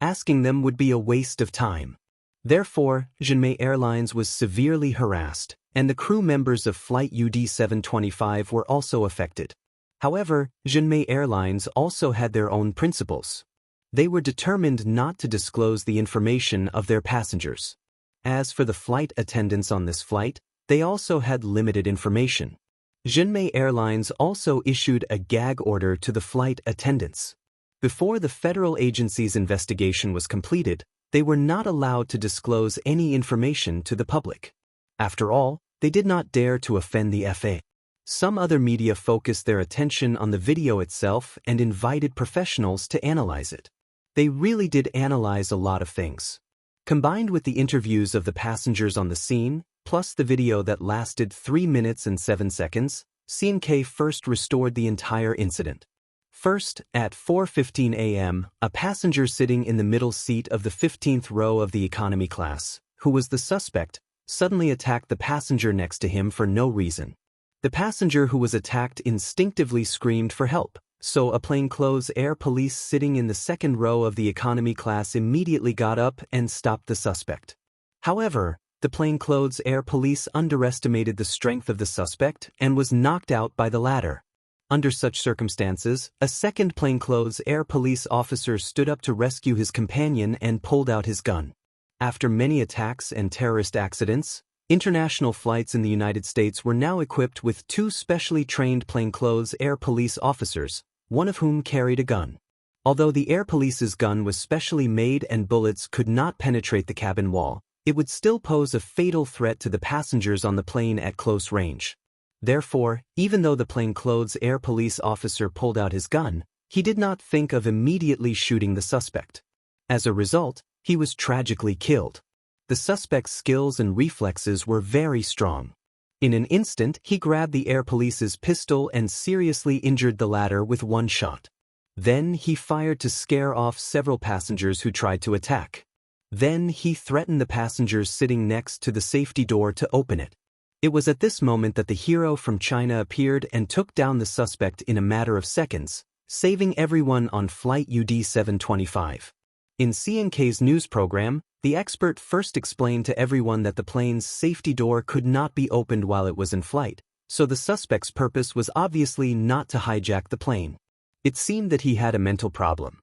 Asking them would be a waste of time. Therefore, Dreamy Airlines was severely harassed, and the crew members of Flight UD-725 were also affected. However, Dreamy Airlines also had their own principles. They were determined not to disclose the information of their passengers. As for the flight attendants on this flight, they also had limited information. Dreamy Airlines also issued a gag order to the flight attendants. Before the federal agency's investigation was completed, they were not allowed to disclose any information to the public. After all, they did not dare to offend the FAA. Some other media focused their attention on the video itself and invited professionals to analyze it. They really did analyze a lot of things. Combined with the interviews of the passengers on the scene, plus the video that lasted 3 minutes and 7 seconds, CNK first restored the entire incident. First, at 4:15 a.m., a passenger sitting in the middle seat of the 15th row of the economy class, who was the suspect, suddenly attacked the passenger next to him for no reason. The passenger who was attacked instinctively screamed for help, so a plainclothes air police sitting in the second row of the economy class immediately got up and stopped the suspect. However, the plainclothes air police underestimated the strength of the suspect and was knocked out by the latter. Under such circumstances, a second plainclothes air police officer stood up to rescue his companion and pulled out his gun. After many attacks and terrorist accidents, international flights in the United States were now equipped with 2 specially trained plainclothes air police officers, one of whom carried a gun. Although the air police's gun was specially made and bullets could not penetrate the cabin wall, it would still pose a fatal threat to the passengers on the plane at close range. Therefore, even though the plainclothes air police officer pulled out his gun, he did not think of immediately shooting the suspect. As a result, he was tragically killed. The suspect's skills and reflexes were very strong. In an instant, he grabbed the air police's pistol and seriously injured the latter with 1 shot. Then he fired to scare off several passengers who tried to attack. Then he threatened the passengers sitting next to the safety door to open it. It was at this moment that the hero from China appeared and took down the suspect in a matter of seconds, saving everyone on Flight UD-725. In CNK's news program, the expert first explained to everyone that the plane's safety door could not be opened while it was in flight, so the suspect's purpose was obviously not to hijack the plane. It seemed that he had a mental problem.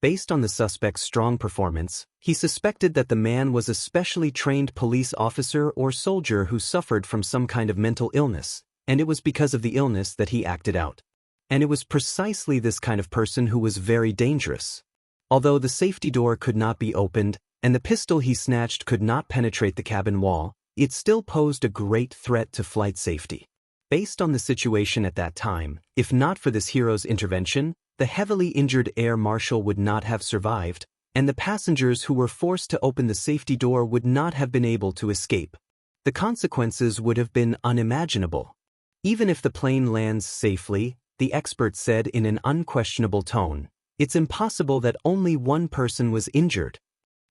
Based on the suspect's strong performance, he suspected that the man was a specially trained police officer or soldier who suffered from some kind of mental illness, and it was because of the illness that he acted out. And it was precisely this kind of person who was very dangerous. Although the safety door could not be opened, and the pistol he snatched could not penetrate the cabin wall, it still posed a great threat to flight safety. Based on the situation at that time, if not for this hero's intervention, the heavily injured air marshal would not have survived, and the passengers who were forced to open the safety door would not have been able to escape. The consequences would have been unimaginable. Even if the plane lands safely, the expert said in an unquestionable tone, it's impossible that only one person was injured.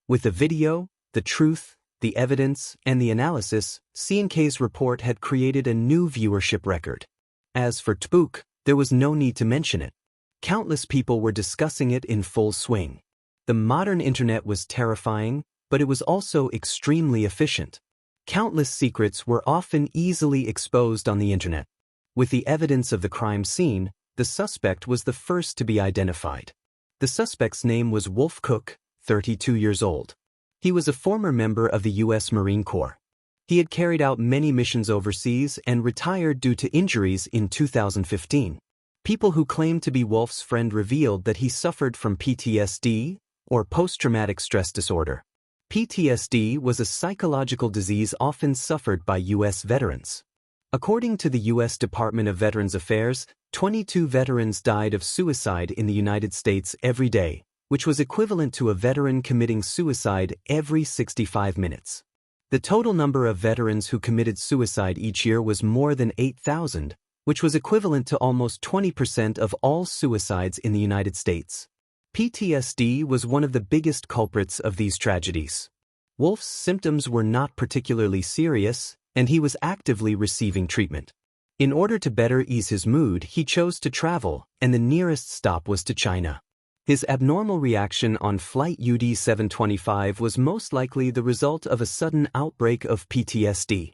With the video, the truth, the evidence, and the analysis, CNK's report had created a new viewership record. As for Audiobook, there was no need to mention it. Countless people were discussing it in full swing. The modern internet was terrifying, but it was also extremely efficient. Countless secrets were often easily exposed on the internet. With the evidence of the crime scene, the suspect was the first to be identified. The suspect's name was Wolf Cook, 32 years old. He was a former member of the U.S. Marine Corps. He had carried out many missions overseas and retired due to injuries in 2015. People who claimed to be Wolf's friend revealed that he suffered from PTSD, or post-traumatic stress disorder. PTSD was a psychological disease often suffered by U.S. veterans. According to the U.S. Department of Veterans Affairs, 22 veterans died of suicide in the United States every day, which was equivalent to a veteran committing suicide every 65 minutes. The total number of veterans who committed suicide each year was more than 8,000, which was equivalent to almost 20% of all suicides in the United States. PTSD was one of the biggest culprits of these tragedies. Wolf's symptoms were not particularly serious, and he was actively receiving treatment. In order to better ease his mood, he chose to travel, and the nearest stop was to China. His abnormal reaction on flight UD 725 was most likely the result of a sudden outbreak of PTSD.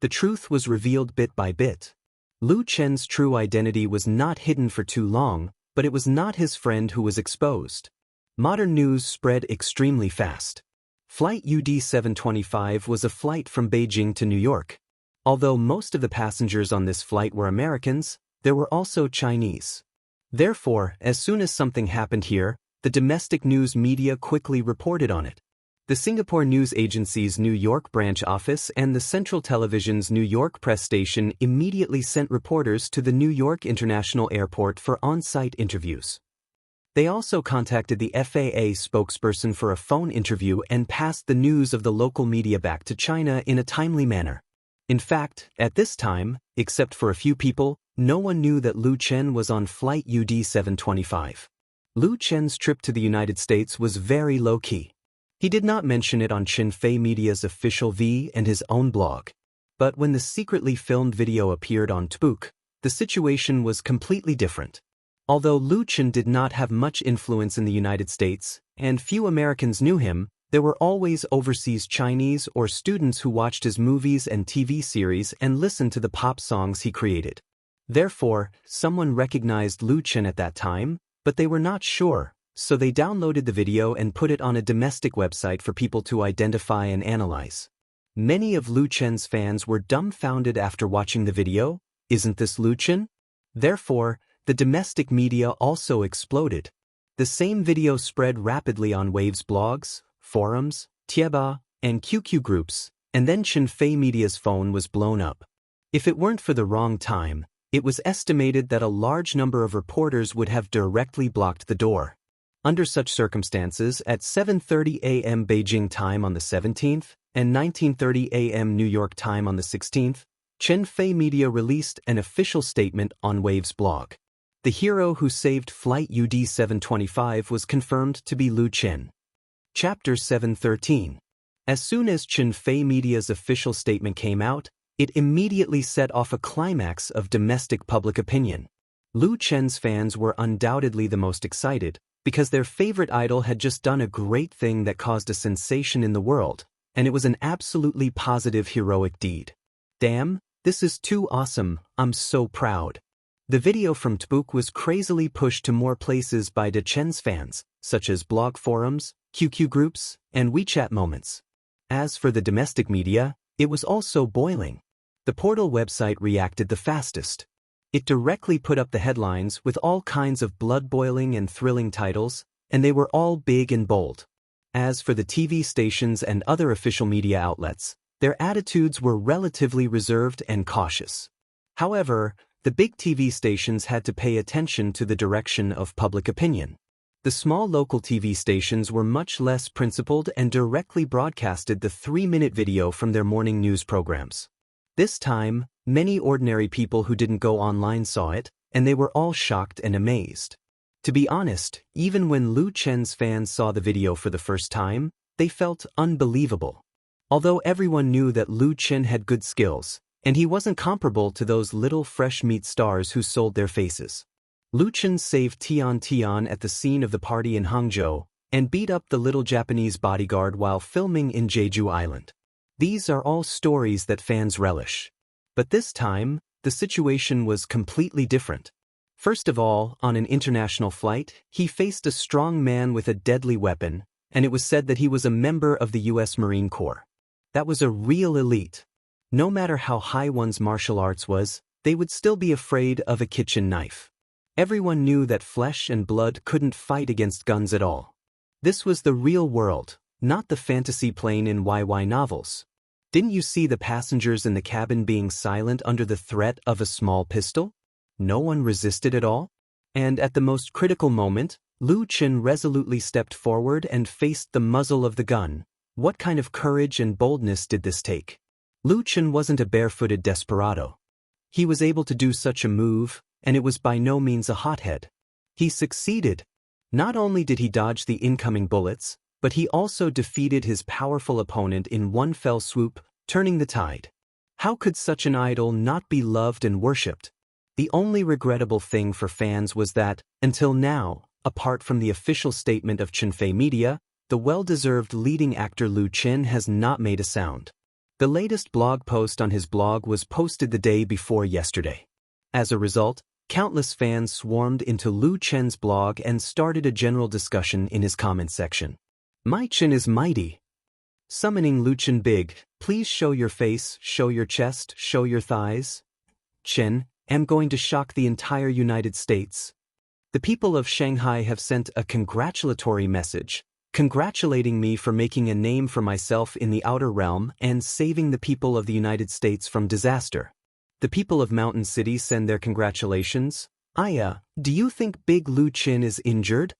The truth was revealed bit by bit. Lu Chen's true identity was not hidden for too long, but it was not his friend who was exposed. Modern news spread extremely fast. Flight UD 725 was a flight from Beijing to New York. Although most of the passengers on this flight were Americans, there were also Chinese. Therefore, as soon as something happened here, the domestic news media quickly reported on it. The Singapore News Agency's New York branch office and the Central Television's New York press station immediately sent reporters to the New York International Airport for on-site interviews. They also contacted the FAA spokesperson for a phone interview and passed the news of the local media back to China in a timely manner. In fact, at this time, except for a few people, no one knew that Lu Chen was on flight UD 725. Lu Chen's trip to the United States was very low-key. He did not mention it on Xinfei Media's official V and his own blog. But when the secretly filmed video appeared on Audiobook, the situation was completely different. Although Lu Chen did not have much influence in the United States, and few Americans knew him, there were always overseas Chinese or students who watched his movies and TV series and listened to the pop songs he created. Therefore, someone recognized Lu Chen at that time, but they were not sure, so they downloaded the video and put it on a domestic website for people to identify and analyze. Many of Lu Chen's fans were dumbfounded after watching the video. Isn't this Lu Chen? Therefore, the domestic media also exploded. The same video spread rapidly on Wave's blogs, forums, Tieba, and QQ groups, and then Xinfei Media's phone was blown up. If it weren't for the wrong time, it was estimated that a large number of reporters would have directly blocked the door. Under such circumstances, at 7:30 a.m. Beijing time on the 17th and 19:30 a.m. New York time on the 16th, Xinfei Media released an official statement on Wave's blog. The hero who saved flight UD 725 was confirmed to be Lu Chen. Chapter 713. As soon as Xinfei Media's official statement came out, it immediately set off a climax of domestic public opinion. Lu Chen's fans were undoubtedly the most excited, because their favorite idol had just done a great thing that caused a sensation in the world, and it was an absolutely positive heroic deed. Damn, this is too awesome, I'm so proud. The video from Audiobook was crazily pushed to more places by De Chen's fans, such as blog forums, QQ groups, and WeChat moments. As for the domestic media, it was also boiling. The portal website reacted the fastest. It directly put up the headlines with all kinds of blood-boiling and thrilling titles, and they were all big and bold. As for the TV stations and other official media outlets, their attitudes were relatively reserved and cautious. However, the big TV stations had to pay attention to the direction of public opinion. The small local TV stations were much less principled and directly broadcasted the 3-minute video from their morning news programs. This time, many ordinary people who didn't go online saw it, and they were all shocked and amazed. To be honest, even when Lu Chen's fans saw the video for the first time, they felt unbelievable. Although everyone knew that Lu Chen had good skills, and he wasn't comparable to those little fresh meat stars who sold their faces. Lu Chen saved Tian at the scene of the party in Hangzhou, and beat up the little Japanese bodyguard while filming in Jeju Island. These are all stories that fans relish. But this time, the situation was completely different. First of all, on an international flight, he faced a strong man with a deadly weapon, and it was said that he was a member of the U.S. Marine Corps. That was a real elite. No matter how high one's martial arts was, they would still be afraid of a kitchen knife. Everyone knew that flesh and blood couldn't fight against guns at all. This was the real world, not the fantasy plane in YY novels. Didn't you see the passengers in the cabin being silent under the threat of a small pistol? No one resisted at all? And at the most critical moment, Lu Chen resolutely stepped forward and faced the muzzle of the gun. What kind of courage and boldness did this take? Lu Chen wasn't a barefooted desperado. He was able to do such a move, and it was by no means a hothead. He succeeded. Not only did he dodge the incoming bullets, but he also defeated his powerful opponent in one fell swoop, turning the tide. How could such an idol not be loved and worshipped? The only regrettable thing for fans was that, until now, apart from the official statement of Chunfei Media, the well-deserved leading actor Lu Chen has not made a sound. The latest blog post on his blog was posted the day before yesterday. As a result, countless fans swarmed into Lu Chen's blog and started a general discussion in his comment section. My Chen is mighty. Summoning Lu Chen big, please show your face, show your chest, show your thighs. Chen, am going to shock the entire United States. The people of Shanghai have sent a congratulatory message, congratulating me for making a name for myself in the outer realm and saving the people of the United States from disaster. The people of Mountain City send their congratulations. Aya, do you think Big Lu Chen is injured?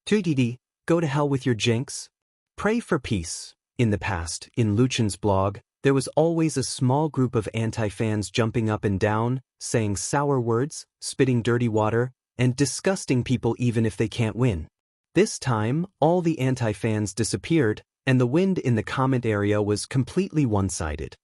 Tudidi, go to hell with your jinx. Pray for peace. In the past, in Lu Chen's blog, there was always a small group of anti-fans jumping up and down, saying sour words, spitting dirty water, and disgusting people even if they can't win. This time, all the anti-fans disappeared, and the wind in the comment area was completely one-sided.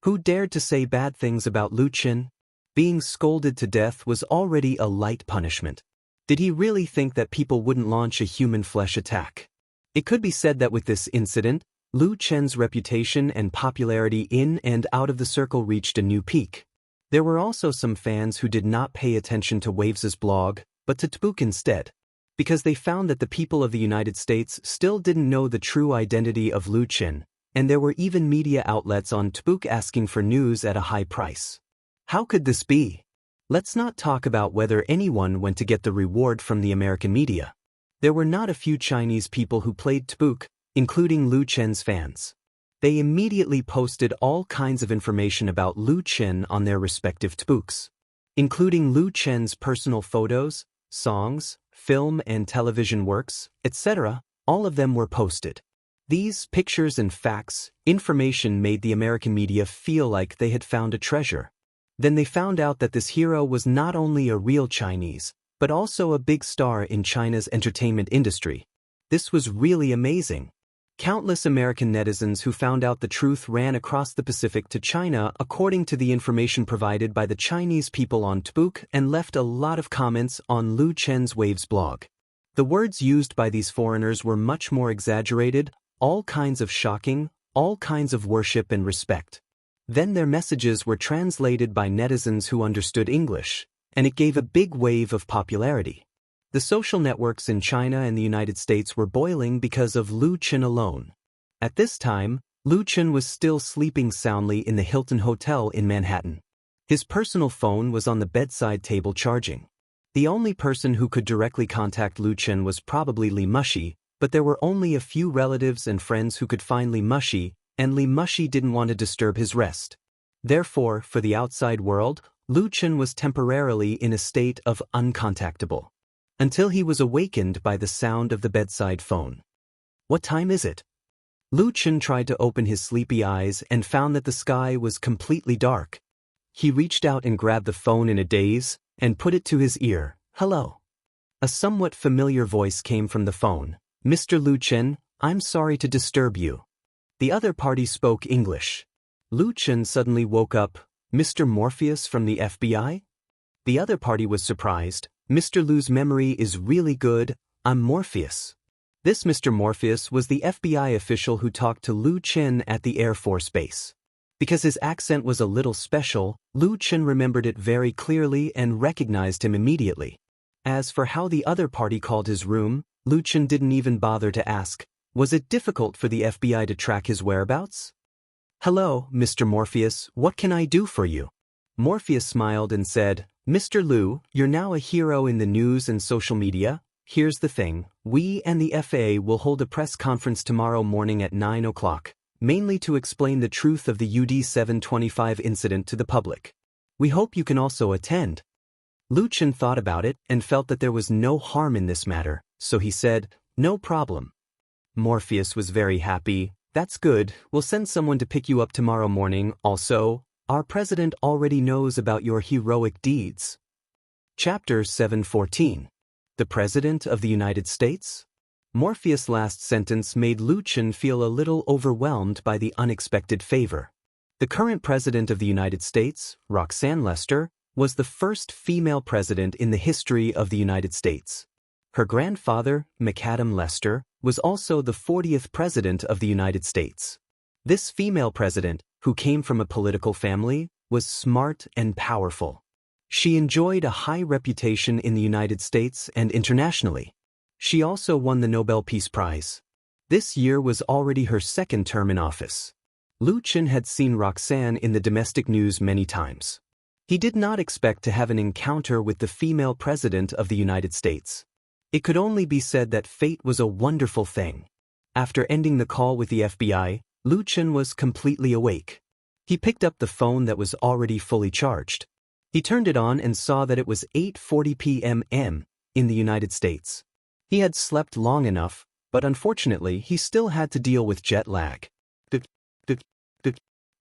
Who dared to say bad things about Lu Chen? Being scolded to death was already a light punishment. Did he really think that people wouldn't launch a human flesh attack? It could be said that with this incident, Lu Chen's reputation and popularity in and out of the circle reached a new peak. There were also some fans who did not pay attention to Waves's blog, but to Tbook instead, because they found that the people of the United States still didn't know the true identity of Lu Chen, and there were even media outlets on Tbook asking for news at a high price. How could this be? Let's not talk about whether anyone went to get the reward from the American media. There were not a few Chinese people who played Tbook, including Lu Chen's fans. They immediately posted all kinds of information about Lu Chen on their respective Tbooks, including Lu Chen's personal photos, songs, film and television works, etc. All of them were posted. These pictures and facts, information made the American media feel like they had found a treasure. Then they found out that this hero was not only a real Chinese, but also a big star in China's entertainment industry. This was really amazing. Countless American netizens who found out the truth ran across the Pacific to China according to the information provided by the Chinese people on Tbook and left a lot of comments on Lu Chen's Waves blog. The words used by these foreigners were much more exaggerated, all kinds of shocking, all kinds of worship and respect. Then their messages were translated by netizens who understood English, and it gave a big wave of popularity. The social networks in China and the United States were boiling because of Lu Chen alone. At this time, Lu Chen was still sleeping soundly in the Hilton Hotel in Manhattan. His personal phone was on the bedside table charging. The only person who could directly contact Lu Chen was probably Li Mushi, but there were only a few relatives and friends who could find Li Mushi, and Li Mushi didn't want to disturb his rest. Therefore, for the outside world, Lu Chen was temporarily in a state of uncontactable, until he was awakened by the sound of the bedside phone. What time is it? Lu Chen tried to open his sleepy eyes and found that the sky was completely dark. He reached out and grabbed the phone in a daze and put it to his ear. Hello. A somewhat familiar voice came from the phone. Mr. Lu Chen, I'm sorry to disturb you. The other party spoke English. Lu Chen suddenly woke up. Mr. Morpheus from the FBI? The other party was surprised. Mr. Lu's memory is really good. I'm Morpheus. This Mr. Morpheus was the FBI official who talked to Lu Chen at the Air Force Base. Because his accent was a little special, Lu Chen remembered it very clearly and recognized him immediately. As for how the other party called his room, Lu Chen didn't even bother to ask. Was it difficult for the FBI to track his whereabouts? Hello, Mr. Morpheus, what can I do for you? Morpheus smiled and said, Mr. Lu, you're now a hero in the news and social media. Here's the thing, we and the FAA will hold a press conference tomorrow morning at 9 o'clock, mainly to explain the truth of the UD-725 incident to the public. We hope you can also attend. Lu Chen thought about it and felt that there was no harm in this matter, so he said, no problem. Morpheus was very happy. That's good, we'll send someone to pick you up tomorrow morning. Also, our president already knows about your heroic deeds. Chapter 714. The President of the United States? Morpheus' last sentence made Lu Chen feel a little overwhelmed by the unexpected favor. The current President of the United States, Roxanne Lester, was the first female president in the history of the United States. Her grandfather, McAdam Lester, was also the 40th President of the United States. This female president, who came from a political family, was smart and powerful. She enjoyed a high reputation in the United States and internationally. She also won the Nobel Peace Prize. This year was already her second term in office. Lu Xun had seen Roxanne in the domestic news many times. He did not expect to have an encounter with the female president of the United States. It could only be said that fate was a wonderful thing. After ending the call with the FBI, Lu Xun was completely awake. He picked up the phone that was already fully charged. He turned it on and saw that it was 8:40 p.m. in the United States. He had slept long enough, but unfortunately he still had to deal with jet lag.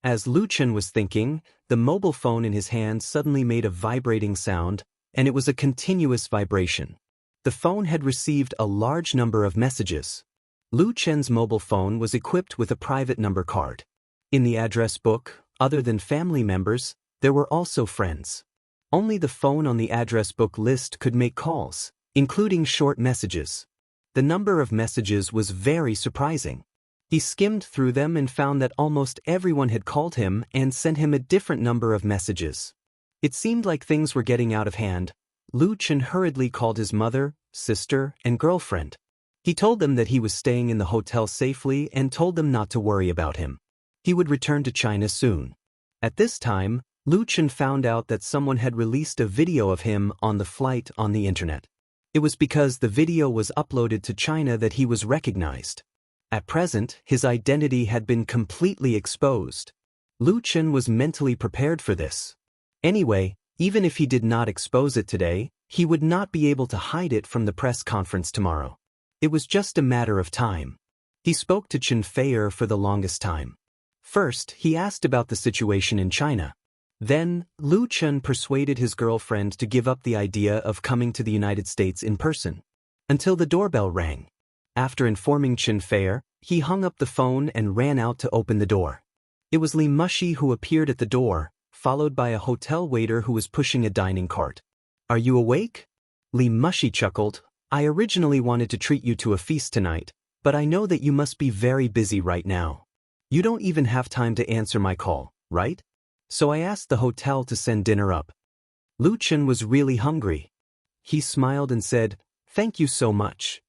As Lu Xun was thinking, the mobile phone in his hand suddenly made a vibrating sound, and it was a continuous vibration. The phone had received a large number of messages. Lu Xun's mobile phone was equipped with a private number card. In the address book, other than family members, there were also friends. Only the phone on the address book list could make calls, including short messages. The number of messages was very surprising. He skimmed through them and found that almost everyone had called him and sent him a different number of messages. It seemed like things were getting out of hand. Lu Xun hurriedly called his mother, sister, and girlfriend. He told them that he was staying in the hotel safely and told them not to worry about him. He would return to China soon. At this time, Lu Xun found out that someone had released a video of him on the flight on the internet. It was because the video was uploaded to China that he was recognized. At present, his identity had been completely exposed. Lu Xun was mentally prepared for this. Anyway, even if he did not expose it today, he would not be able to hide it from the press conference tomorrow. It was just a matter of time. He spoke to Chen Feier for the longest time. First, he asked about the situation in China. Then, Lu Xun persuaded his girlfriend to give up the idea of coming to the United States in person. Until the doorbell rang. After informing Chen Feier, he hung up the phone and ran out to open the door. It was Li Mushi who appeared at the door, followed by a hotel waiter who was pushing a dining cart. "Are you awake?" Li Mushi chuckled. "I originally wanted to treat you to a feast tonight, but I know that you must be very busy right now. You don't even have time to answer my call, right? So I asked the hotel to send dinner up." Lu Xun was really hungry. He smiled and said, "Thank you so much."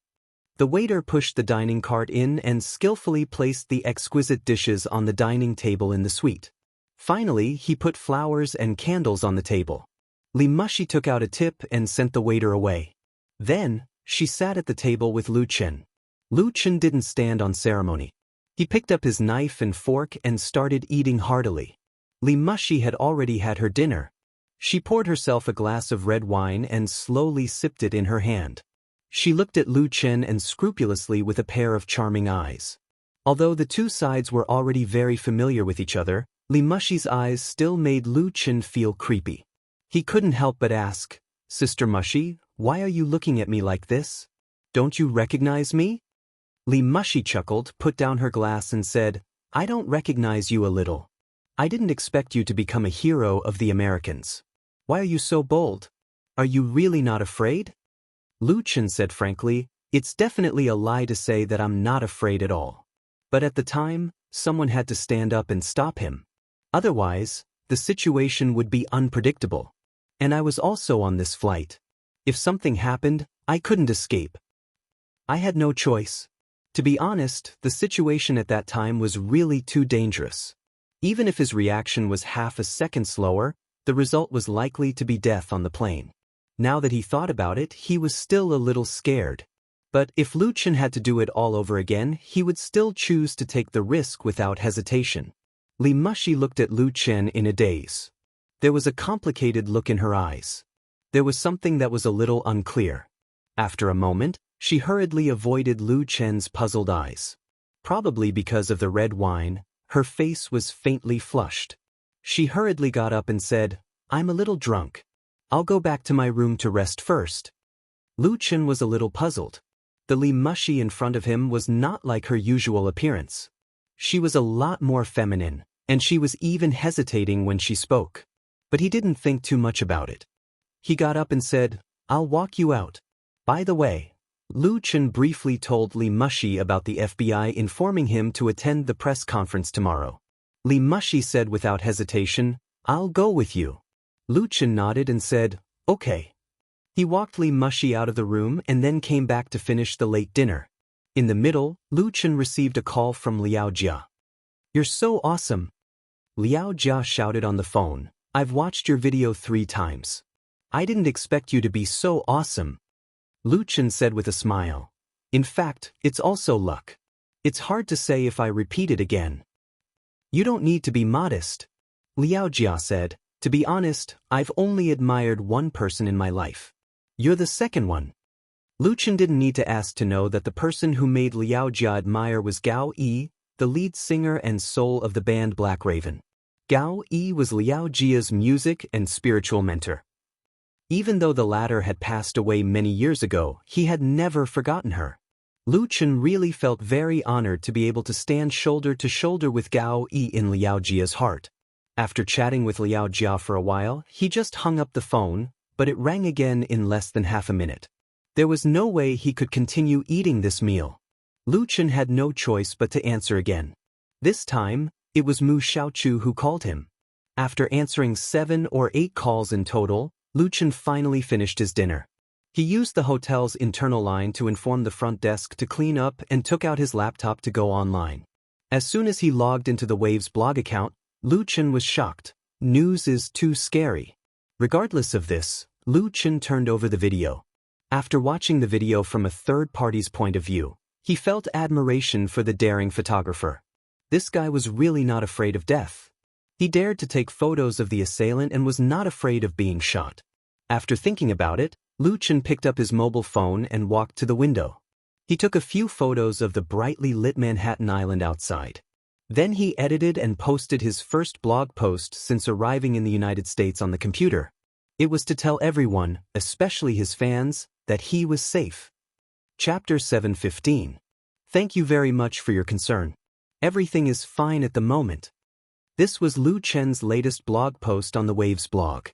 The waiter pushed the dining cart in and skillfully placed the exquisite dishes on the dining table in the suite. Finally, he put flowers and candles on the table. Li Mushi took out a tip and sent the waiter away. Then, she sat at the table with Lu Xun. Lu Xun didn't stand on ceremony. He picked up his knife and fork and started eating heartily. Li Mushi had already had her dinner. She poured herself a glass of red wine and slowly sipped it in her hand. She looked at Lu Xun and scrupulously with a pair of charming eyes. Although the two sides were already very familiar with each other, Li Mushi's eyes still made Lu Xun feel creepy. He couldn't help but ask, "Sister Mushi, why are you looking at me like this? Don't you recognize me?" Li Mushi chuckled, put down her glass and said, "I don't recognize you a little. I didn't expect you to become a hero of the Americans. Why are you so bold? Are you really not afraid?" Lu Xun said frankly, "It's definitely a lie to say that I'm not afraid at all. But at the time, someone had to stand up and stop him. Otherwise, the situation would be unpredictable. And I was also on this flight. If something happened, I couldn't escape. I had no choice. To be honest, the situation at that time was really too dangerous. Even if his reaction was half a second slower, the result was likely to be death on the plane. Now that he thought about it, he was still a little scared. But if Lu Xun had to do it all over again, he would still choose to take the risk without hesitation." Li Mushi looked at Lu Xun in a daze. There was a complicated look in her eyes. There was something that was a little unclear. After a moment, she hurriedly avoided Lu Xun's puzzled eyes. Probably because of the red wine, her face was faintly flushed. She hurriedly got up and said, "I'm a little drunk. I'll go back to my room to rest first." Lu Xun was a little puzzled. The Li Mushi in front of him was not like her usual appearance. She was a lot more feminine, and she was even hesitating when she spoke. But he didn't think too much about it. He got up and said, "I'll walk you out. By the way." Lu Chen briefly told Li Mushi about the FBI informing him to attend the press conference tomorrow. Li Mushi said without hesitation, "I'll go with you." Lu Chen nodded and said, "Okay." He walked Li Mushi out of the room and then came back to finish the late dinner. In the middle, Lu Chen received a call from Liao Jia. "You're so awesome." Liao Jia shouted on the phone, "I've watched your video 3 times. I didn't expect you to be so awesome." Lu Chen said with a smile, "In fact, it's also luck. It's hard to say if I repeat it again." "You don't need to be modest." Liao Jia said, "To be honest, I've only admired one person in my life. You're the second one." Lu Chen didn't need to ask to know that the person who made Liao Jia admire was Gao Yi, the lead singer and soul of the band Black Raven. Gao Yi was Liao Jia's music and spiritual mentor. Even though the latter had passed away many years ago, he had never forgotten her. Lu Chen really felt very honored to be able to stand shoulder to shoulder with Gao Yi in Liao Jia's heart. After chatting with Liao Jia for a while, he just hung up the phone, but it rang again in less than half a minute. There was no way he could continue eating this meal. Lu Chen had no choice but to answer again. This time, it was Mu Xiaochu who called him. After answering 7 or 8 calls in total, Lu Chen finally finished his dinner. He used the hotel's internal line to inform the front desk to clean up and took out his laptop to go online. As soon as he logged into the Waves blog account, Lu Chen was shocked. News is too scary. Regardless of this, Lu Chen turned over the video. After watching the video from a third party's point of view, he felt admiration for the daring photographer. This guy was really not afraid of death. He dared to take photos of the assailant and was not afraid of being shot. After thinking about it, Lu Chen picked up his mobile phone and walked to the window. He took a few photos of the brightly lit Manhattan Island outside. Then he edited and posted his first blog post since arriving in the United States on the computer. It was to tell everyone, especially his fans, that he was safe. Chapter 7:15. Thank you very much for your concern. Everything is fine at the moment. This was Lu Chen's latest blog post on the Waves blog.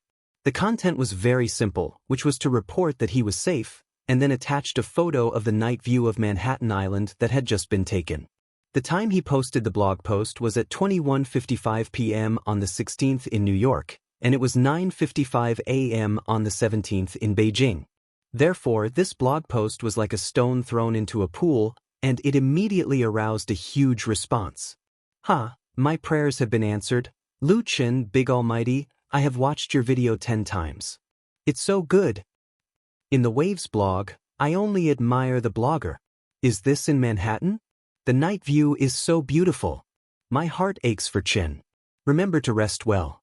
The content was very simple, which was to report that he was safe, and then attached a photo of the night view of Manhattan Island that had just been taken. The time he posted the blog post was at 21:55 p.m. on the 16th in New York, and it was 9:55 a.m. on the 17th in Beijing. Therefore, this blog post was like a stone thrown into a pool, and it immediately aroused a huge response. My prayers have been answered. Lu Chen, Big Almighty, I have watched your video 10 times. It's so good. In the Waves blog, I only admire the blogger. Is this in Manhattan? The night view is so beautiful. My heart aches for Chen. Remember to rest well.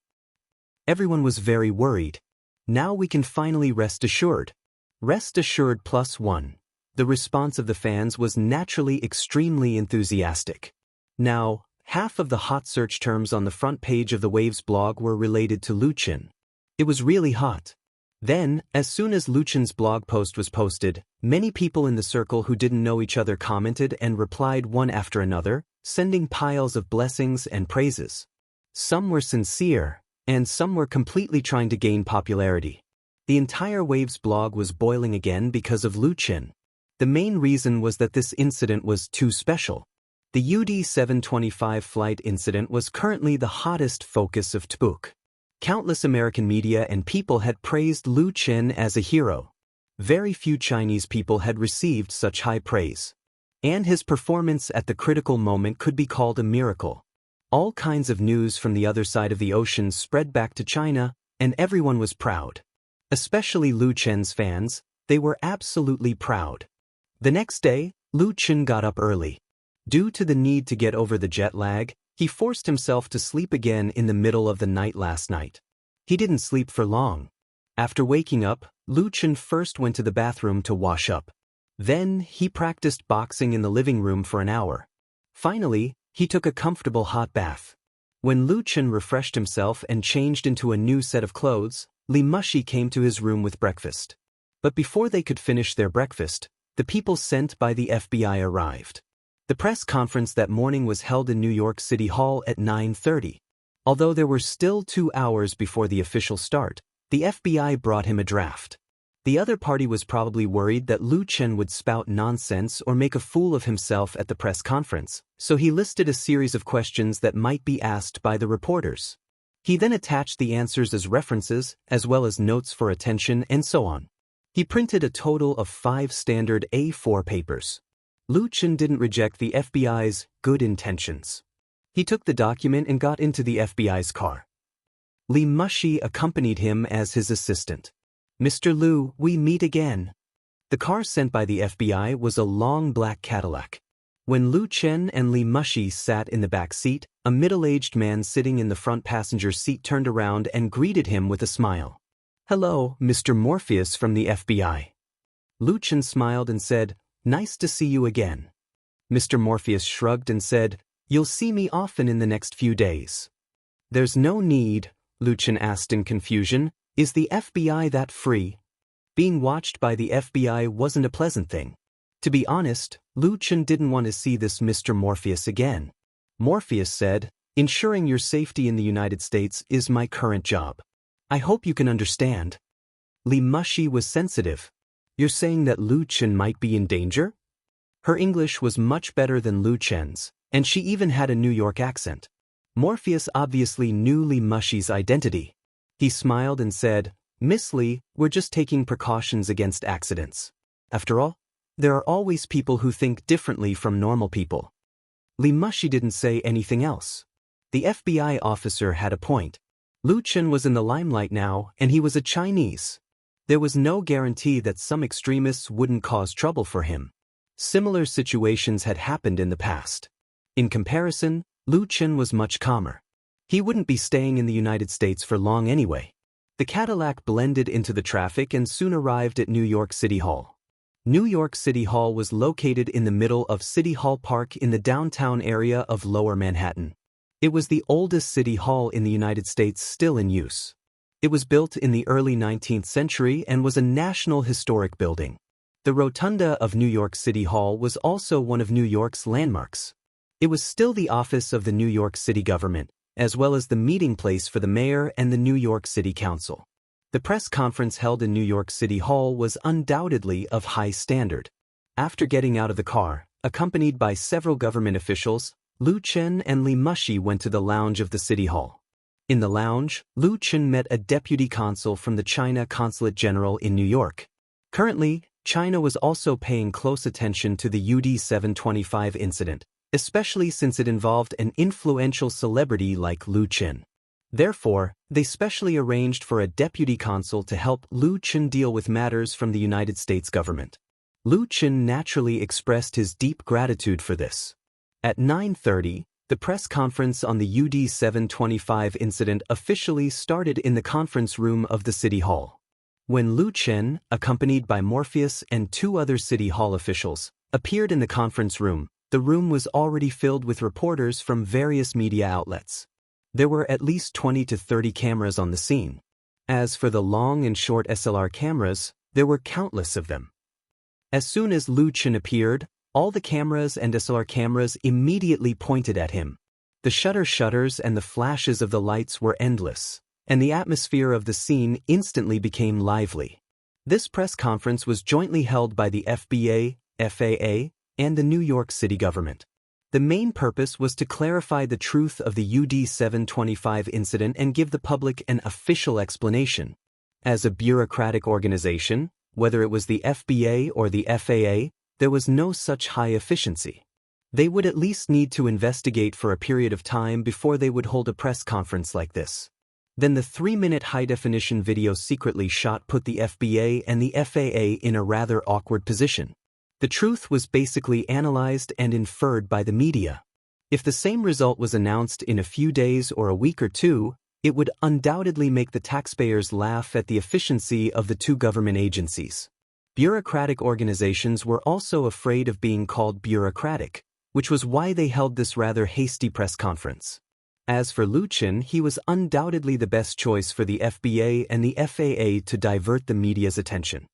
Everyone was very worried. Now we can finally rest assured. Rest assured +1. The response of the fans was naturally extremely enthusiastic. Now, half of the hot search terms on the front page of the Waves blog were related to Lu Chen. It was really hot. Then, as soon as Lu Chen's blog post was posted, many people in the circle who didn't know each other commented and replied one after another, sending piles of blessings and praises. Some were sincere, and some were completely trying to gain popularity. The entire Waves blog was boiling again because of Lu Chen. The main reason was that this incident was too special. The UD-725 flight incident was currently the hottest focus of Tbuk. Countless American media and people had praised Lu Chen as a hero. Very few Chinese people had received such high praise. And his performance at the critical moment could be called a miracle. All kinds of news from the other side of the ocean spread back to China, and everyone was proud. Especially Lu Chen's fans, they were absolutely proud. The next day, Lu Chen got up early. Due to the need to get over the jet lag, he forced himself to sleep again in the middle of the night last night. He didn't sleep for long. After waking up, Lu Chen first went to the bathroom to wash up. Then, he practiced boxing in the living room for an hour. Finally, he took a comfortable hot bath. When Lu Chen refreshed himself and changed into a new set of clothes, Li Mushi came to his room with breakfast. But before they could finish their breakfast, the people sent by the FBI arrived. The press conference that morning was held in New York City Hall at 9:30. Although there were still 2 hours before the official start, the FBI brought him a draft. The other party was probably worried that Lu Chen would spout nonsense or make a fool of himself at the press conference, so he listed a series of questions that might be asked by the reporters. He then attached the answers as references, as well as notes for attention and so on. He printed a total of 5 standard A4 papers. Lu Chen didn't reject the FBI's good intentions. He took the document and got into the FBI's car. Li Mushi accompanied him as his assistant. "Mr. Lu, we meet again." The car sent by the FBI was a long black Cadillac. When Lu Chen and Li Mushi sat in the back seat, a middle-aged man sitting in the front passenger seat turned around and greeted him with a smile. "Hello, Mr. Morpheus from the FBI." Lu Chen smiled and said, "Nice to see you again." Mr. Morpheus shrugged and said, "You'll see me often in the next few days." "There's no need," Lu Chen asked in confusion. "Is the FBI that free?" Being watched by the FBI wasn't a pleasant thing. To be honest, Lu Chen didn't want to see this Mr. Morpheus again. Morpheus said, "Ensuring your safety in the United States is my current job. I hope you can understand." Li Mushi was sensitive. "You're saying that Lu Chen might be in danger?" Her English was much better than Lu Chen's, and she even had a New York accent. Morpheus obviously knew Li Mushi's identity. He smiled and said, "Miss Li, we're just taking precautions against accidents. After all, there are always people who think differently from normal people." Li Mushi didn't say anything else. The FBI officer had a point. Lu Chen was in the limelight now, and he was a Chinese. There was no guarantee that some extremists wouldn't cause trouble for him. Similar situations had happened in the past. In comparison, Lu Chen was much calmer. He wouldn't be staying in the United States for long anyway. The Cadillac blended into the traffic and soon arrived at New York City Hall. New York City Hall was located in the middle of City Hall Park in the downtown area of Lower Manhattan. It was the oldest city hall in the United States still in use. It was built in the early 19th century and was a National Historic Building. The rotunda of New York City Hall was also one of New York's landmarks. It was still the office of the New York City government, as well as the meeting place for the mayor and the New York City Council. The press conference held in New York City Hall was undoubtedly of high standard. After getting out of the car, accompanied by several government officials, Lu Chen and Li Mushi went to the lounge of the City Hall. In the lounge, Lu Chen met a deputy consul from the China Consulate General in New York. Currently, China was also paying close attention to the UD 725 incident, especially since it involved an influential celebrity like Lu Chen. Therefore, they specially arranged for a deputy consul to help Lu Chen deal with matters from the United States government. Lu Chen naturally expressed his deep gratitude for this. At 9:30, the press conference on the UD 725 incident officially started in the conference room of the City Hall. When Lu Chen, accompanied by Morpheus and 2 other City Hall officials, appeared in the conference room, the room was already filled with reporters from various media outlets. There were at least 20 to 30 cameras on the scene. As for the long and short SLR cameras, there were countless of them. As soon as Lu Chen appeared, all the cameras and SLR cameras immediately pointed at him. The shutters and the flashes of the lights were endless, and the atmosphere of the scene instantly became lively. This press conference was jointly held by the FBA, FAA, and the New York City government. The main purpose was to clarify the truth of the UD 725 incident and give the public an official explanation. As a bureaucratic organization, whether it was the FBA or the FAA, there was no such high efficiency. They would at least need to investigate for a period of time before they would hold a press conference like this. Then the 3-minute high-definition video secretly shot put the FBA and the FAA in a rather awkward position. The truth was basically analyzed and inferred by the media. If the same result was announced in a few days or a week or two, it would undoubtedly make the taxpayers laugh at the efficiency of the 2 government agencies. Bureaucratic organizations were also afraid of being called bureaucratic, which was why they held this rather hasty press conference. As for Lu Chen, he was undoubtedly the best choice for the FBA and the FAA to divert the media's attention.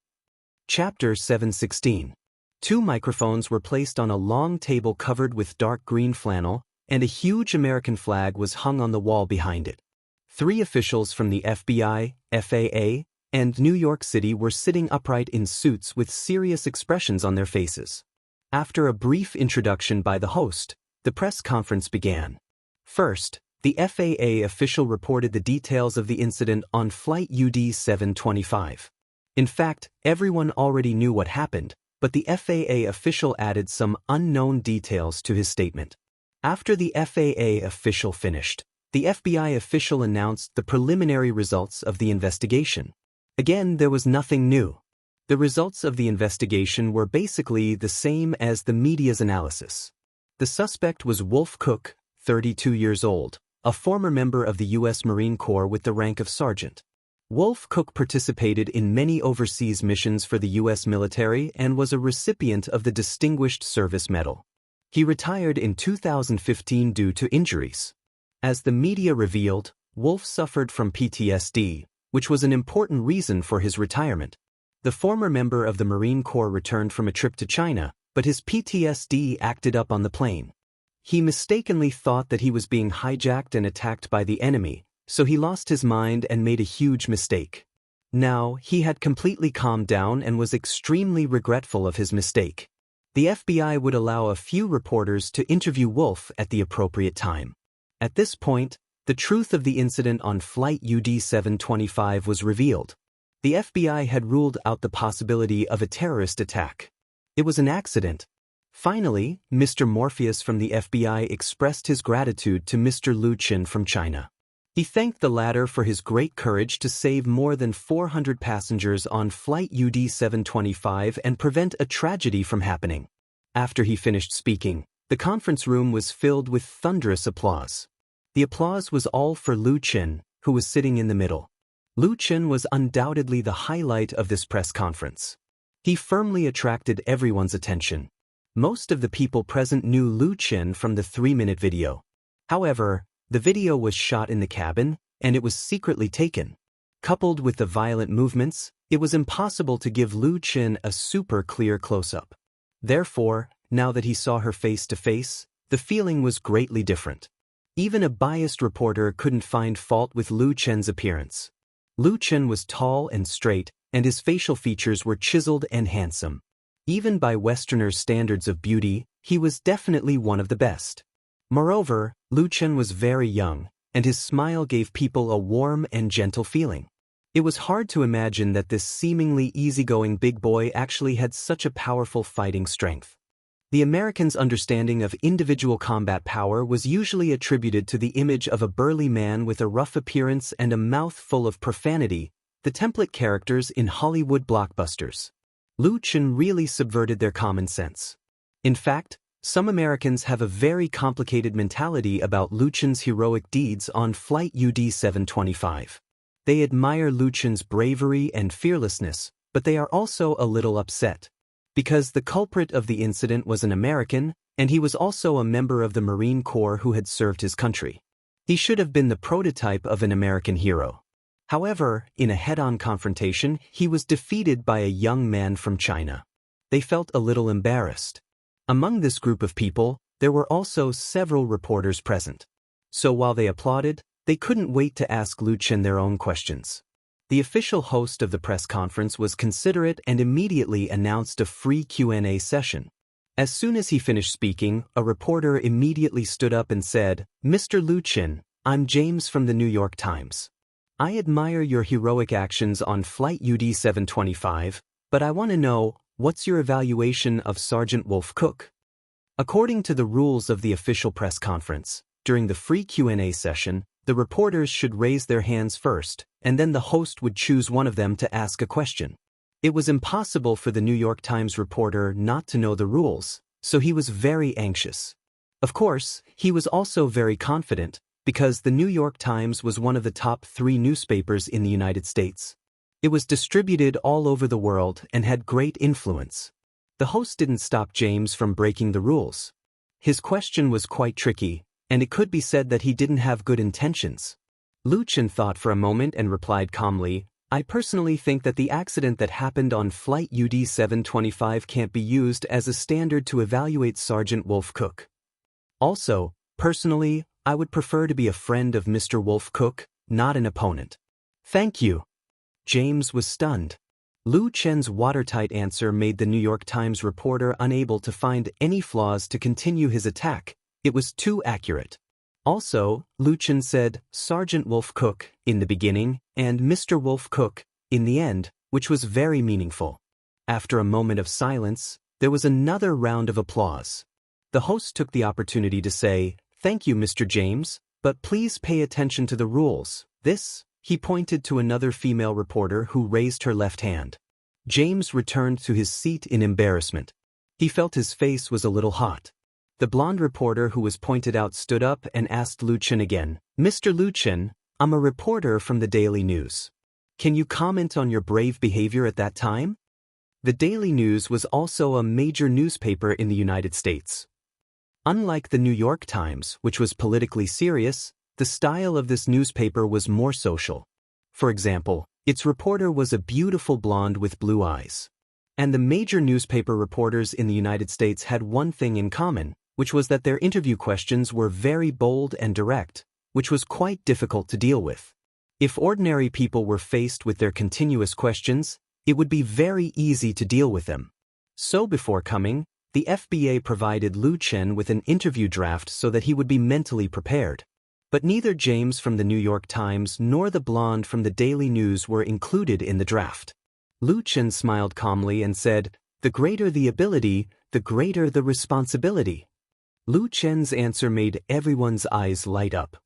Chapter 716. Two microphones were placed on a long table covered with dark green flannel, and a huge American flag was hung on the wall behind it. Three officials from the FBI, FAA, and New York City were sitting upright in suits with serious expressions on their faces. After a brief introduction by the host, the press conference began. First, the FAA official reported the details of the incident on Flight UD 725. In fact, everyone already knew what happened, but the FAA official added some unknown details to his statement. After the FAA official finished, the FBI official announced the preliminary results of the investigation. Again, there was nothing new. The results of the investigation were basically the same as the media's analysis. The suspect was Wolf Cook, 32 years old, a former member of the U.S. Marine Corps with the rank of sergeant. Wolf Cook participated in many overseas missions for the U.S. military and was a recipient of the Distinguished Service Medal. He retired in 2015 due to injuries. As the media revealed, Wolf suffered from PTSD, which was an important reason for his retirement. The former member of the Marine Corps returned from a trip to China, but his PTSD acted up on the plane. He mistakenly thought that he was being hijacked and attacked by the enemy, so he lost his mind and made a huge mistake. Now, he had completely calmed down and was extremely regretful of his mistake. The FBI would allow a few reporters to interview Wolf at the appropriate time. At this point, the truth of the incident on Flight UD 725 was revealed. The FBI had ruled out the possibility of a terrorist attack. It was an accident. Finally, Mr. Morpheus from the FBI expressed his gratitude to Mr. Lu Qin from China. He thanked the latter for his great courage to save more than 400 passengers on Flight UD 725 and prevent a tragedy from happening. After he finished speaking, the conference room was filled with thunderous applause. The applause was all for Lu Qin, who was sitting in the middle. Lu Qin was undoubtedly the highlight of this press conference. He firmly attracted everyone's attention. Most of the people present knew Lu Qin from the 3-minute video. However, the video was shot in the cabin, and it was secretly taken. Coupled with the violent movements, it was impossible to give Lu Qin a super clear close-up. Therefore, now that he saw her face to face, the feeling was greatly different. Even a biased reporter couldn't find fault with Lu Qin's appearance. Lu Qin was tall and straight, and his facial features were chiseled and handsome. Even by Westerners' standards of beauty, he was definitely one of the best. Moreover, Lu Qin was very young, and his smile gave people a warm and gentle feeling. It was hard to imagine that this seemingly easygoing big boy actually had such a powerful fighting strength. The Americans' understanding of individual combat power was usually attributed to the image of a burly man with a rough appearance and a mouth full of profanity, the template characters in Hollywood blockbusters. Lu Qin really subverted their common sense. In fact, some Americans have a very complicated mentality about Lu Qin's heroic deeds on Flight UD 725. They admire Lu Qin's bravery and fearlessness, but they are also a little upset. Because the culprit of the incident was an American, and he was also a member of the Marine Corps who had served his country. He should have been the prototype of an American hero. However, in a head-on confrontation, he was defeated by a young man from China. They felt a little embarrassed. Among this group of people, there were also several reporters present. So while they applauded, they couldn't wait to ask Lu Qin their own questions. The official host of the press conference was considerate and immediately announced a free Q&A session. As soon as he finished speaking, a reporter immediately stood up and said, "Mr. Lu Qin, I'm James from the New York Times. I admire your heroic actions on Flight UD 725, but I want to know, what's your evaluation of Sergeant Wolf Cook?" According to the rules of the official press conference, during the free Q&A session, the reporters should raise their hands first, and then the host would choose one of them to ask a question. It was impossible for the New York Times reporter not to know the rules, so he was very anxious. Of course, he was also very confident, because the New York Times was one of the top 3 newspapers in the United States. It was distributed all over the world and had great influence. The host didn't stop James from breaking the rules. His question was quite tricky, and it could be said that he didn't have good intentions. Lu Qin thought for a moment and replied calmly, I personally think that the accident that happened on Flight UD-725 can't be used as a standard to evaluate Sergeant Wolf Cook. Also, personally, I would prefer to be a friend of Mr. Wolf Cook, not an opponent. Thank you. James was stunned. Lu Chen's watertight answer made the New York Times reporter unable to find any flaws to continue his attack. It was too accurate. Also, Lu Chen said Sergeant Wolf Cook in the beginning and Mr. Wolf Cook in the end, which was very meaningful. After a moment of silence, there was another round of applause. The host took the opportunity to say, "Thank you, Mr. James, but please pay attention to the rules." He pointed to another female reporter who raised her left hand. James returned to his seat in embarrassment. He felt his face was a little hot. The blonde reporter who was pointed out stood up and asked Lu Chen again, "Mr. Lu Chen, I'm a reporter from the Daily News. Can you comment on your brave behavior at that time?" The Daily News was also a major newspaper in the United States. Unlike the New York Times, which was politically serious, the style of this newspaper was more social. For example, its reporter was a beautiful blonde with blue eyes. And the major newspaper reporters in the United States had one thing in common, which was that their interview questions were very bold and direct, which was quite difficult to deal with. If ordinary people were faced with their continuous questions, it would be very easy to deal with them. So before coming, the FBA provided Lu Chen with an interview draft so that he would be mentally prepared. But neither James from the New York Times nor the blonde from the Daily News were included in the draft. Lu Chen smiled calmly and said, "The greater the ability, the greater the responsibility." Lu Chen's answer made everyone's eyes light up.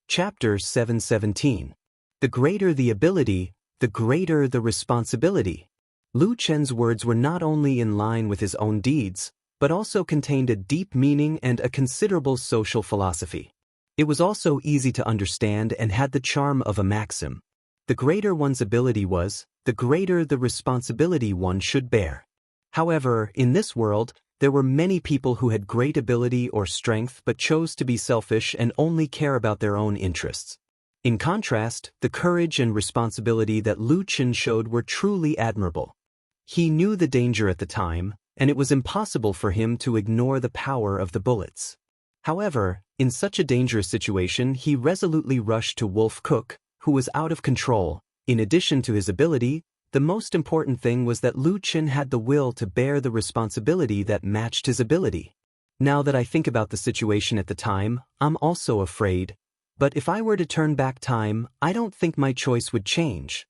Chapter 717. The greater the ability, the greater the responsibility. Lu Chen's words were not only in line with his own deeds, but also contained a deep meaning and a considerable social philosophy. It was also easy to understand and had the charm of a maxim. The greater one's ability was, the greater the responsibility one should bear. However, in this world, there were many people who had great ability or strength but chose to be selfish and only care about their own interests. In contrast, the courage and responsibility that Lu Chen showed were truly admirable. He knew the danger at the time, and it was impossible for him to ignore the power of the bullets. However, in such a dangerous situation, he resolutely rushed to Wolf Cook, who was out of control. In addition to his ability, the most important thing was that Lu Chen had the will to bear the responsibility that matched his ability. Now that I think about the situation at the time, I'm also afraid. But if I were to turn back time, I don't think my choice would change.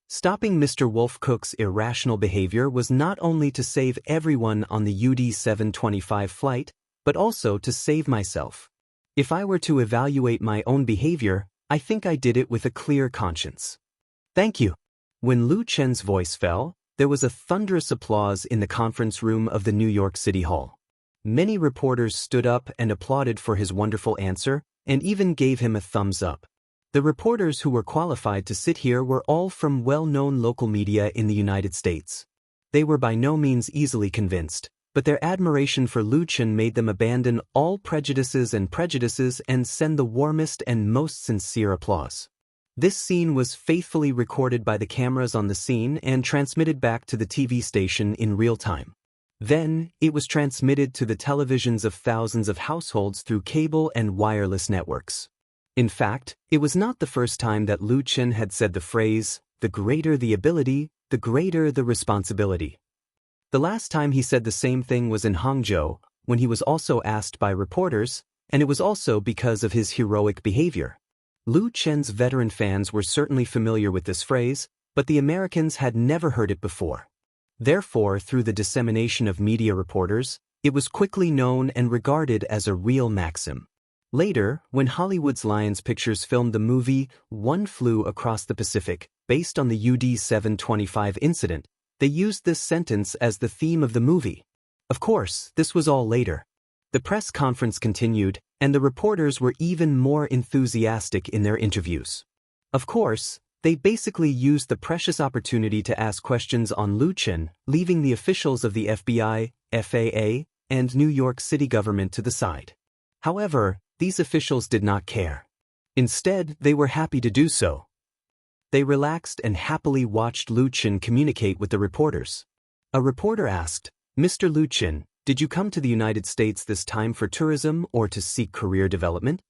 Stopping Mr. Wolf Cook's irrational behavior was not only to save everyone on the UD-725 flight, but also to save myself. If I were to evaluate my own behavior, I think I did it with a clear conscience. Thank you. When Lu Chen's voice fell, there was a thunderous applause in the conference room of the New York City Hall. Many reporters stood up and applauded for his wonderful answer, and even gave him a thumbs up. The reporters who were qualified to sit here were all from well-known local media in the United States. They were by no means easily convinced, but their admiration for Lu Chen made them abandon all prejudices and send the warmest and most sincere applause. This scene was faithfully recorded by the cameras on the scene and transmitted back to the TV station in real time. Then, it was transmitted to the televisions of thousands of households through cable and wireless networks. In fact, it was not the first time that Lu Chen had said the phrase, "The greater the ability, the greater the responsibility." The last time he said the same thing was in Hangzhou, when he was also asked by reporters, and it was also because of his heroic behavior. Lu Chen's veteran fans were certainly familiar with this phrase, but the Americans had never heard it before. Therefore, through the dissemination of media reporters, it was quickly known and regarded as a real maxim. Later, when Hollywood's Lions Pictures filmed the movie One Flew Across the Pacific, based on the UD-725 incident, they used this sentence as the theme of the movie. Of course, this was all later. The press conference continued, and the reporters were even more enthusiastic in their interviews. Of course, they basically used the precious opportunity to ask questions on Lu Chen, leaving the officials of the FBI, FAA, and New York City government to the side. However, these officials did not care. Instead, they were happy to do so. They relaxed and happily watched Lu Qin communicate with the reporters. A reporter asked, "Mr. Lu Qin, did you come to the United States this time for tourism or to seek career development?"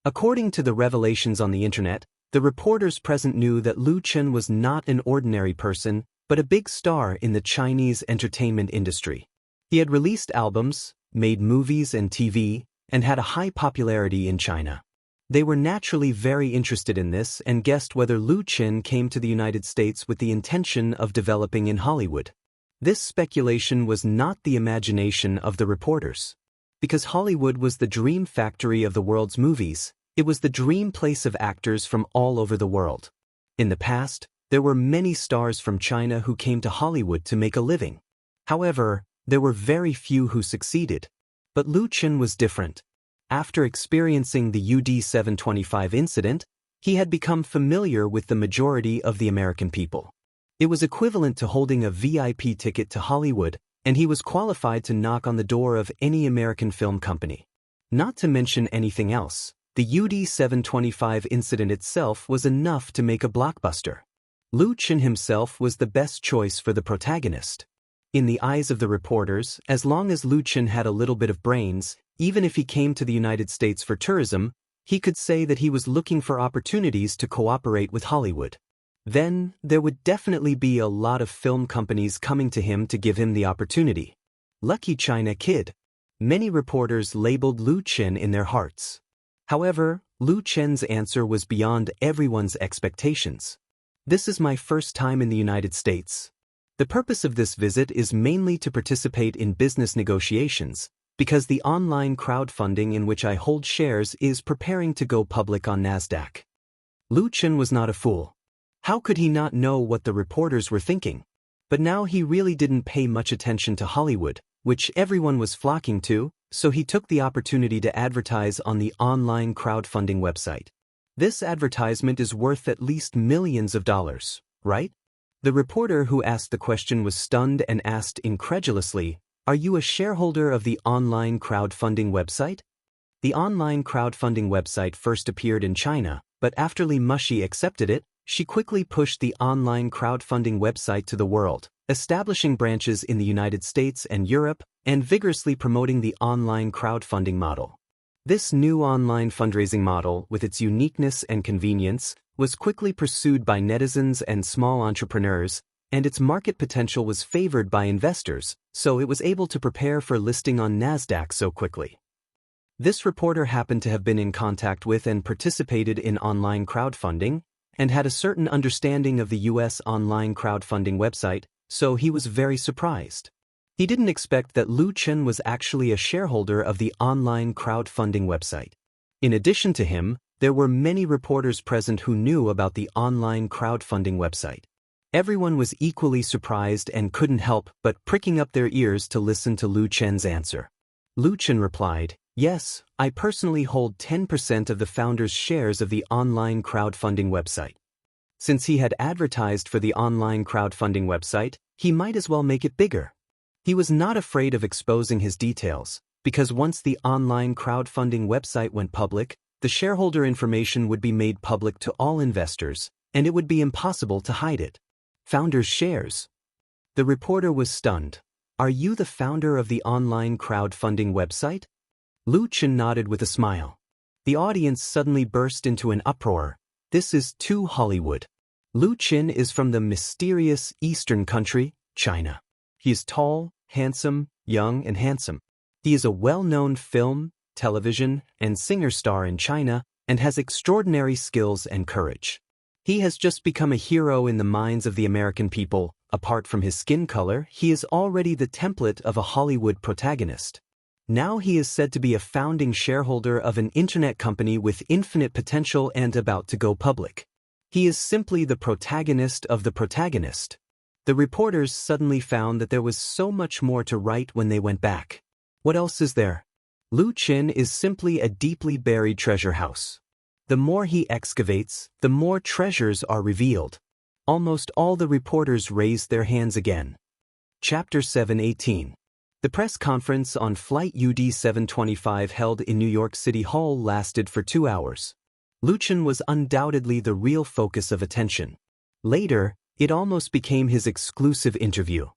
According to the revelations on the internet, the reporters present knew that Lu Qin was not an ordinary person, but a big star in the Chinese entertainment industry. He had released albums, made movies and TV, and had a high popularity in China. They were naturally very interested in this and guessed whether Lu Qin came to the United States with the intention of developing in Hollywood. This speculation was not the imagination of the reporters. Because Hollywood was the dream factory of the world's movies, it was the dream place of actors from all over the world. In the past, there were many stars from China who came to Hollywood to make a living. However, there were very few who succeeded. But Lu Qin was different. After experiencing the UD 725 incident, he had become familiar with the majority of the American people. It was equivalent to holding a VIP ticket to Hollywood, and he was qualified to knock on the door of any American film company. Not to mention anything else, the UD 725 incident itself was enough to make a blockbuster. Lu Qin himself was the best choice for the protagonist. In the eyes of the reporters, as long as Lu Qin had a little bit of brains, even if he came to the United States for tourism, he could say that he was looking for opportunities to cooperate with Hollywood. Then, there would definitely be a lot of film companies coming to him to give him the opportunity. Lucky China kid. Many reporters labeled Lu Qin in their hearts. However, Lu Qin's answer was beyond everyone's expectations. "This is my first time in the United States. The purpose of this visit is mainly to participate in business negotiations, because the online crowdfunding in which I hold shares is preparing to go public on NASDAQ." Lu Qin was not a fool. How could he not know what the reporters were thinking? But now he really didn't pay much attention to Hollywood, which everyone was flocking to, so he took the opportunity to advertise on the online crowdfunding website. This advertisement is worth at least millions of dollars, right? The reporter who asked the question was stunned and asked incredulously, "Are you a shareholder of the online crowdfunding website?" The online crowdfunding website first appeared in China, but after Li Mushi accepted it, she quickly pushed the online crowdfunding website to the world, establishing branches in the United States and Europe, and vigorously promoting the online crowdfunding model. This new online fundraising model, with its uniqueness and convenience, was quickly pursued by netizens and small entrepreneurs, and its market potential was favored by investors, so it was able to prepare for listing on NASDAQ so quickly. This reporter happened to have been in contact with and participated in online crowdfunding, and had a certain understanding of the US online crowdfunding website, so he was very surprised. He didn't expect that Lu Qin was actually a shareholder of the online crowdfunding website. In addition to him, there were many reporters present who knew about the online crowdfunding website. Everyone was equally surprised and couldn't help but pricking up their ears to listen to Lu Qin's answer. Lu Qin replied, "Yes, I personally hold 10% of the founder's shares of the online crowdfunding website." Since he had advertised for the online crowdfunding website, he might as well make it bigger. He was not afraid of exposing his details, because once the online crowdfunding website went public, the shareholder information would be made public to all investors, and it would be impossible to hide it. Founder's shares. The reporter was stunned. "Are you the founder of the online crowdfunding website?" Lu Qin nodded with a smile. The audience suddenly burst into an uproar. This is too Hollywood. Lu Qin is from the mysterious eastern country, China. He is tall, handsome, young, and handsome. He is a well-known film, television, and singer star in China, and has extraordinary skills and courage. He has just become a hero in the minds of the American people. Apart from his skin color, he is already the template of a Hollywood protagonist. Now he is said to be a founding shareholder of an internet company with infinite potential and about to go public. He is simply the protagonist of the protagonist. The reporters suddenly found that there was so much more to write when they went back. What else is there? Lu Qin is simply a deeply buried treasure house. The more he excavates, the more treasures are revealed. Almost all the reporters raised their hands again. Chapter 7:18. The press conference on Flight UD 725 held in New York City Hall lasted for 2 hours. Lu Chen was undoubtedly the real focus of attention. Later, it almost became his exclusive interview.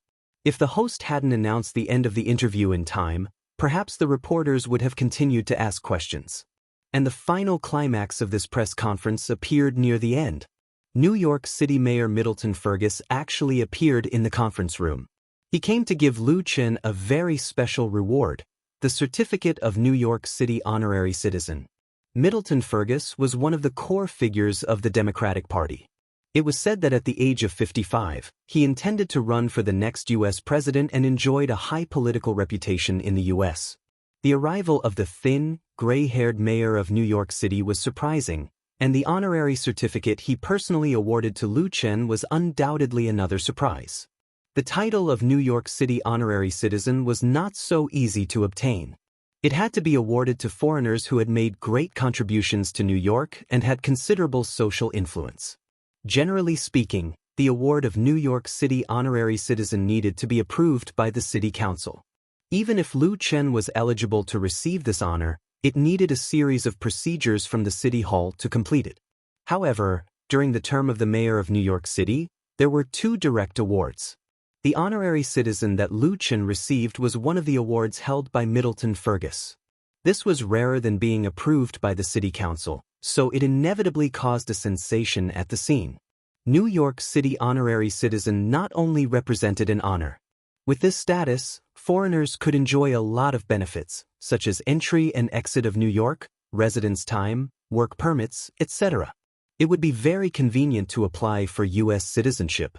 If the host hadn't announced the end of the interview in time, perhaps the reporters would have continued to ask questions. And the final climax of this press conference appeared near the end. New York City Mayor Middleton Fergus actually appeared in the conference room. He came to give Lu Chen a very special reward, the Certificate of New York City Honorary Citizen. Middleton Fergus was one of the core figures of the Democratic Party. It was said that at the age of 55, he intended to run for the next U.S. president and enjoyed a high political reputation in the U.S. The arrival of the thin, gray-haired mayor of New York City was surprising, and the honorary certificate he personally awarded to Lu Chen was undoubtedly another surprise. The title of New York City Honorary Citizen was not so easy to obtain. It had to be awarded to foreigners who had made great contributions to New York and had considerable social influence. Generally speaking, the award of New York City Honorary Citizen needed to be approved by the City Council. Even if Lu Chen was eligible to receive this honor, it needed a series of procedures from the City Hall to complete it. However, during the term of the Mayor of New York City, there were two direct awards. The honorary citizen that Lu Chen received was one of the awards held by Middleton Fergus. This was rarer than being approved by the City Council, so it inevitably caused a sensation at the scene. New York City Honorary Citizen not only represented an honor. With this status, foreigners could enjoy a lot of benefits, such as entry and exit of New York, residence time, work permits, etc. It would be very convenient to apply for U.S. citizenship.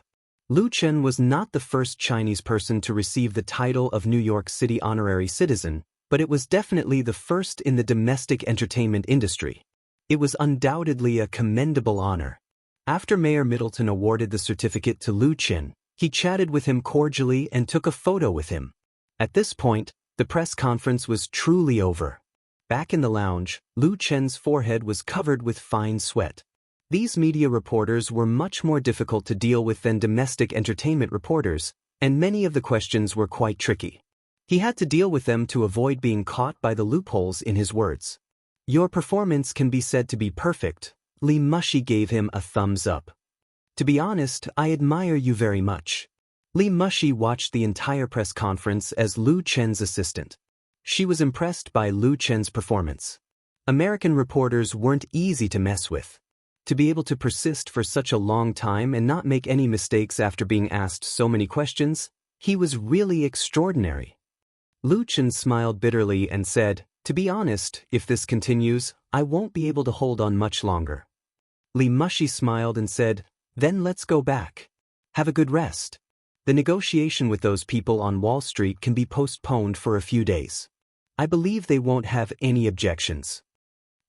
Lu Chen was not the first Chinese person to receive the title of New York City Honorary Citizen, but it was definitely the first in the domestic entertainment industry. It was undoubtedly a commendable honor. After Mayor Middleton awarded the certificate to Lu Chen, he chatted with him cordially and took a photo with him. At this point, the press conference was truly over. Back in the lounge, Lu Chen's forehead was covered with fine sweat. These media reporters were much more difficult to deal with than domestic entertainment reporters, and many of the questions were quite tricky. He had to deal with them to avoid being caught by the loopholes in his words. "Your performance can be said to be perfect." Li Mushi gave him a thumbs up. "To be honest, I admire you very much." Li Mushi watched the entire press conference as Lu Chen's assistant. She was impressed by Lu Chen's performance. American reporters weren't easy to mess with. To be able to persist for such a long time and not make any mistakes after being asked so many questions, he was really extraordinary. Lu Chen smiled bitterly and said, "To be honest, if this continues, I won't be able to hold on much longer." Li Mushi smiled and said, "Then let's go back. Have a good rest. The negotiation with those people on Wall Street can be postponed for a few days. I believe they won't have any objections."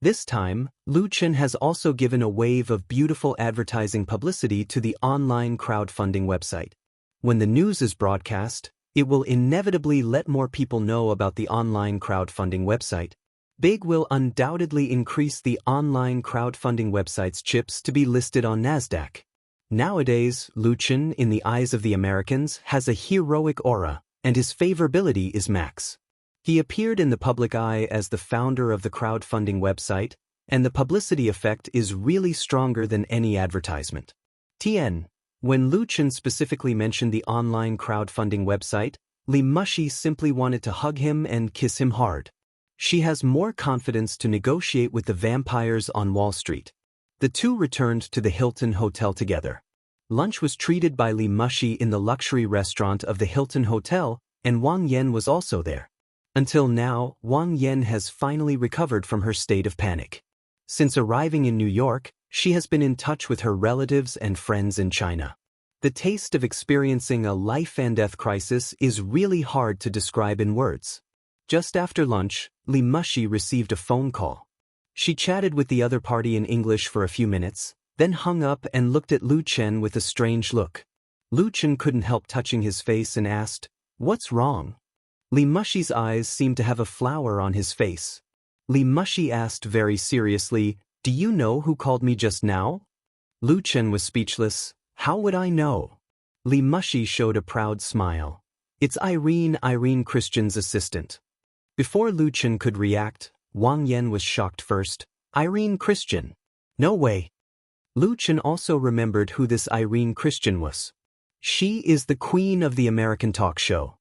This time, Lu Chen has also given a wave of beautiful advertising publicity to the online crowdfunding website. When the news is broadcast, it will inevitably let more people know about the online crowdfunding website. Big will undoubtedly increase the online crowdfunding website's chips to be listed on NASDAQ. Nowadays, Lu Chen, in the eyes of the Americans, has a heroic aura, and his favorability is max. He appeared in the public eye as the founder of the crowdfunding website, and the publicity effect is really stronger than any advertisement. When Lu Chen specifically mentioned the online crowdfunding website, Li Mushi simply wanted to hug him and kiss him hard. She has more confidence to negotiate with the vampires on Wall Street. The two returned to the Hilton Hotel together. Lunch was treated by Li Mushi in the luxury restaurant of the Hilton Hotel, and Wang Yan was also there. Until now, Wang Yan has finally recovered from her state of panic. Since arriving in New York, she has been in touch with her relatives and friends in China. The taste of experiencing a life-and-death crisis is really hard to describe in words. Just after lunch, Li Mushi received a phone call. She chatted with the other party in English for a few minutes, then hung up and looked at Lu Chen with a strange look. Lu Chen couldn't help touching his face and asked, "What's wrong?" Li Mushi's eyes seemed to have a flower on his face. Li Mushi asked very seriously, "Do you know who called me just now?" Lu Chen was speechless. "How would I know?" Li Mushi showed a proud smile. "It's Irene Christian's assistant." Before Lu Chen could react, Wang Yan was shocked first. "Irene Christian? No way. Lu Chen also remembered who this Irene Christian was. She is the queen of the American talk show.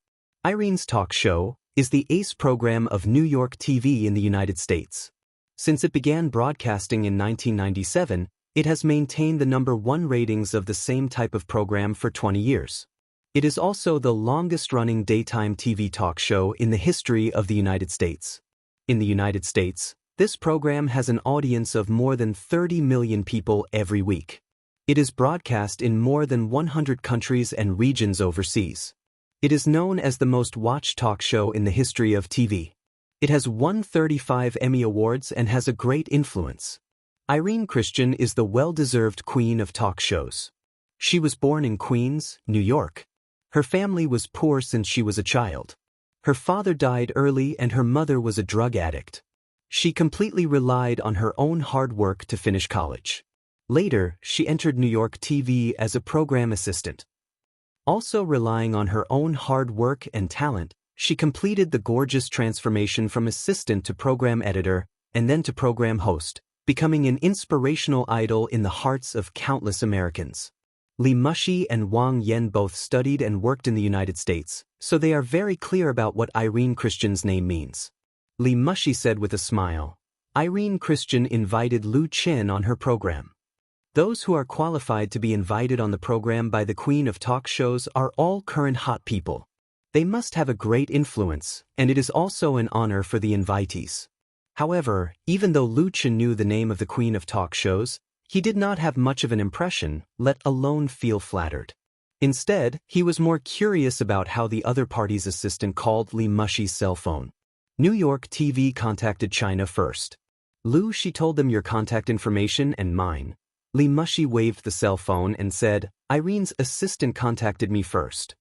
Irene's talk show is the ace program of New York TV in the United States. Since it began broadcasting in 1997, it has maintained the #1 ratings of the same type of program for 20 years. It is also the longest-running daytime TV talk show in the history of the United States. In the United States, this program has an audience of more than 30 million people every week. It is broadcast in more than 100 countries and regions overseas. It is known as the most watched talk show in the history of TV. It has won 35 Emmy Awards and has a great influence. Irene Christian is the well-deserved queen of talk shows. She was born in Queens, New York. Her family was poor since she was a child. Her father died early and her mother was a drug addict. She completely relied on her own hard work to finish college. Later, she entered New York TV as a program assistant. Also relying on her own hard work and talent, she completed the gorgeous transformation from assistant to program editor and then to program host, becoming an inspirational idol in the hearts of countless Americans. Li Mushi and Wang Yan both studied and worked in the United States, so they are very clear about what Irene Christian's name means. Li Mushi said with a smile, "Irene Christian invited Lu Chen on her program." Those who are qualified to be invited on the program by the queen of talk shows are all current hot people. They must have a great influence, and it is also an honor for the invitees. However, even though Lu Chen knew the name of the queen of talk shows, he did not have much of an impression, let alone feel flattered. Instead, he was more curious about how the other party's assistant called Li Mushi's cell phone. New York TV contacted China first. "Lu," she told them, "your contact information and mine." Li Mushi waved the cell phone and said, "Irene's assistant contacted me first."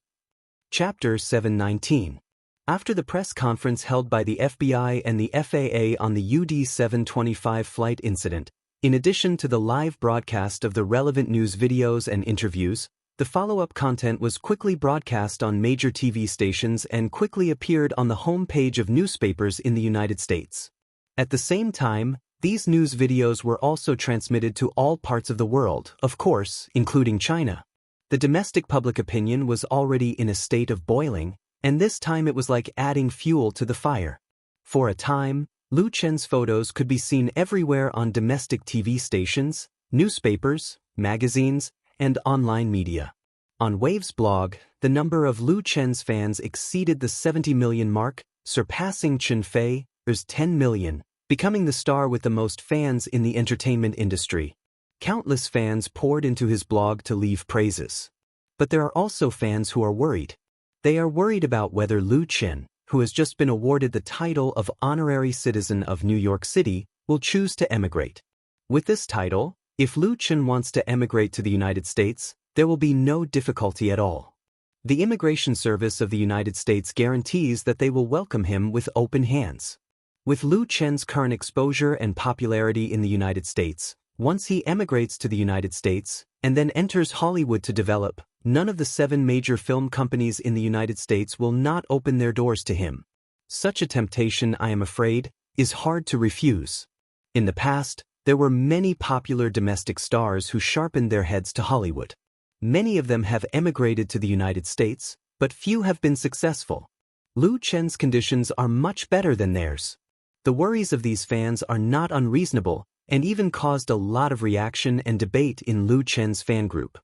Chapter 719. After the press conference held by the FBI and the FAA on the UD 725 flight incident, in addition to the live broadcast of the relevant news videos and interviews, the follow-up content was quickly broadcast on major TV stations and quickly appeared on the homepage of newspapers in the United States. At the same time, these news videos were also transmitted to all parts of the world, of course, including China. The domestic public opinion was already in a state of boiling, and this time it was like adding fuel to the fire. For a time, Lu Chen's photos could be seen everywhere on domestic TV stations, newspapers, magazines, and online media. On Wave's blog, the number of Lu Chen's fans exceeded the 70 million mark, surpassing Chen Fei's 10 million, becoming the star with the most fans in the entertainment industry. Countless fans poured into his blog to leave praises. But there are also fans who are worried. They are worried about whether Lu Chen, who has just been awarded the title of Honorary Citizen of New York City, will choose to emigrate. With this title, if Lu Chen wants to emigrate to the United States, there will be no difficulty at all. The Immigration Service of the United States guarantees that they will welcome him with open hands. With Lu Chen's current exposure and popularity in the United States, once he emigrates to the United States and then enters Hollywood to develop, none of the 7 major film companies in the United States will not open their doors to him. Such a temptation, I am afraid, is hard to refuse. In the past, there were many popular domestic stars who sharpened their heads to Hollywood. Many of them have emigrated to the United States, but few have been successful. Lu Chen's conditions are much better than theirs. The worries of these fans are not unreasonable and even caused a lot of reaction and debate in Lu Chen's fan group.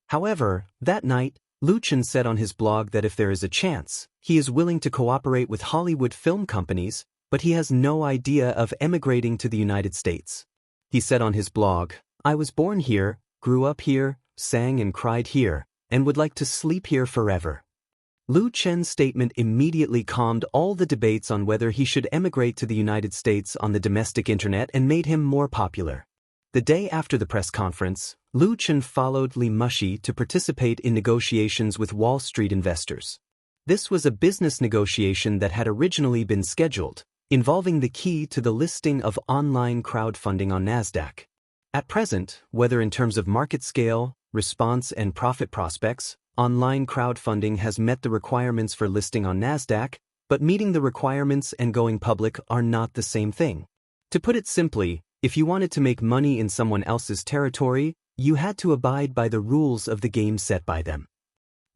However, that night, Lu Chen said on his blog that if there is a chance, he is willing to cooperate with Hollywood film companies, but he has no idea of emigrating to the United States. He said on his blog, "I was born here, grew up here, sang and cried here, and would like to sleep here forever." Lu Chen's statement immediately calmed all the debates on whether he should emigrate to the United States on the domestic internet and made him more popular. The day after the press conference, Lu Chen followed Li Mushi to participate in negotiations with Wall Street investors. This was a business negotiation that had originally been scheduled, involving the key to the listing of online crowdfunding on NASDAQ. At present, whether in terms of market scale, response and profit prospects, online crowdfunding has met the requirements for listing on NASDAQ, but meeting the requirements and going public are not the same thing. To put it simply, If you wanted to make money in someone else's territory, you had to abide by the rules of the game set by them.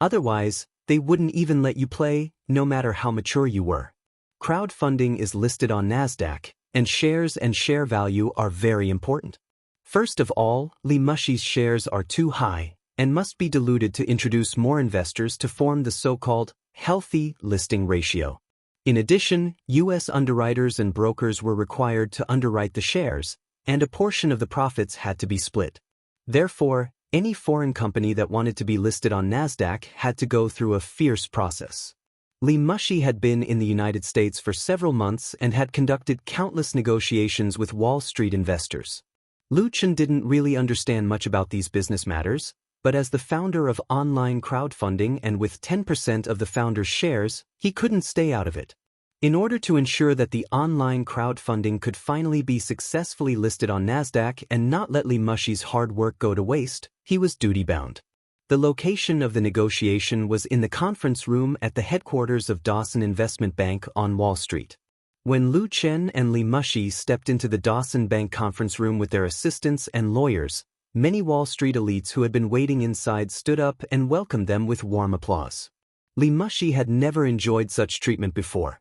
Otherwise, they wouldn't even let you play, no matter how mature you were. Crowdfunding is listed on NASDAQ, and shares and share value are very important. First of all, Imushi's shares are too high and must be diluted to introduce more investors to form the so-called healthy listing ratio. In addition, U.S. underwriters and brokers were required to underwrite the shares, and a portion of the profits had to be split. Therefore, any foreign company that wanted to be listed on NASDAQ had to go through a fierce process. Imushi had been in the United States for several months and had conducted countless negotiations with Wall Street investors. Lu Chen didn't really understand much about these business matters, but as the founder of online crowdfunding and with 10% of the founder's shares, he couldn't stay out of it. In order to ensure that the online crowdfunding could finally be successfully listed on NASDAQ and not let Imushi's hard work go to waste, he was duty-bound. The location of the negotiation was in the conference room at the headquarters of Dawson Investment Bank on Wall Street. When Lu Chen and Imushi stepped into the Dawson Bank conference room with their assistants and lawyers, many Wall Street elites who had been waiting inside stood up and welcomed them with warm applause. Imushi had never enjoyed such treatment before.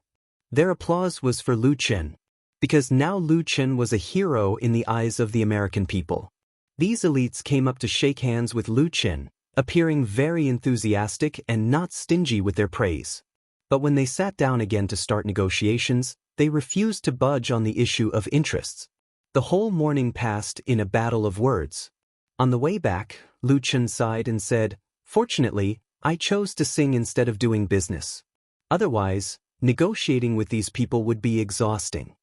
Their applause was for Lu Chen, because now Lu Chen was a hero in the eyes of the American people. These elites came up to shake hands with Lu Chen, appearing very enthusiastic and not stingy with their praise. But when they sat down again to start negotiations, they refused to budge on the issue of interests. The whole morning passed in a battle of words. On the way back, Lu Chen sighed and said, "Fortunately, I chose to sing instead of doing business. Otherwise, negotiating with these people would be exhausting."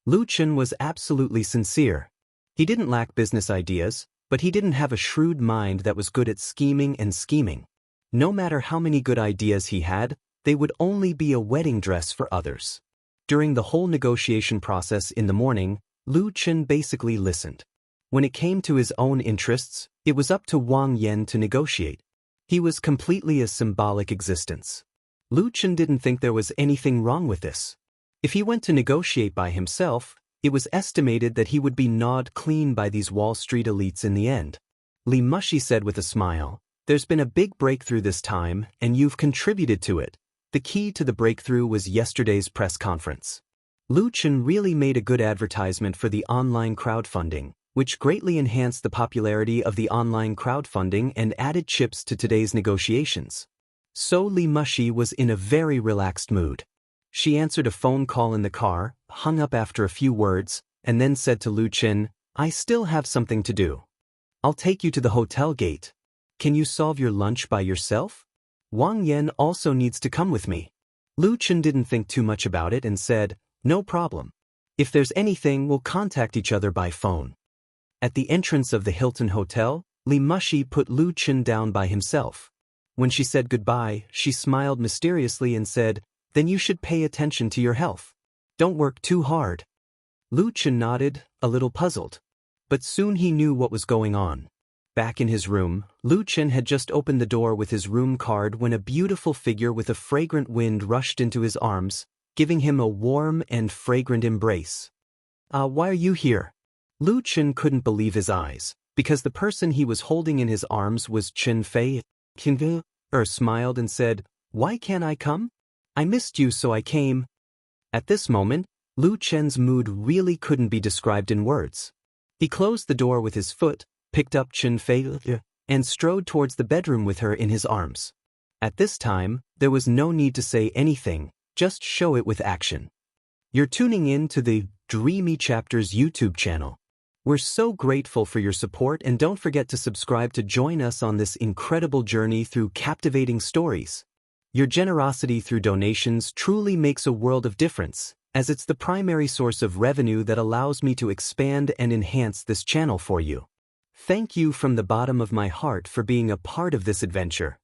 Lu Chen was absolutely sincere. He didn't lack business ideas, but he didn't have a shrewd mind that was good at scheming and scheming. No matter how many good ideas he had, they would only be a wedding dress for others. During the whole negotiation process in the morning, Lu Chen basically listened. When it came to his own interests, it was up to Wang Yan to negotiate. He was completely a symbolic existence. Lu Chen didn't think there was anything wrong with this. If he went to negotiate by himself, it was estimated that he would be gnawed clean by these Wall Street elites in the end. Imushi said with a smile, "There's been a big breakthrough this time, and you've contributed to it." The key to the breakthrough was yesterday's press conference. Lu Chen really made a good advertisement for the online crowdfunding, which greatly enhanced the popularity of the online crowdfunding and added chips to today's negotiations. So Imushi was in a very relaxed mood. She answered a phone call in the car, hung up after a few words, and then said to Lu Chen, "I still have something to do. I'll take you to the hotel gate. Can you solve your lunch by yourself? Wang Yan also needs to come with me." Lu Chen didn't think too much about it and said, "No problem. If there's anything, we'll contact each other by phone." At the entrance of the Hilton Hotel, Imushi put Lu Chen down by himself. When she said goodbye, she smiled mysteriously and said, "Then you should pay attention to your health. Don't work too hard." Lu Chen nodded, a little puzzled. But soon he knew what was going on. Back in his room, Lu Chen had just opened the door with his room card when a beautiful figure with a fragrant wind rushed into his arms, giving him a warm and fragrant embrace. Why are you here?" Lu Chen couldn't believe his eyes, because the person he was holding in his arms was Chen Fei. Chen smiled and said, "Why can't I come? I missed you, so I came." At this moment, Lu Chen's mood really couldn't be described in words. He closed the door with his foot, picked up Chen Fei, and strode towards the bedroom with her in his arms. At this time, there was no need to say anything, just show it with action. You're tuning in to the Dreamy Chapters YouTube channel. We're so grateful for your support, and don't forget to subscribe to join us on this incredible journey through captivating stories. Your generosity through donations truly makes a world of difference, as it's the primary source of revenue that allows me to expand and enhance this channel for you. Thank you from the bottom of my heart for being a part of this adventure.